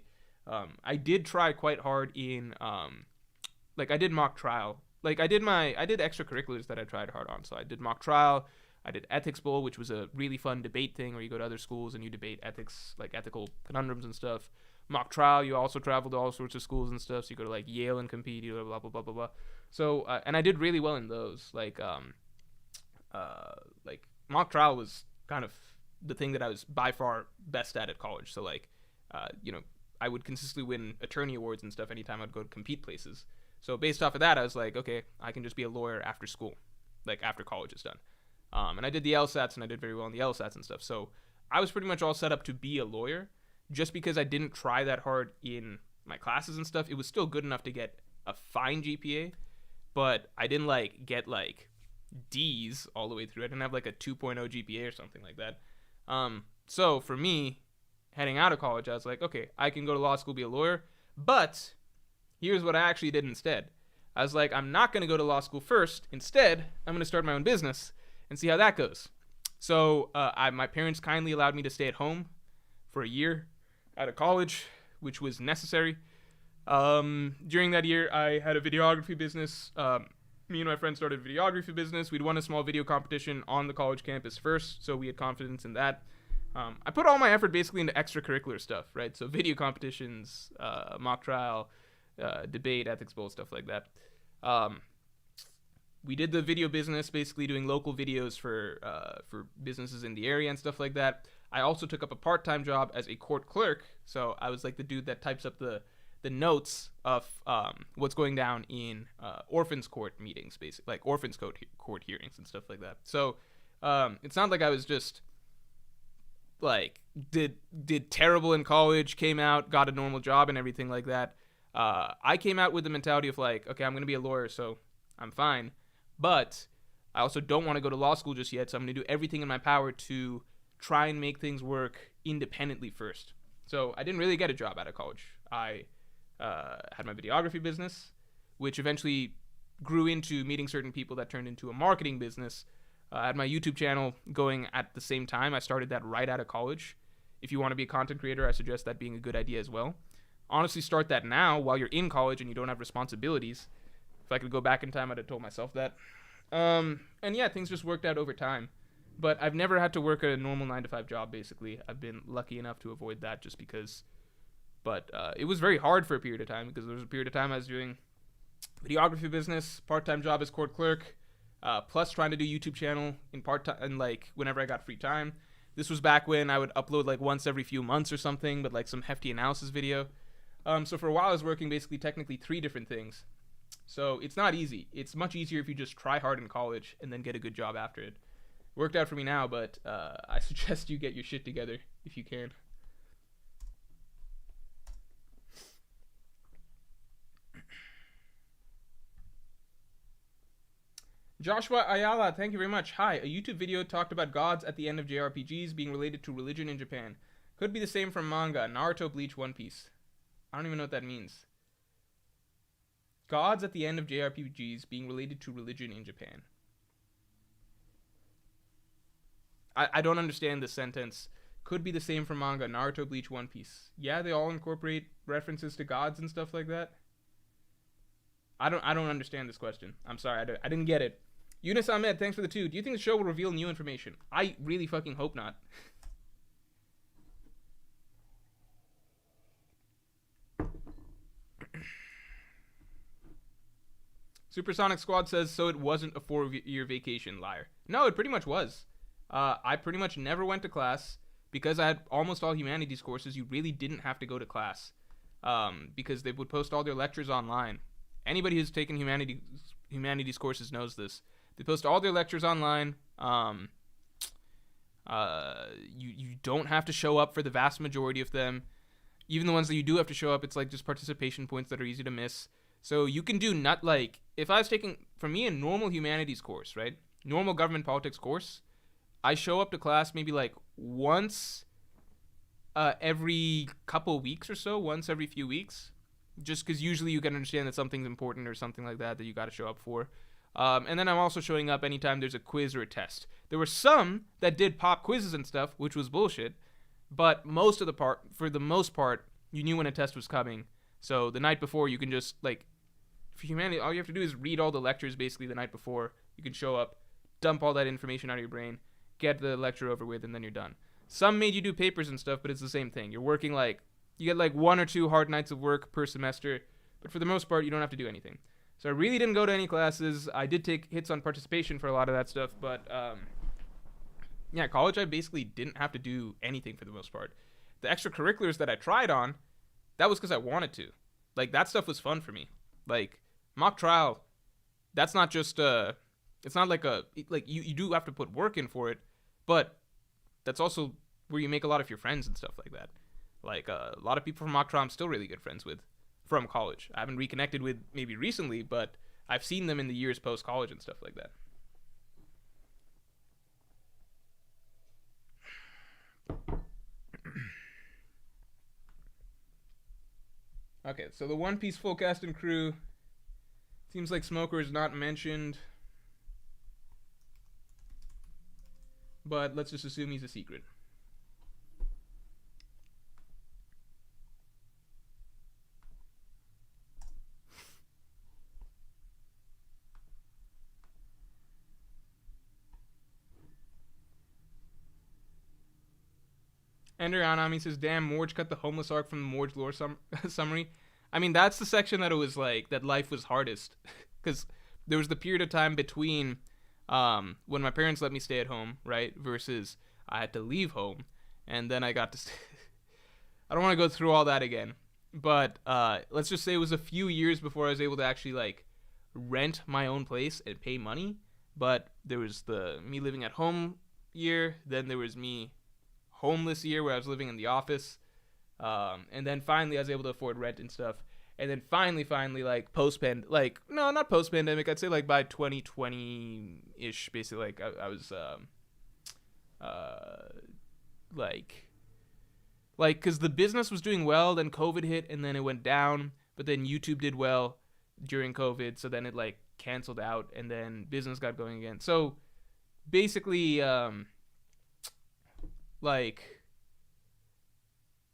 I did try quite hard in, I did mock trial. Like, I did extracurriculars that I tried hard on. So I did mock trial. I did Ethics Bowl, which was a really fun debate thing where you go to other schools and you debate ethics, like ethical conundrums and stuff. Mock trial, you also travel to all sorts of schools and stuff. So you go to, like, Yale and compete, you know, blah, blah, blah, blah, blah. So, and I did really well in those. Like mock trial was kind of the thing that I was by far best at college. So, like, you know, I would consistently win attorney awards and stuff anytime I'd go to compete places. So based off of that, I was like, okay, I can just be a lawyer after school, like after college is done. And I did the LSATs and I did very well in the LSATs and stuff. So I was pretty much all set up to be a lawyer. Just because I didn't try that hard in my classes and stuff, it was still good enough to get a fine GPA, but I didn't, like, get, like, D's all the way through. I didn't have, like, a 2.0 GPA or something like that. So for me, heading out of college, I was like, okay, I can go to law school, be a lawyer, but here's what I actually did instead. I was like, I'm not going to go to law school first. Instead, I'm going to start my own business and see how that goes. So my parents kindly allowed me to stay at home for a year out of college, which was necessary. During that year, I had a videography business. Me and my friend started a videography business. We'd won a small video competition on the college campus first, so we had confidence in that. I put all my effort basically into extracurricular stuff, right? So video competitions, mock trial, debate, ethics bowl, stuff like that. We did the video business, basically doing local videos for businesses in the area and stuff like that. I also took up a part-time job as a court clerk, so I was like the dude that types up the notes of what's going down in orphans court meetings, basically, like orphans court hearings and stuff like that. So it's not like I was just like did terrible in college, came out, got a normal job and everything like that. I came out with the mentality of like, okay, I'm going to be a lawyer, so I'm fine. But I also don't want to go to law school just yet, so I'm going to do everything in my power to try and make things work independently first. So I didn't really get a job out of college. I had my videography business, which eventually grew into meeting certain people that turned into a marketing business. I had my YouTube channel going at the same time. I started that right out of college. If you want to be a content creator, I suggest that being a good idea as well. Honestly, start that now while you're in college and you don't have responsibilities. If I could go back in time, I'd have told myself that. And yeah, things just worked out over time. But I've never had to work a normal 9-to-5 job, basically. I've been lucky enough to avoid that just because. But it was very hard for a period of time because there was a period of time I was doing videography business, part-time job as court clerk, plus trying to do YouTube channel in part-time and like whenever I got free time. This was back when I would upload like once every few months or something, but like some hefty analysis video. So for a while I was working basically technically 3 different things. So it's not easy. It's much easier if you just try hard in college and then get a good job after it. Worked out for me now, but I suggest you get your shit together if you can. Joshua Ayala, thank you very much. Hi, a YouTube video talked about gods at the end of JRPGs being related to religion in Japan. Could be the same from manga, Naruto, Bleach, One Piece. I don't even know what that means. Gods at the end of JRPGs being related to religion in Japan. I don't understand this sentence. Could be the same from manga, Naruto, Bleach, One Piece. Yeah, they all incorporate references to gods and stuff like that. I don't understand this question. I'm sorry, I didn't get it. Yunus Ahmed, thanks for the 2. Do you think the show will reveal new information? I really fucking hope not. Supersonic Squad says, so it wasn't a 4-year vacation. Liar. No, it pretty much was. I pretty much never went to class. Because I had almost all humanities courses, you really didn't have to go to class. Because they would post all their lectures online. Anybody who's taken humanities courses knows this. They post all their lectures online. You don't have to show up for the vast majority of them. Even the ones that you do have to show up, it's like just participation points that are easy to miss. So you can do not like, if I was taking, for me, a normal humanities course, right? Normal government politics course, I show up to class maybe like once every couple weeks or so, once every few weeks. Just because usually you can understand that something's important or something like that you got to show up for. And then I'm also showing up anytime there's a quiz or a test. There were some that did pop quizzes and stuff, which was bullshit. But for the most part, you knew when a test was coming. So the night before, you can just, like, for humanity, all you have to do is read all the lectures basically the night before. You can show up, dump all that information out of your brain, get the lecture over with, and then you're done. Some made you do papers and stuff, but it's the same thing. You're working like, you get like 1 or 2 hard nights of work per semester, but for the most part, you don't have to do anything. So I really didn't go to any classes. I did take hits on participation for a lot of that stuff, but yeah, college I basically didn't have to do anything for the most part. The extracurriculars that I tried on, that was because I wanted to. Like, that stuff was fun for me. Like, mock trial, that's not just it's not like you do have to put work in for it, but that's also where you make a lot of your friends and stuff like that. Like, a lot of people from mock trial I'm still really good friends with from college. I haven't reconnected with maybe recently, but I've seen them in the years post-college and stuff like that. Okay, so the One Piece full cast and crew. Seems like Smoker is not mentioned. But let's just assume he's a secret. Ender Anami says, damn, Morj cut the homeless arc from the Morj lore summary. I mean, that's the section that it was like, that life was hardest. Because there was the period of time between when my parents let me stay at home, right? Versus I had to leave home. And then I got to stay. I don't want to go through all that again. But let's just say it was a few years before I was able to actually, like, rent my own place and pay money. But there was the me living at home year. Then there was me homeless year where I was living in the office. And then finally I was able to afford rent and stuff. And then finally, like, not post-pandemic, I'd say, like, by 2020-ish, basically, like, I was, because the business was doing well, then COVID hit, and then it went down, but then YouTube did well during COVID, so then it, like, canceled out, and then business got going again. So, basically, like,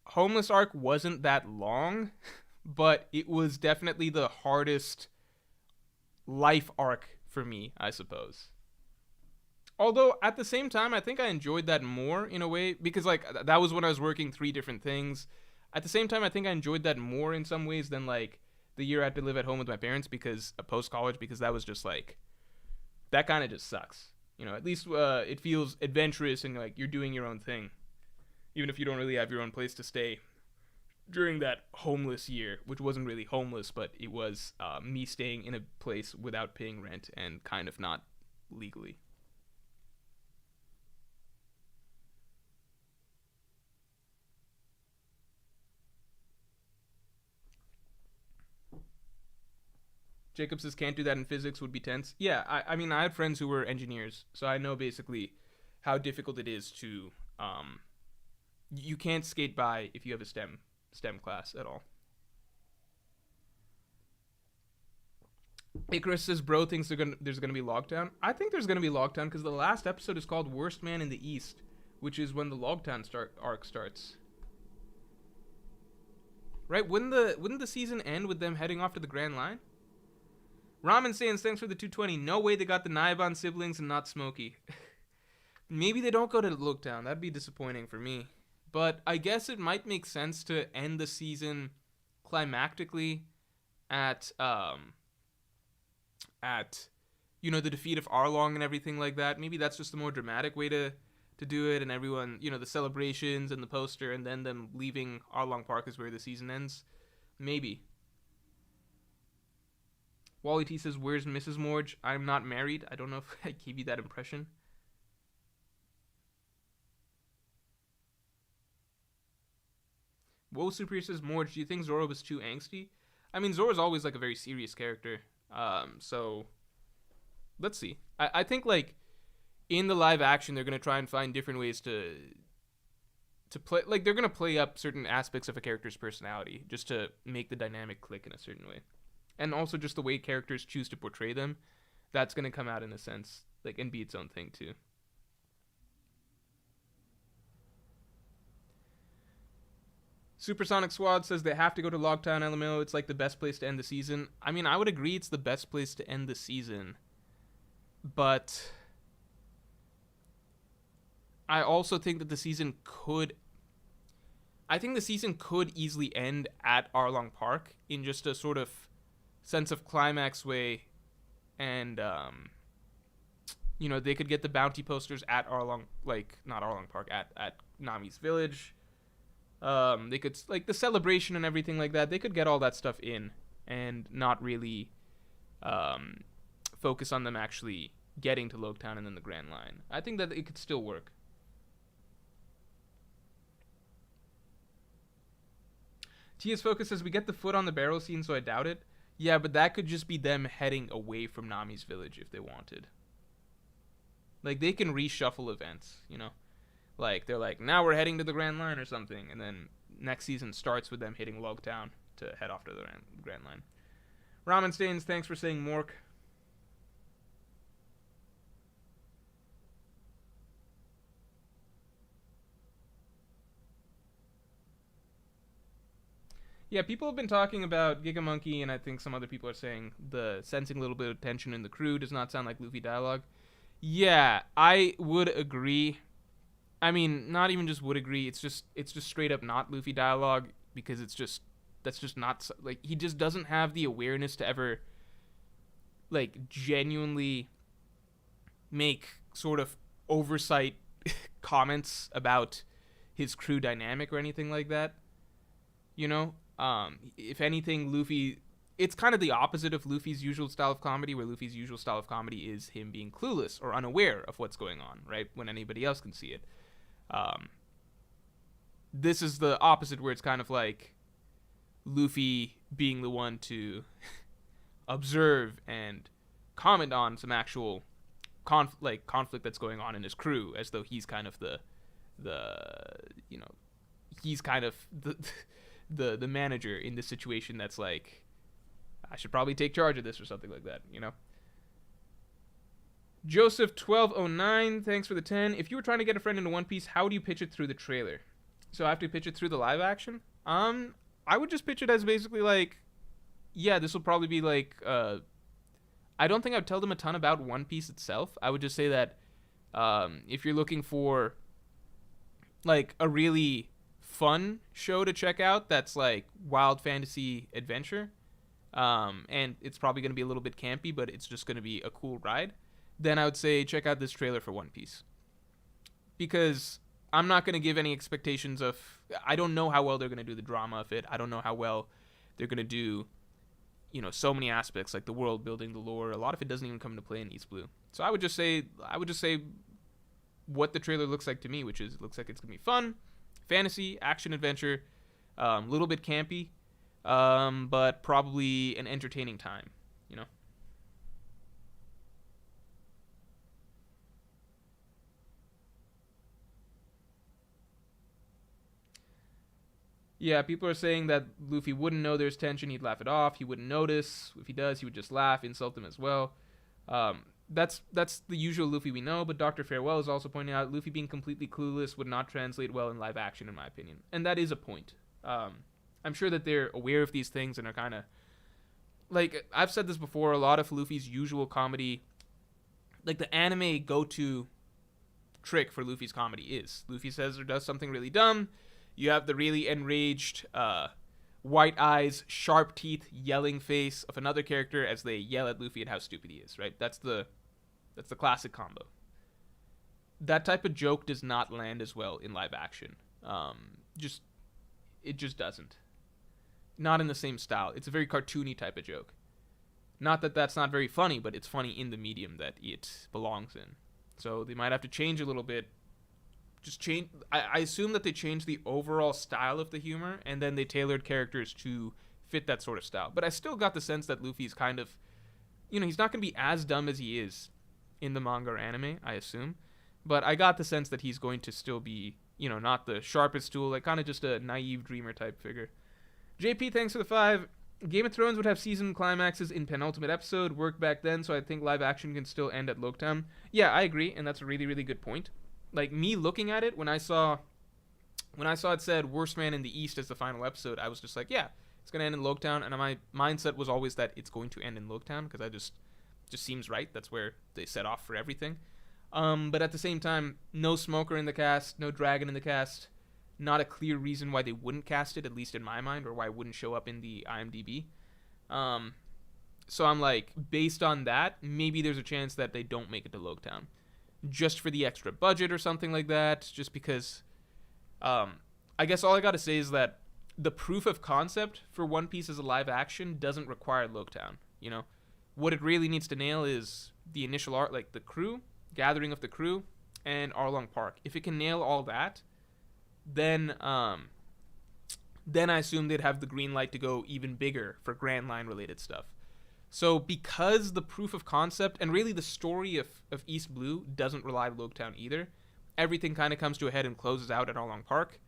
homeless arc wasn't that long, but it was definitely the hardest life arc for me, I suppose. Although, at the same time, I think I enjoyed that more in a way, because, like, that was when I was working 3 different things. At the same time, I think I enjoyed that more in some ways than, like, the year I had to live at home with my parents, because, post-college, because that was just, like, that kind of just sucks. At least it feels adventurous and like you're doing your own thing, even if you don't really have your own place to stay during that homeless year, which wasn't really homeless, but it was me staying in a place without paying rent and kind of not legally. Jacob says can't do that in physics would be tense. Yeah, I mean I had friends who were engineers, so I know basically how difficult it is to you can't skate by if you have a STEM class at all. Icarus says bro thinks there's gonna be lockdown. I think there's gonna be lockdown because the last episode is called Worst Man in the East, which is when the lockdown arc starts. Right? Wouldn't the season end with them heading off to the Grand Line? Ramen saying thanks for the 220. No way they got the Naiban siblings and not Smokey. Maybe they don't go to Lookdown. That'd be disappointing for me. But I guess it might make sense to end the season climactically at the defeat of Arlong and everything like that. Maybe that's just a more dramatic way to do it, and everyone, the celebrations and the poster, and then them leaving Arlong Park is where the season ends. Maybe. Wally T says, where's Mrs. Morj? I'm not married. I don't know if I gave you that impression. Woe Superior says, Morj, do you think Zoro was too angsty? I mean, Zoro's always like a very serious character. So let's see. I think like in the live action, they're going to try and find different ways to play. Like they're going to play up certain aspects of a character's personality just to make the dynamic click in a certain way. And also just the way characters choose to portray them, that's going to come out in a sense, like, and be its own thing too. Supersonic Swad says they have to go to Lockdown LMO. It's like the best place to end the season. I mean, I would agree it's the best place to end the season. But I also think that the season could easily end at Arlong Park in just a sort of sense of climax way, and they could get the bounty posters at not Arlong Park, at Nami's village. They could, like, the celebration and everything like that, they could get all that stuff in and not really focus on them actually getting to Loketown and then the Grand Line. I think that it could still work. Tia's focus says we get the foot on the barrel scene, so I doubt it. Yeah, but that could just be them heading away from Nami's village if they wanted. Like, they can reshuffle events, Like, they're like, now we're heading to the Grand Line or something, and then next season starts with them hitting Logtown to head off to the Grand Line. Ramen Stains, thanks for saying Mork. Yeah, people have been talking about Gigamonkey, and I think some other people are saying the sensing a little bit of tension in the crew does not sound like Luffy dialogue. Yeah, I would agree. I mean, not even just would agree. It's just straight up not Luffy dialogue, because that's just not, like, he just doesn't have the awareness to ever, like, genuinely make sort of oversight comments about his crew dynamic or anything like that. If anything, Luffy, it's kind of the opposite of Luffy's usual style of comedy, where Luffy's usual style of comedy is him being clueless or unaware of what's going on, right? When anybody else can see it. This is the opposite, where it's kind of like Luffy being the one to observe and comment on some actual conflict that's going on in his crew, as though he's kind of he's kind of the manager in this situation that's like, I should probably take charge of this or something like that, Joseph1209, thanks for the 10. If you were trying to get a friend into One Piece, how would you pitch it through the trailer? So I have to pitch it through the live action? I would just pitch it as basically like, yeah, this will probably be like, I don't think I would tell them a ton about One Piece itself. I would just say that if you're looking for like a really fun show to check out that's like wild fantasy adventure, and it's probably going to be a little bit campy, but it's just going to be a cool ride, then I would say check out this trailer for One Piece. Because I'm not going to give any expectations of... I don't know how well they're going to do the drama of it. I don't know how well they're going to do, so many aspects, like the world building, the lore. A lot of it doesn't even come into play in East Blue. So I would just say what the trailer looks like to me, which is, it looks like it's going to be fun, fantasy, action, adventure, a little bit campy, but probably an entertaining time, Yeah, people are saying that Luffy wouldn't know there's tension, he'd laugh it off, he wouldn't notice. If he does, he would just laugh, insult them as well. That's the usual Luffy we know, but Dr. Farewell is also pointing out Luffy being completely clueless would not translate well in live action, in my opinion. And that is a point. I'm sure that they're aware of these things and are kind of... Like, I've said this before, a lot of Luffy's usual comedy... Like, the anime go-to trick for Luffy's comedy is Luffy says or does something really dumb. You have the really enraged, white eyes, sharp teeth, yelling face of another character as they yell at Luffy at how stupid he is, right? That's the classic combo. That type of joke does not land as well in live action. It just doesn't. Not in the same style. It's a very cartoony type of joke. Not that that's not very funny, but it's funny in the medium that it belongs in. So they might have to change a little bit. Just change. I assume that they changed the overall style of the humor, and then they tailored characters to fit that sort of style. But I still got the sense that Luffy's kind of, he's not going to be as dumb as he is in the manga or anime, I assume. But I got the sense that he's going to still be, not the sharpest tool, like kind of just a naive dreamer type figure. JP, thanks for the 5. Game of Thrones would have season climaxes in penultimate episode, worked back then, so I think live action can still end at Loketown. Yeah, I agree, and that's a really, really good point. Like, me looking at it, when I saw it said Worst Man in the East as the final episode, I was just like, yeah, it's going to end in Loketown, and my mindset was always that it's going to end in Loketown, because I just seems right. That's where they set off for everything. But at the same time, no Smoker in the cast, no Dragon in the cast, not a clear reason why they wouldn't cast it, at least in my mind, or why it wouldn't show up in the IMDb. So I'm like, based on that, maybe there's a chance that they don't make it to Loketown. Just for the extra budget or something like that, just because I guess all I gotta say is that the proof of concept for One Piece as a live action doesn't require Loketown. What it really needs to nail is the initial art, like the crew, gathering of the crew, and Arlong Park. If it can nail all that, then I assume they'd have the green light to go even bigger for Grand Line related stuff. So because the proof of concept and really the story of East Blue doesn't rely on Loketown either, everything kind of comes to a head and closes out at Arlong Park.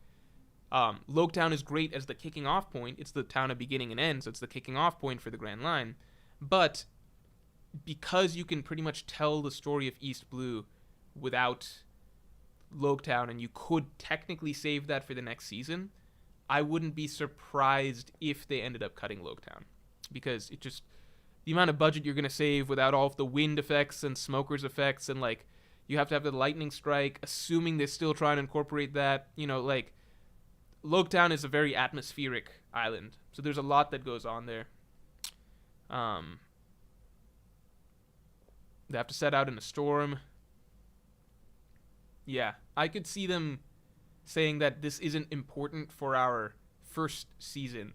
Loketown is great as the kicking off point. It's the town of beginning and end, so it's the kicking off point for the Grand Line. But because you can pretty much tell the story of East Blue without Loketown, and you could technically save that for the next season, I wouldn't be surprised if they ended up cutting Loketown. Because it just... the amount of budget you're going to save without all of the wind effects and smokers effects, and like you have to have the lightning strike, assuming they still try and incorporate that. Like Loketown is a very atmospheric island, so there's a lot that goes on there. They have to set out in a storm. Yeah, I could see them saying that this isn't important for our first season,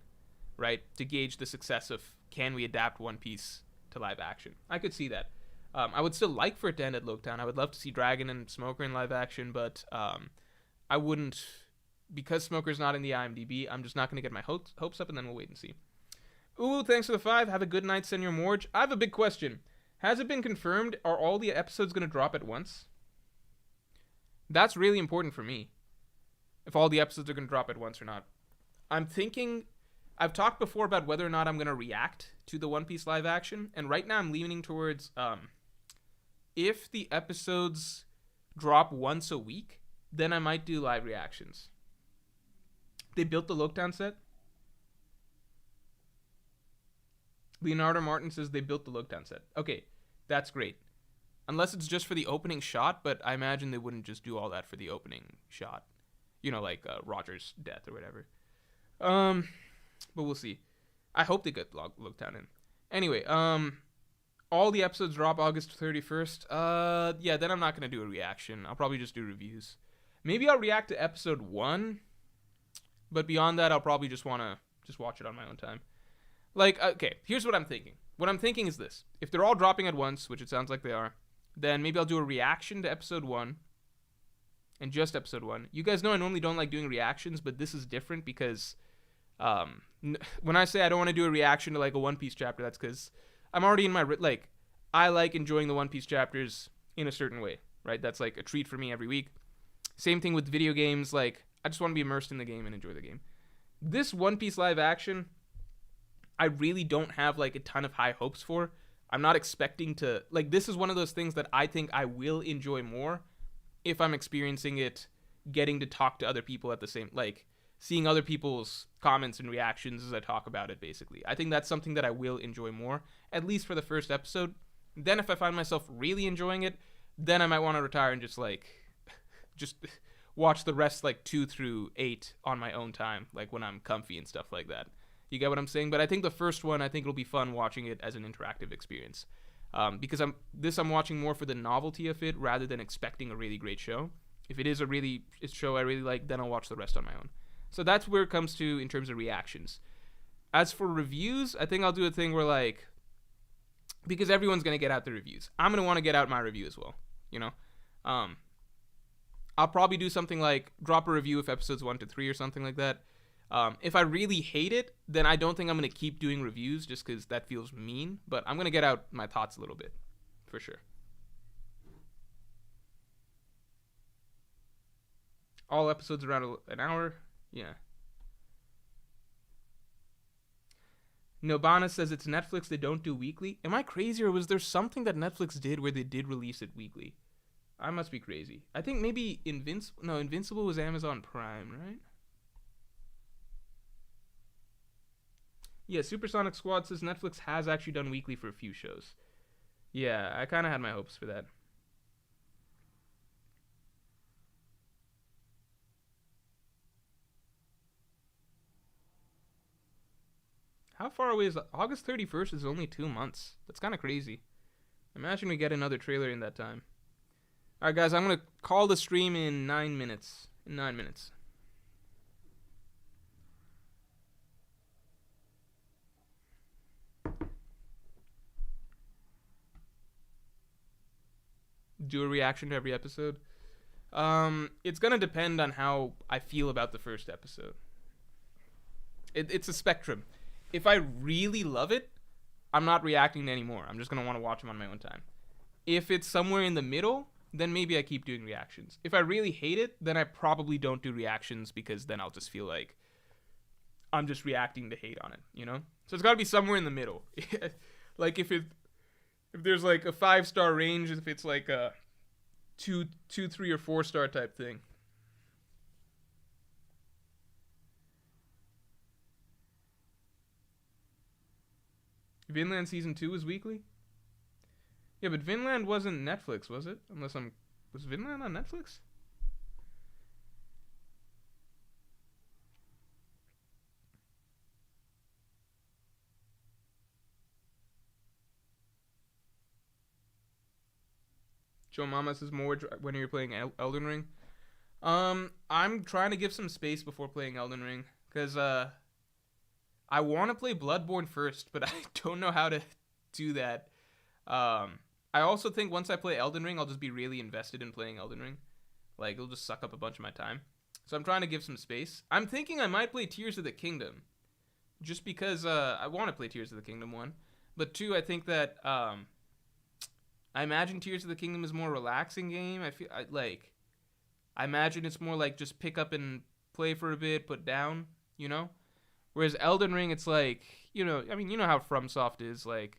right? To gauge the success of, can we adapt One Piece to live action? I could see that. I would still like for it to end at Loketown. I would love to see Dragon and Smoker in live action, but I wouldn't, because Smoker's not in the IMDb, I'm just not going to get my hopes up, and then we'll wait and see. Ooh, thanks for the 5. Have a good night, Senor Morj. I have a big question. Has it been confirmed? Are all the episodes going to drop at once? That's really important for me. If all the episodes are going to drop at once or not. I'm thinking... I've talked before about whether or not I'm going to react to the One Piece live action, and right now I'm leaning towards if the episodes drop once a week, then I might do live reactions. They built the Loketown set. Leonardo Martin says they built the Loketown set. Okay, that's great. Unless it's just for the opening shot, but I imagine they wouldn't just do all that for the opening shot. Like Roger's death or whatever. But we'll see. I hope they get Loketown in. Anyway, all the episodes drop August 31st, yeah, then I'm not going to do a reaction. I'll probably just do reviews. Maybe I'll react to episode 1, but beyond that, I'll probably just want to just watch it on my own time. Like, okay, here's what I'm thinking. What I'm thinking is this. If they're all dropping at once, which it sounds like they are, then maybe I'll do a reaction to episode 1, and just episode 1. You guys know I normally don't like doing reactions, but this is different because when I say I don't want to do a reaction to like a One Piece chapter, that's because I'm already in my, like, I like enjoying the One Piece chapters in a certain way, right? That's like a treat for me every week. Same thing with video games. Like, I just want to be immersed in the game and enjoy the game. This One Piece live action, I really don't have like a ton of high hopes for. I'm not expecting to, like, this is one of those things that I think I will enjoy more if I'm experiencing it, getting to talk to other people at the same, like, seeing other people's comments and reactions as I talk about it, basically. I think that's something that I will enjoy more, at least for the first episode. Then if I find myself really enjoying it, then I might want to retire and just watch the rest, like, 2 through 8 on my own time, like, when I'm comfy and stuff like that. You get what I'm saying? But I think the first one, I think it'll be fun watching it as an interactive experience. Because I'm watching more for the novelty of it rather than expecting a really great show. If it is a show I really like, then I'll watch the rest on my own. So that's where it comes to in terms of reactions. As for reviews, I think I'll do a thing where, like, because everyone's going to get out the reviews, I'm going to want to get out my review as well, you know? I'll probably do something like drop a review of episodes 1 to 3 or something like that. If I really hate it, then I don't think I'm going to keep doing reviews just because that feels mean. But I'm going to get out my thoughts a little bit, for sure. All episodes around an hour? Yeah. Nobana says it's Netflix, they don't do weekly. Am I crazy, or was there something that Netflix did where they did release it weekly? I must be crazy. I think maybe Invincible was Amazon Prime, right? Yeah, Supersonic Squad says Netflix has actually done weekly for a few shows. Yeah, I kind of had my hopes for that. How far away is August 31st? Is only 2 months. That's kind of crazy. Imagine we get another trailer in that time. Alright, guys, I'm going to call the stream in 9 minutes. In 9 minutes. Do a reaction to every episode. It's going to depend on how I feel about the first episode. It's a spectrum. If I really love it, I'm not reacting anymore. I'm just going to want to watch them on my own time. If it's somewhere in the middle, then maybe I keep doing reactions. If I really hate it, then I probably don't do reactions because then I'll just feel like I'm just reacting to hate on it, you know? So it's got to be somewhere in the middle. Like if there's like a 5-star range, if it's like a 2, 3, or 4-star type thing. Vinland Season 2 is weekly? Yeah, but Vinland wasn't Netflix, was it? Was Vinland on Netflix? Joe Mama says Morj when you're playing Elden Ring. I'm trying to give some space before playing Elden Ring because I want to play Bloodborne first, but I don't know how to do that. I also think once I play Elden Ring, I'll just be really invested in playing Elden Ring. Like, it'll just suck up a bunch of my time. So I'm trying to give some space. I'm thinking I might play Tears of the Kingdom. Just because I want to play Tears of the Kingdom, 1. But 2, I think that I imagine Tears of the Kingdom is a more relaxing game. I imagine it's more like just pick up and play for a bit, put down, you know? Whereas Elden Ring, it's like, you know how FromSoft is, like,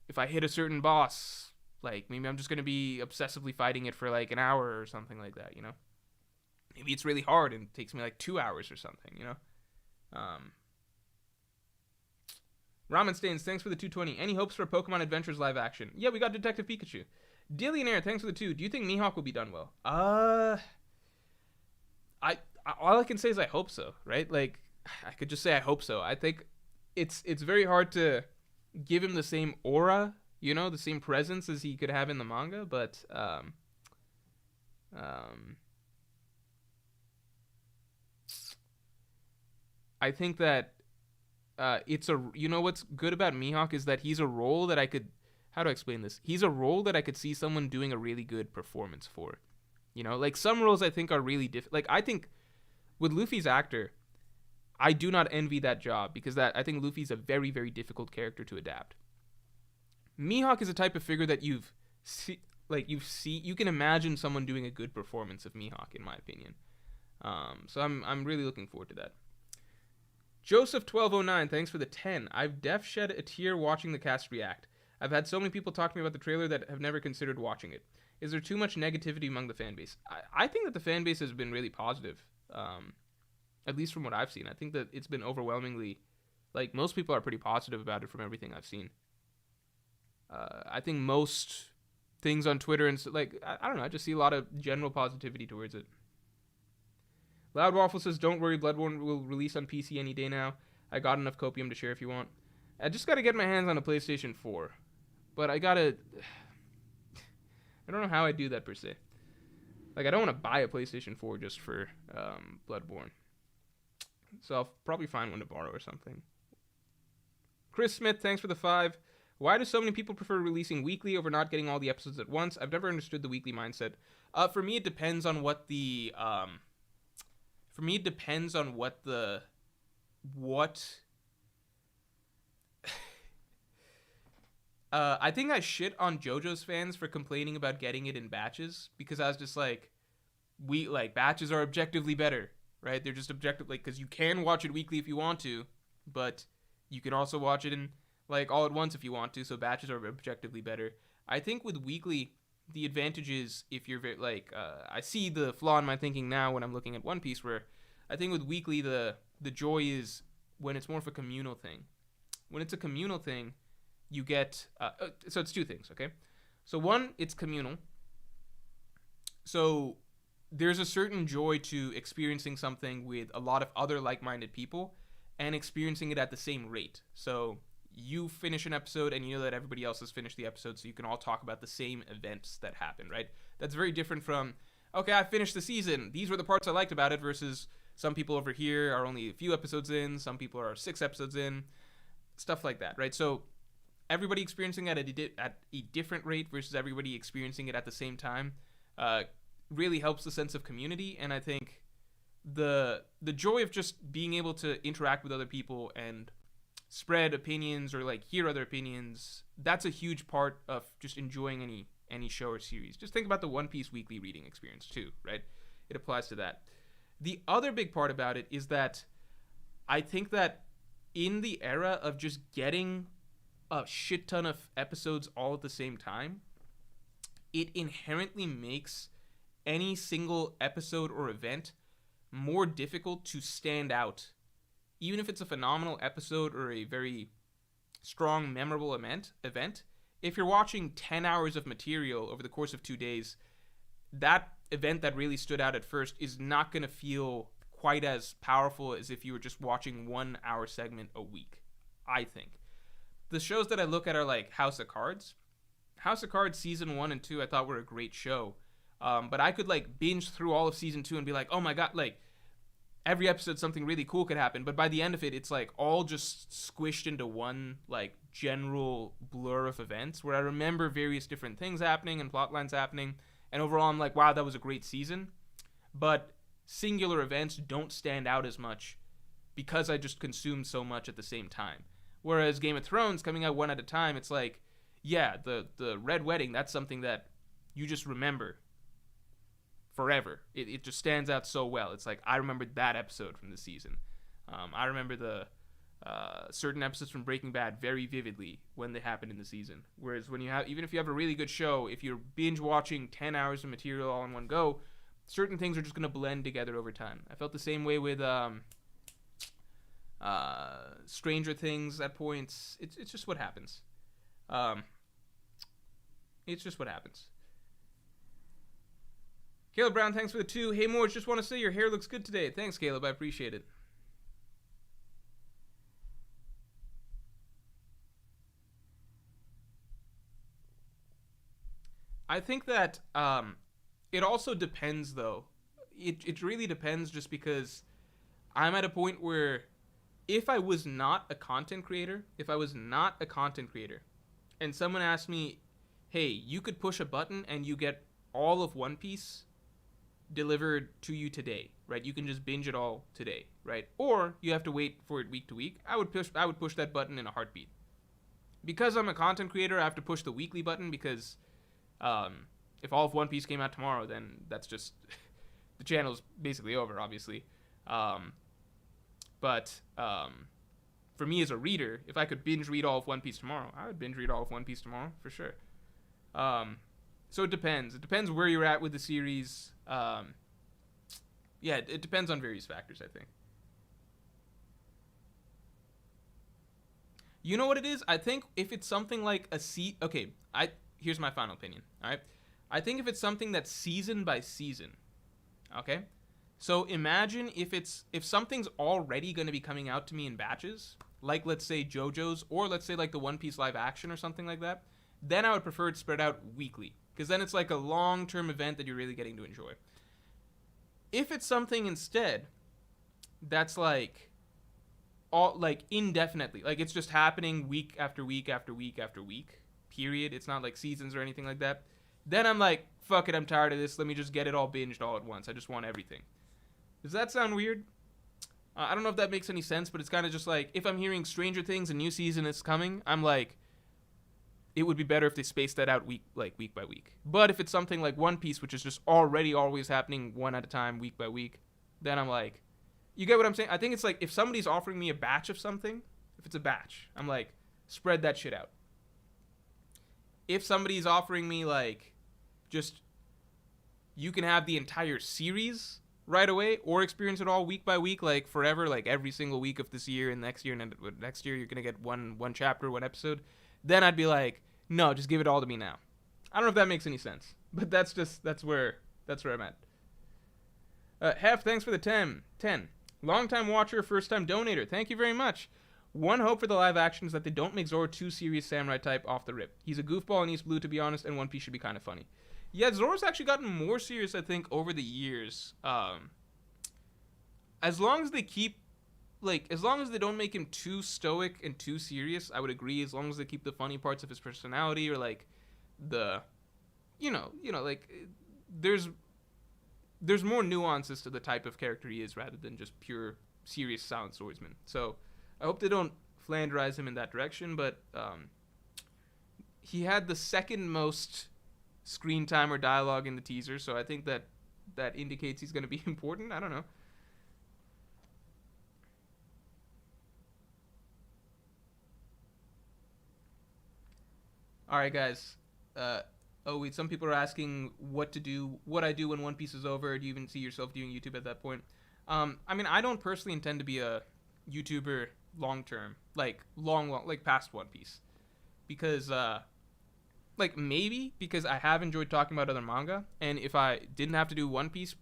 if I hit a certain boss, like, maybe I'm just going to be obsessively fighting it for, like, an hour or something like that, you know? Maybe it's really hard and it takes me, like, 2 hours or something, you know? Ramen Stains, thanks for the 220. Any hopes for Pokemon Adventures live action? Yeah, we got Detective Pikachu. Dillionaire, thanks for the 2. Do you think Mihawk will be done well? All I can say is I hope so, right? Like, I could just say I hope so. I think it's very hard to give him the same aura, the same presence as he could have in the manga, but um, I think that it's a what's good about Mihawk is that he's a role that I could, how do I explain this? He's a role that I could see someone doing a really good performance for. Like some roles I think are really like I think with Luffy's actor, I do not envy that job because I think Luffy's a very, very difficult character to adapt. Mihawk is a type of figure that you can imagine someone doing a good performance of Mihawk, in my opinion. So I'm really looking forward to that. Joseph1209, thanks for the 10. I've def shed a tear watching the cast react. I've had so many people talk to me about the trailer that have never considered watching it. Is there too much negativity among the fan base? I think that the fan base has been really positive. At least from what I've seen. I think that it's been overwhelmingly, like, most people are pretty positive about it from everything I've seen. I think most things on Twitter and, I don't know, I just see a lot of general positivity towards it. Loud Waffle says, don't worry, Bloodborne will release on PC any day now. I got enough copium to share if you want. I just gotta get my hands on a PlayStation 4. But I don't know how I do that per se. Like, I don't want to buy a PlayStation 4 just for Bloodborne. So I'll probably find one to borrow or something. Chris Smith, thanks for the 5. Why do so many people prefer releasing weekly over not getting all the episodes at once? I've never understood the weekly mindset. For me, it depends on what the... I think I shit on JoJo's fans for complaining about getting it in batches because I was just like, batches are objectively better. Right? They're just objectively, because you can watch it weekly if you want to, but you can also watch it in, all at once if you want to, so batches are objectively better. I think with weekly, the advantage is if you're I see the flaw in my thinking now when I'm looking at One Piece, where I think with weekly, the joy is when it's more of a communal thing. When it's a communal thing, you get, so it's two things, okay? So one, it's communal. So there's a certain joy to experiencing something with a lot of other like-minded people and experiencing it at the same rate. So you finish an episode and you know that everybody else has finished the episode, so you can all talk about the same events that happen, right? That's very different from, okay, I finished the season. These were the parts I liked about it, versus some people over here are only a few episodes in, some people are 6 episodes in, stuff like that, right? So everybody experiencing it at a different rate versus everybody experiencing it at the same time really helps the sense of community. And I think the joy of just being able to interact with other people and spread opinions or hear other opinions, that's a huge part of just enjoying any show or series. Just think about the One Piece weekly reading experience too, right? It applies to that. The other big part about it is that I think that in the era of just getting a shit ton of episodes all at the same time, it inherently makes any single episode or event more difficult to stand out. Even if it's a phenomenal episode or a very strong, memorable event, if you're watching 10 hours of material over the course of 2 days, that event that really stood out at first is not going to feel quite as powerful as if you were just watching 1 hour segment a week, I think. The shows that I look at are House of Cards. House of Cards season 1 and 2 I thought were a great show. But I could binge through all of season 2 and be like, oh my god, every episode something really cool could happen. But by the end of it, it's all just squished into one general blur of events where I remember various different things happening and plot lines happening. And overall, I'm like, wow, that was a great season. But singular events don't stand out as much because I just consumed so much at the same time. Whereas Game of Thrones coming out one at a time, it's yeah, the Red Wedding, that's something that you just remember forever. It just stands out so well. It's I remembered that episode from the season. I remember the certain episodes from Breaking Bad very vividly when they happened in the season. Whereas when even if you have a really good show, if you're binge watching 10 hours of material all in one go, certain things are just going to blend together over time. I felt the same way with Stranger Things at points. It's just what happens. It's just what happens. Caleb Brown, thanks for the 2. Hey, Morj, just want to say your hair looks good today. Thanks, Caleb. I appreciate it. I think that it also depends, though. It really depends, just because I'm at a point where if I was not a content creator, and someone asked me, hey, you could push a button and you get all of One Piece delivered to you today, right? You can just binge it all today, right? Or you have to wait for it week to week. I would push that button in a heartbeat. Because I'm a content creator, I have to push the weekly button, because if all of One Piece came out tomorrow, then that's just the channel's basically over, obviously. But for me as a reader, if I could binge read all of One Piece tomorrow, I would binge read all of One Piece tomorrow for sure. So it depends. It depends where you're at with the series. Yeah, it depends on various factors, I think. You know what it is? I think if it's something like okay, here's my final opinion. All right, I think if it's something that's season by season, okay. So imagine if something's already going to be coming out to me in batches, like let's say JoJo's, or let's say like the One Piece live action or something like that, then I would prefer it spread out weekly, because then it's like a long-term event that you're really getting to enjoy. If it's something instead that's like indefinitely, like it's just happening week after week after week after week, period, it's not like seasons or anything like that, then I'm like, fuck it, I'm tired of this, let me just get it all binged all at once, I just want everything. Does that sound weird? I don't know if that makes any sense, but it's kind of just like, if I'm hearing Stranger Things, a new season is coming, I'm like, it would be better if they spaced that out week by week. But if it's something like One Piece, which is just already always happening one at a time, week by week, then I'm like, you get what I'm saying? I think it's like, if somebody's offering me a batch of something, if it's a batch, I'm like, spread that shit out. If somebody's offering me like, just, you can have the entire series right away, or experience it all week by week, like forever, like every single week of this year and next year, and then next year you're gonna get one chapter, one episode, then I'd be like, no, just give it all to me now. I don't know if that makes any sense, but that's where I'm at. Hef, thanks for the 10. Long time watcher, first time donator. Thank you very much. One hope for the live action is that they don't make Zoro too serious samurai type off the rip. He's a goofball in East Blue, to be honest, and One Piece should be kind of funny. Yeah, Zoro's actually gotten more serious, I think, over the years. As long as they as long as they don't make him too stoic and too serious, I would agree. As long as they keep the funny parts of his personality, or like the, like there's more nuances to the type of character he is, rather than just pure serious silent swordsman. So I hope they don't Flanderize him in that direction, but he had the second most screen time or dialogue in the teaser, so I think that indicates he's going to be important. I don't know. All right, guys. Wait, some people are asking what I do when One Piece is over. Do you even see yourself doing YouTube at that point? I mean, I don't personally intend to be a YouTuber long term, like long, like past One Piece, because maybe because I have enjoyed talking about other manga, and if I didn't have to do One Piece,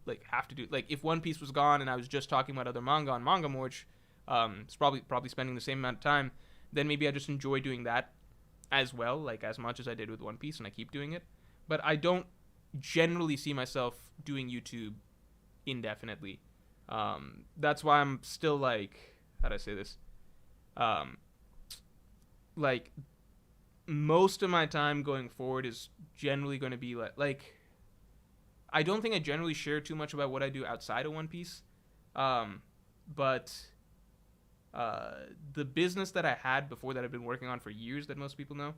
if One Piece was gone and I was just talking about other manga on Manga Morj, it's probably spending the same amount of time, then maybe I just enjoy doing that as well, like as much as I did with One Piece, and I keep doing it. But I don't generally see myself doing YouTube indefinitely. That's why I'm still like, how do I say this? Like most of my time going forward is generally going to be like I don't think I generally share too much about what I do outside of One Piece. But the business that I had before, that I've been working on for years, that most people know,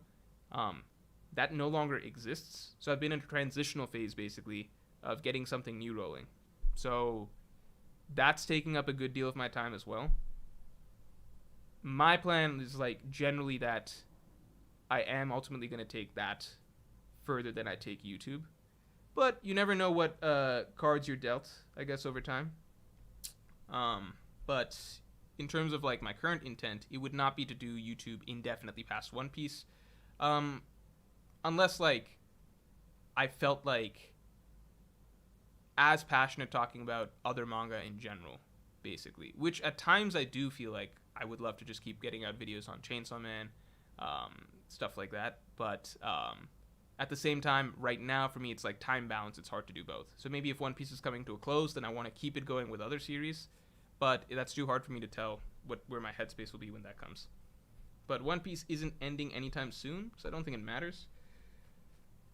that no longer exists. So I've been in a transitional phase, basically, of getting something new rolling. So that's taking up a good deal of my time as well. My plan is like generally that I am ultimately going to take that further than I take YouTube. But you never know what cards you're dealt, I guess, over time. But in terms of like my current intent, it would not be to do YouTube indefinitely past One Piece, unless like I felt like as passionate talking about other manga in general, basically, which at times I do feel like I would love to just keep getting out videos on Chainsaw Man, stuff like that. But At the same time, right now for me, it's like time balance. It's hard to do both. So maybe if One Piece is coming to a close, then I want to keep it going with other series. But that's too hard for me to tell where my headspace will be when that comes. But One Piece isn't ending anytime soon, so I don't think it matters.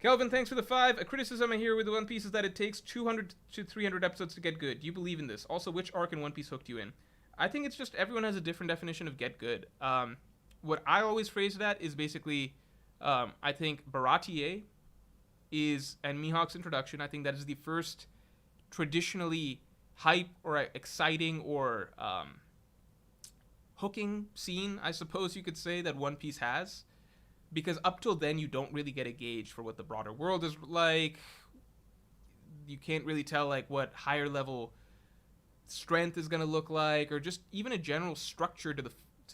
Kelvin, thanks for the 5. A criticism I hear with One Piece is that it takes 200 to 300 episodes to get good. Do you believe in this? Also, which arc in One Piece hooked you in? I think it's just everyone has a different definition of get good. What I always phrase that is basically, I think Baratier is, and Mihawk's introduction, I think that is the first traditionally hype or exciting or hooking scene, I suppose you could say, that One Piece has. Because up till then, you don't really get a gauge for what the broader world is like. You can't really tell like what higher level strength is going to look like, or just even a general structure to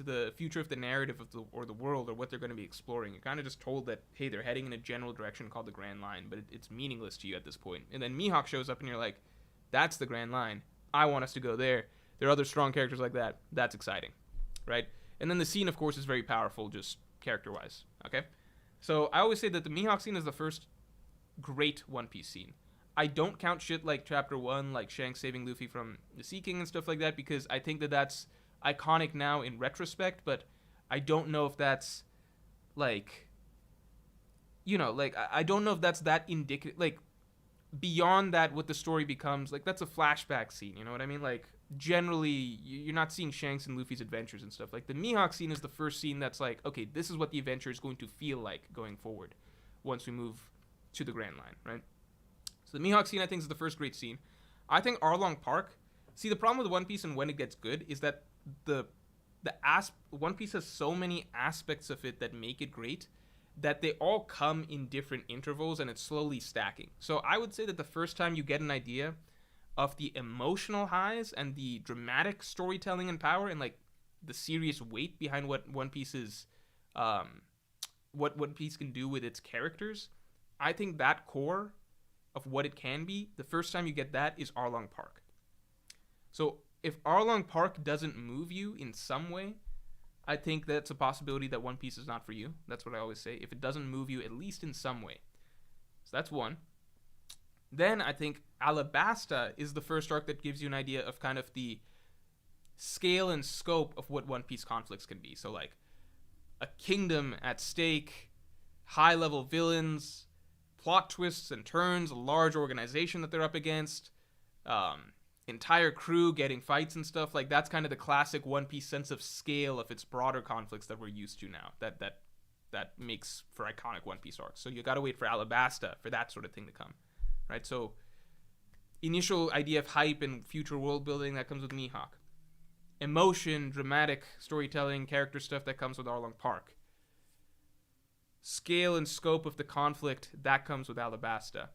the future of the narrative of the world, or what they're going to be exploring. You're kind of just told that, hey, they're heading in a general direction called the Grand Line, but it's meaningless to you at this point. And then Mihawk shows up and you're like, that's the Grand Line. I want us to go there. There are other strong characters like that. That's exciting, right? And then the scene, of course, is very powerful just character-wise, okay? So I always say that the Mihawk scene is the first great One Piece scene. I don't count shit like Chapter 1, like Shanks saving Luffy from the Sea King and stuff like that, because I think that that's iconic now in retrospect, but I don't know if that's, like, you know, like, I don't know if that's that indicative, like, beyond that, what the story becomes, like, that's a flashback scene, you know what I mean? Like, generally, you're not seeing Shanks and Luffy's adventures and stuff. Like, the Mihawk scene is the first scene that's like, okay, this is what the adventure is going to feel like going forward once we move to the Grand Line, right? So the Mihawk scene, I think, is the first great scene. I think Arlong Park. See, the problem with One Piece and when it gets good is that One Piece has so many aspects of it that make it great that they all come in different intervals and it's slowly stacking. So I would say that the first time you get an idea of the emotional highs and the dramatic storytelling and power and like the serious weight behind what One Piece is, what One Piece can do with its characters, I think that core of what it can be, the first time you get that is Arlong Park. So if Arlong Park doesn't move you in some way, I think that's a possibility that One Piece is not for you. That's what I always say. If it doesn't move you at least in some way. So that's one. Then I think Alabasta is the first arc that gives you an idea of kind of the scale and scope of what One Piece conflicts can be. So like a kingdom at stake, high level villains, plot twists and turns, a large organization that they're up against, entire crew getting fights and stuff. Like that's kind of the classic One Piece sense of scale of its broader conflicts that we're used to now. That makes for iconic One Piece arcs. So you got to wait for Alabasta for that sort of thing to come, right? So initial idea of hype and future world building that comes with Mihawk. Emotion, dramatic storytelling, character stuff that comes with Arlong Park. Scale and scope of the conflict, that comes with Alabasta.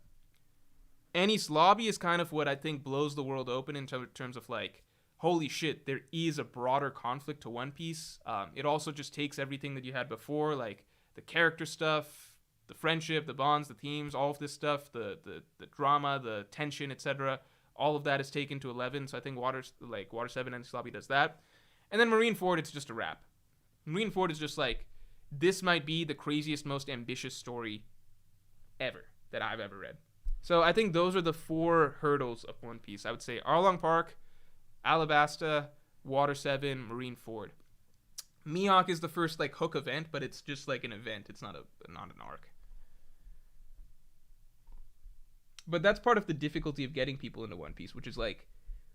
Enies Lobby is kind of what I think blows the world open in terms of like, holy shit, there is a broader conflict to One Piece. It also just takes everything that you had before, like the character stuff, the friendship, the bonds, the themes, all of this stuff, the drama, the tension, etc. All of that is taken to 11. So I think Water 7 Enies Lobby does that. And then Marineford, it's just a wrap. Marineford is just like, this might be the craziest, most ambitious story ever that I've ever read. So I think those are the 4 hurdles of One Piece. I would say Arlong Park, Alabasta, Water 7, Marineford. Mihawk is the first like hook event, but it's just like an event. It's not an arc. But that's part of the difficulty of getting people into One Piece, which is like,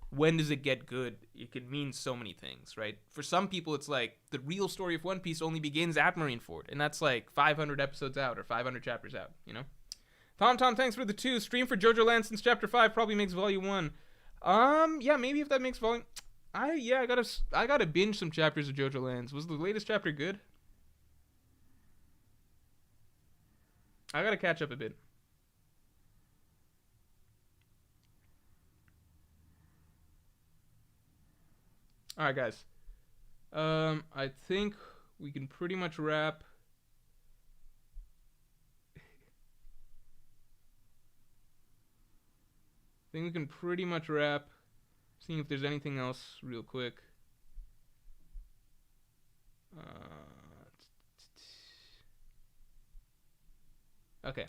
when does it get good? It can mean so many things, right? For some people, it's like the real story of One Piece only begins at Marineford, and that's like 500 episodes out or 500 chapters out, you know? Tom, thanks for the 2. Stream for JoJo Land since Chapter 5 probably makes Volume 1. Yeah, maybe if that makes Volume... I gotta binge some chapters of JoJo Lands. Was the latest chapter good? I gotta catch up a bit. Alright, guys. I think we can pretty much wrap. Seeing if there's anything else real quick. Okay.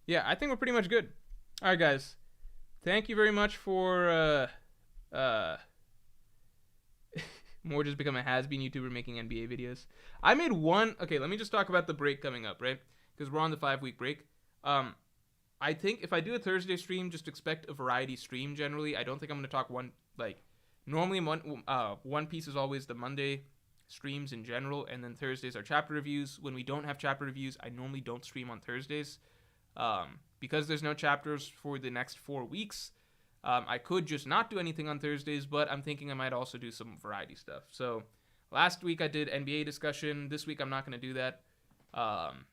Yeah, I think we're pretty much good. All right, guys. Thank you very much for Morj has become a has-been YouTuber making NBA videos. I made one. Okay, let me just talk about the break coming up, right? Because we're on the 5-week break. I think if I do a Thursday stream, just expect a variety stream generally. I don't think I'm going to talk normally One Piece is always the Monday streams in general, and then Thursdays are chapter reviews. When we don't have chapter reviews, I normally don't stream on Thursdays. Because there's no chapters for the next 4 weeks, I could just not do anything on Thursdays, but I'm thinking I might also do some variety stuff. So last week I did NBA discussion. This week I'm not going to do that. I'm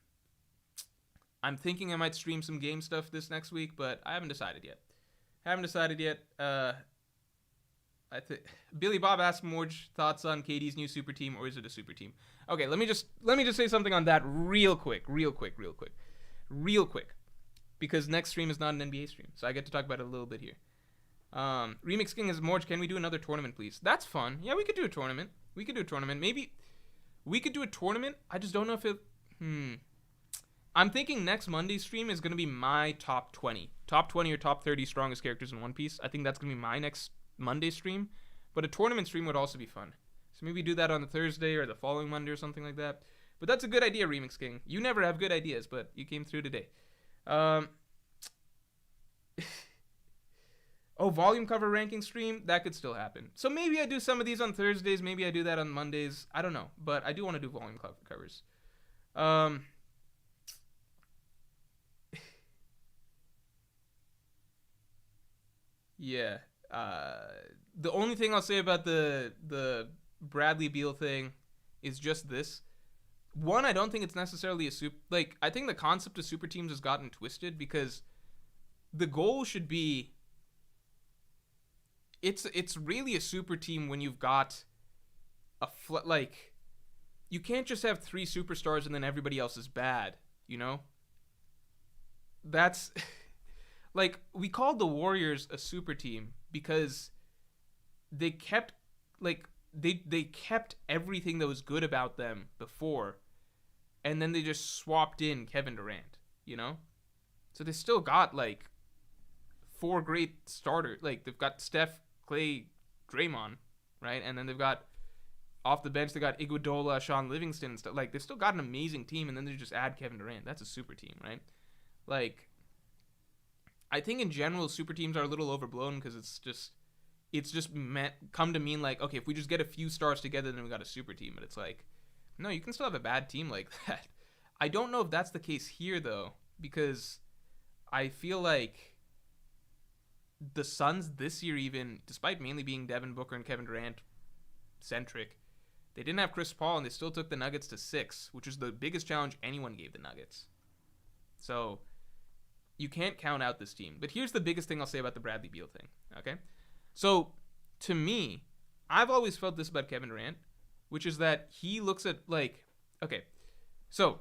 thinking I might stream some game stuff this next week, but I haven't decided yet. Billy Bob asked Morj thoughts on KD's new super team, or is it a super team? Okay, let me just say something on that real quick, because next stream is not an NBA stream, so I get to talk about it a little bit here. Remix King is Morj. Can we do another tournament, please? That's fun. Yeah, we could do a tournament. Maybe we could do a tournament. I just don't know if it. I'm thinking next Monday's stream is going to be my top 20 or top 30 strongest characters in One Piece. I think that's going to be my next Monday stream, but a tournament stream would also be fun. So maybe do that on the Thursday or the following Monday or something like that. But that's a good idea, Remix King. You never have good ideas, but you came through today. Volume cover ranking stream, that could still happen. So maybe I do some of these on Thursdays, maybe I do that on Mondays. I don't know, but I do want to do volume covers. Yeah. The only thing I'll say about the Bradley Beal thing is just this. One, I don't think it's necessarily a super. I think the concept of super teams has gotten twisted because the goal should be. It's really a super team when you've got you can't just have 3 superstars and then everybody else is bad, you know? That's we called the Warriors a super team because they kept they kept everything that was good about them before, and then they just swapped in Kevin Durant, you know? So they still got 4 great starters. They've got Steph, Clay, Draymond, right? And then they've got off the bench, they got Iguodala, Sean Livingston and stuff. They've still got an amazing team, and then they just add Kevin Durant. That's a super team, right? I think in general super teams are a little overblown because it's just come to mean okay, if we just get a few stars together, then we got a super team. But it's no, you can still have a bad team like that. I don't know if that's the case here though, because I feel like the Suns this year, even despite mainly being Devin Booker and Kevin Durant centric, they didn't have Chris Paul and they still took the Nuggets to 6, which is the biggest challenge anyone gave the Nuggets. So you can't count out this team. But here's the biggest thing I'll say about the Bradley Beal thing, okay? So to me, I've always felt this about Kevin Durant, which is that he looks at okay, so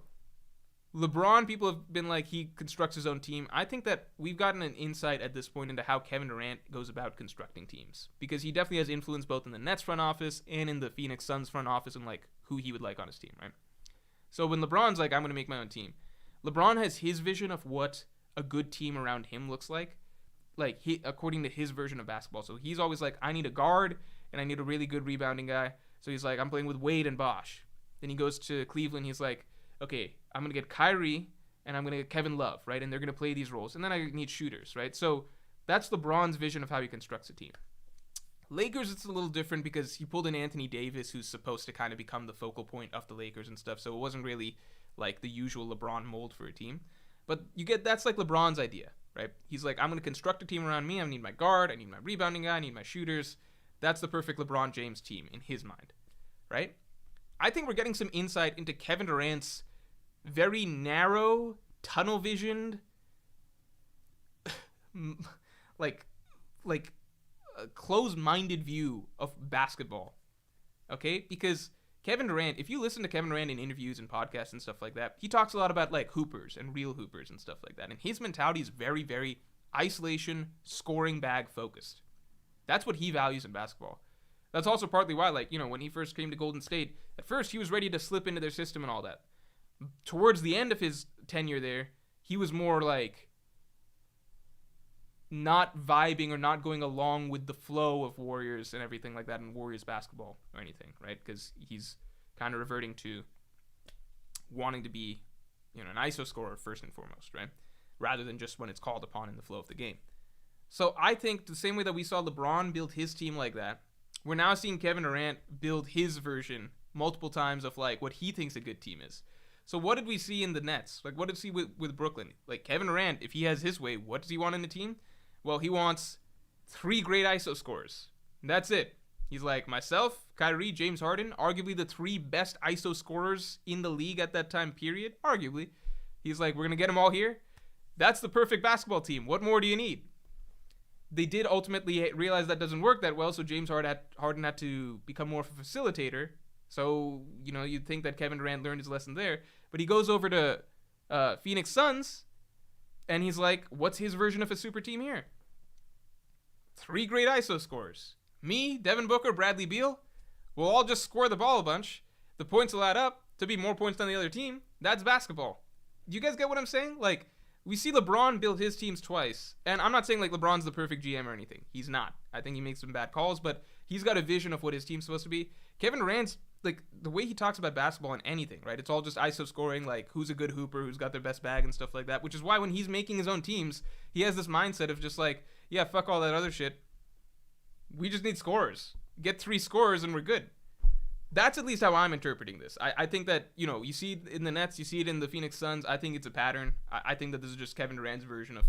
LeBron, people have been he constructs his own team. I think that we've gotten an insight at this point into how Kevin Durant goes about constructing teams, because he definitely has influence both in the Nets front office and in the Phoenix Suns front office and who he would like on his team, right? So when LeBron's I'm going to make my own team, LeBron has his vision of what a good team around him looks like according to his version of basketball. So he's always I need a guard and I need a really good rebounding guy. So he's I'm playing with Wade and Bosh. Then he goes to Cleveland. He's okay, I'm going to get Kyrie and I'm going to get Kevin Love, right? And they're going to play these roles. And then I need shooters, right? So that's LeBron's vision of how he constructs a team. Lakers, it's a little different because he pulled in Anthony Davis, who's supposed to kind of become the focal point of the Lakers and stuff. So it wasn't really the usual LeBron mold for a team. But that's LeBron's idea, right? He's I'm going to construct a team around me. I need my guard. I need my rebounding guy. I need my shooters. That's the perfect LeBron James team in his mind, right? I think we're getting some insight into Kevin Durant's very narrow, tunnel-visioned, a closed-minded view of basketball, okay? Because Kevin Durant, if you listen to Kevin Durant in interviews and podcasts and stuff like that, he talks a lot about hoopers and real hoopers and stuff like that. And his mentality is very, very isolation, scoring bag focused. That's what he values in basketball. That's also partly why, when he first came to Golden State, at first he was ready to slip into their system and all that. Towards the end of his tenure there, he was more like not vibing or not going along with the flow of Warriors and everything like that in Warriors basketball or anything, right? Because he's kind of reverting to wanting to be, an ISO scorer first and foremost, right? Rather than just when it's called upon in the flow of the game. So I think the same way that we saw LeBron build his team like that, we're now seeing Kevin Durant build his version multiple times of like what he thinks a good team is. So what did we see in the Nets? Like what did we see with Brooklyn? Like Kevin Durant, if he has his way, what does he want in the team? Well, he wants 3 great ISO scorers. That's it. He's like, myself, Kyrie, James Harden, arguably the 3 best ISO scorers in the league at that time period. Arguably. He's like, we're going to get them all here. That's the perfect basketball team. What more do you need? They did ultimately realize that doesn't work that well, so James Harden had to become more of a facilitator. So, you'd think that Kevin Durant learned his lesson there. But he goes over to Phoenix Suns, and he's like, what's his version of a super team here? 3 great ISO scorers. Me, Devin Booker, Bradley Beal. We'll all just score the ball a bunch. The points will add up to be more points than the other team. That's basketball. You guys get what I'm saying? Like, we see LeBron build his teams twice. And I'm not saying, like, LeBron's the perfect GM or anything. He's not. I think he makes some bad calls, but he's got a vision of what his team's supposed to be. Kevin Durant's, like, the way he talks about basketball and anything, right? It's all just ISO scoring, like, who's a good hooper, who's got their best bag and stuff like that, which is why when he's making his own teams, he has this mindset of just like, yeah, fuck all that other shit. We just need scorers. Get 3 scorers and we're good. That's at least how I'm interpreting this. I think that, you see it in the Nets, you see it in the Phoenix Suns. I think it's a pattern. I think that this is just Kevin Durant's version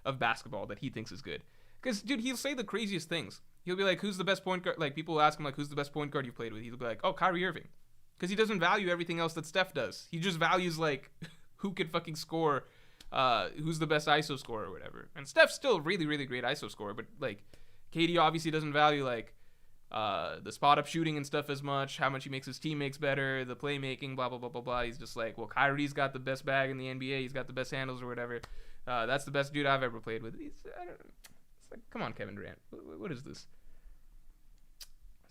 of basketball that he thinks is good. Because, dude, he'll say the craziest things. He'll be like, who's the best point guard? Like, people will ask him, like, who's the best point guard you've played with? He'll be like, oh, Kyrie Irving. Because he doesn't value everything else that Steph does. He just values, like, who can fucking score, who's the best ISO scorer or whatever. And Steph's still a really, really great ISO scorer, but, like, KD obviously doesn't value, like, the spot-up shooting and stuff as much, how much he makes his teammates better, the playmaking, blah, blah, blah, blah, blah. He's just like, well, Kyrie's got the best bag in the NBA. He's got the best handles or whatever. That's the best dude I've ever played with. It's like, come on, Kevin Durant. What is this?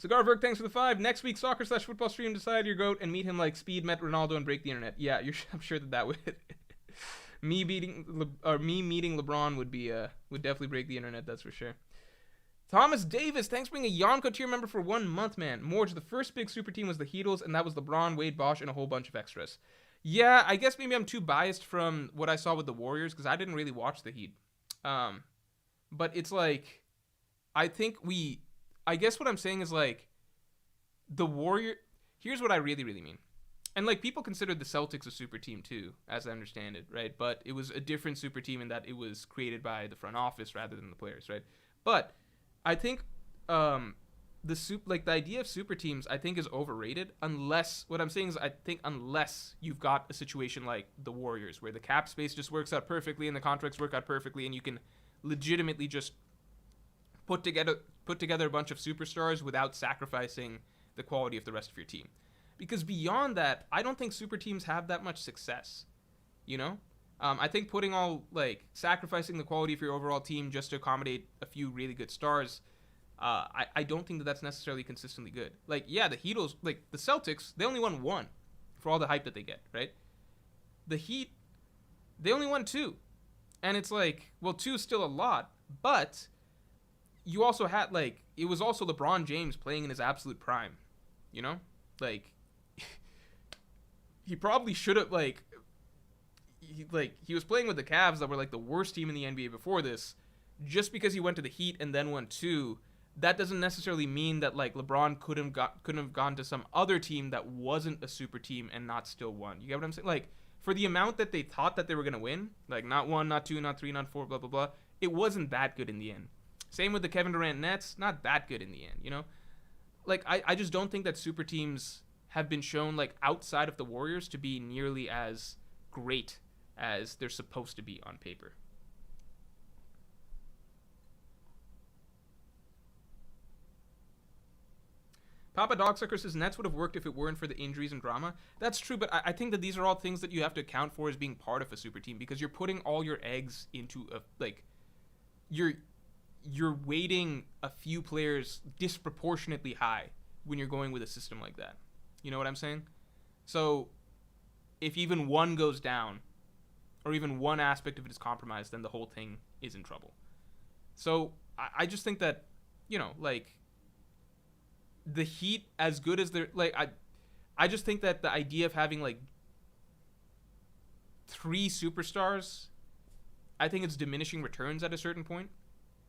Cigarverk, thanks for the 5. Next week, soccer/football stream, decide your GOAT and meet him like Speed met Ronaldo and break the internet. Yeah, I'm sure that would... me meeting LeBron would definitely break the internet, that's for sure. Thomas Davis, thanks for being a Yonko tier member for 1 month, man. Morj, the first big super team was the Heatles, and that was LeBron, Wade, Bosch, and a whole bunch of extras. Yeah, I guess maybe I'm too biased from what I saw with the Warriors, because I didn't really watch the Heat. But it's like, I guess what I'm saying is like, here's what I really, really mean. And like, people considered the Celtics a super team too, as I understand it, right? But it was a different super team in that it was created by the front office rather than the players, right? But I think the idea of super teams, I think, is overrated. Unless you've got a situation like the Warriors, where the cap space just works out perfectly and the contracts work out perfectly, and you can legitimately just put together a bunch of superstars without sacrificing the quality of the rest of your team. Because beyond that, I don't think super teams have that much success. I think sacrificing the quality of your overall team just to accommodate a few really good stars, I don't think that's necessarily consistently good. Like, yeah, the Heatles, like the Celtics, they only won 1 for all the hype that they get, right? The Heat, they only won 2. And it's like, well, 2 is still a lot, but you also had, like, it was also LeBron James playing in his absolute prime, Like, he probably should have, he was playing with the Cavs that were like the worst team in the NBA before this. Just because he went to the Heat and then won 2, that doesn't necessarily mean that like LeBron couldn't have gone to some other team that wasn't a super team and not still won. You get what I'm saying? Like, for the amount that they thought that they were gonna win, like not 1, not 2, not 3, not 4, blah blah blah, it wasn't that good in the end. Same with the Kevin Durant Nets, not that good in the end. Like, I just don't think that super teams have been shown, like, outside of the Warriors to be nearly as great as they're supposed to be on paper. Papa Dogsucker says Nets would have worked if it weren't for the injuries and drama. That's true, but I think that these are all things that you have to account for as being part of a super team, because you're putting all your eggs into you're weighting a few players disproportionately high when you're going with a system like that. You know what I'm saying? So if even one goes down, or even one aspect of it is compromised, then the whole thing is in trouble. So I just think that, like, the Heat, as good as they're, like, I just think that the idea of having, like, 3 superstars, I think it's diminishing returns at a certain point.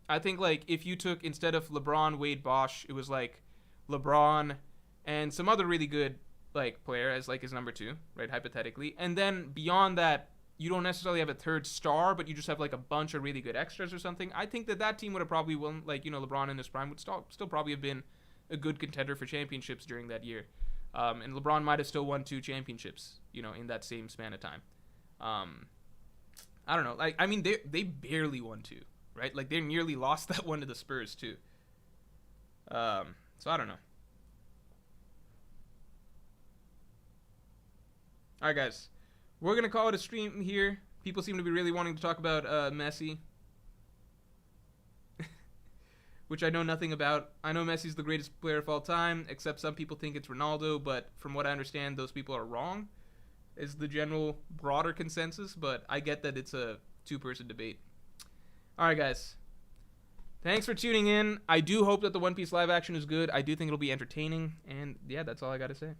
I think, like, if you took, instead of LeBron, Wade, Bosh, it was, like, LeBron and some other really good, like, player as, like, his number 2, right, hypothetically. And then beyond that, you don't necessarily have a third star, but you just have, like, a bunch of really good extras or something. I think that team would have probably won, like, LeBron in his prime would still probably have been a good contender for championships during that year. And LeBron might have still won 2 championships, in that same span of time. I don't know. Like, I mean, they barely won 2, right? Like, they nearly lost that one to the Spurs, too. So I don't know. All right, guys. We're going to call it a stream here. People seem to be really wanting to talk about Messi, which I know nothing about. I know Messi's the greatest player of all time, except some people think it's Ronaldo, but from what I understand, those people are wrong, is the general broader consensus, but I get that it's a 2-person debate. All right, guys. Thanks for tuning in. I do hope that the One Piece live action is good. I do think it'll be entertaining, and yeah, that's all I got to say.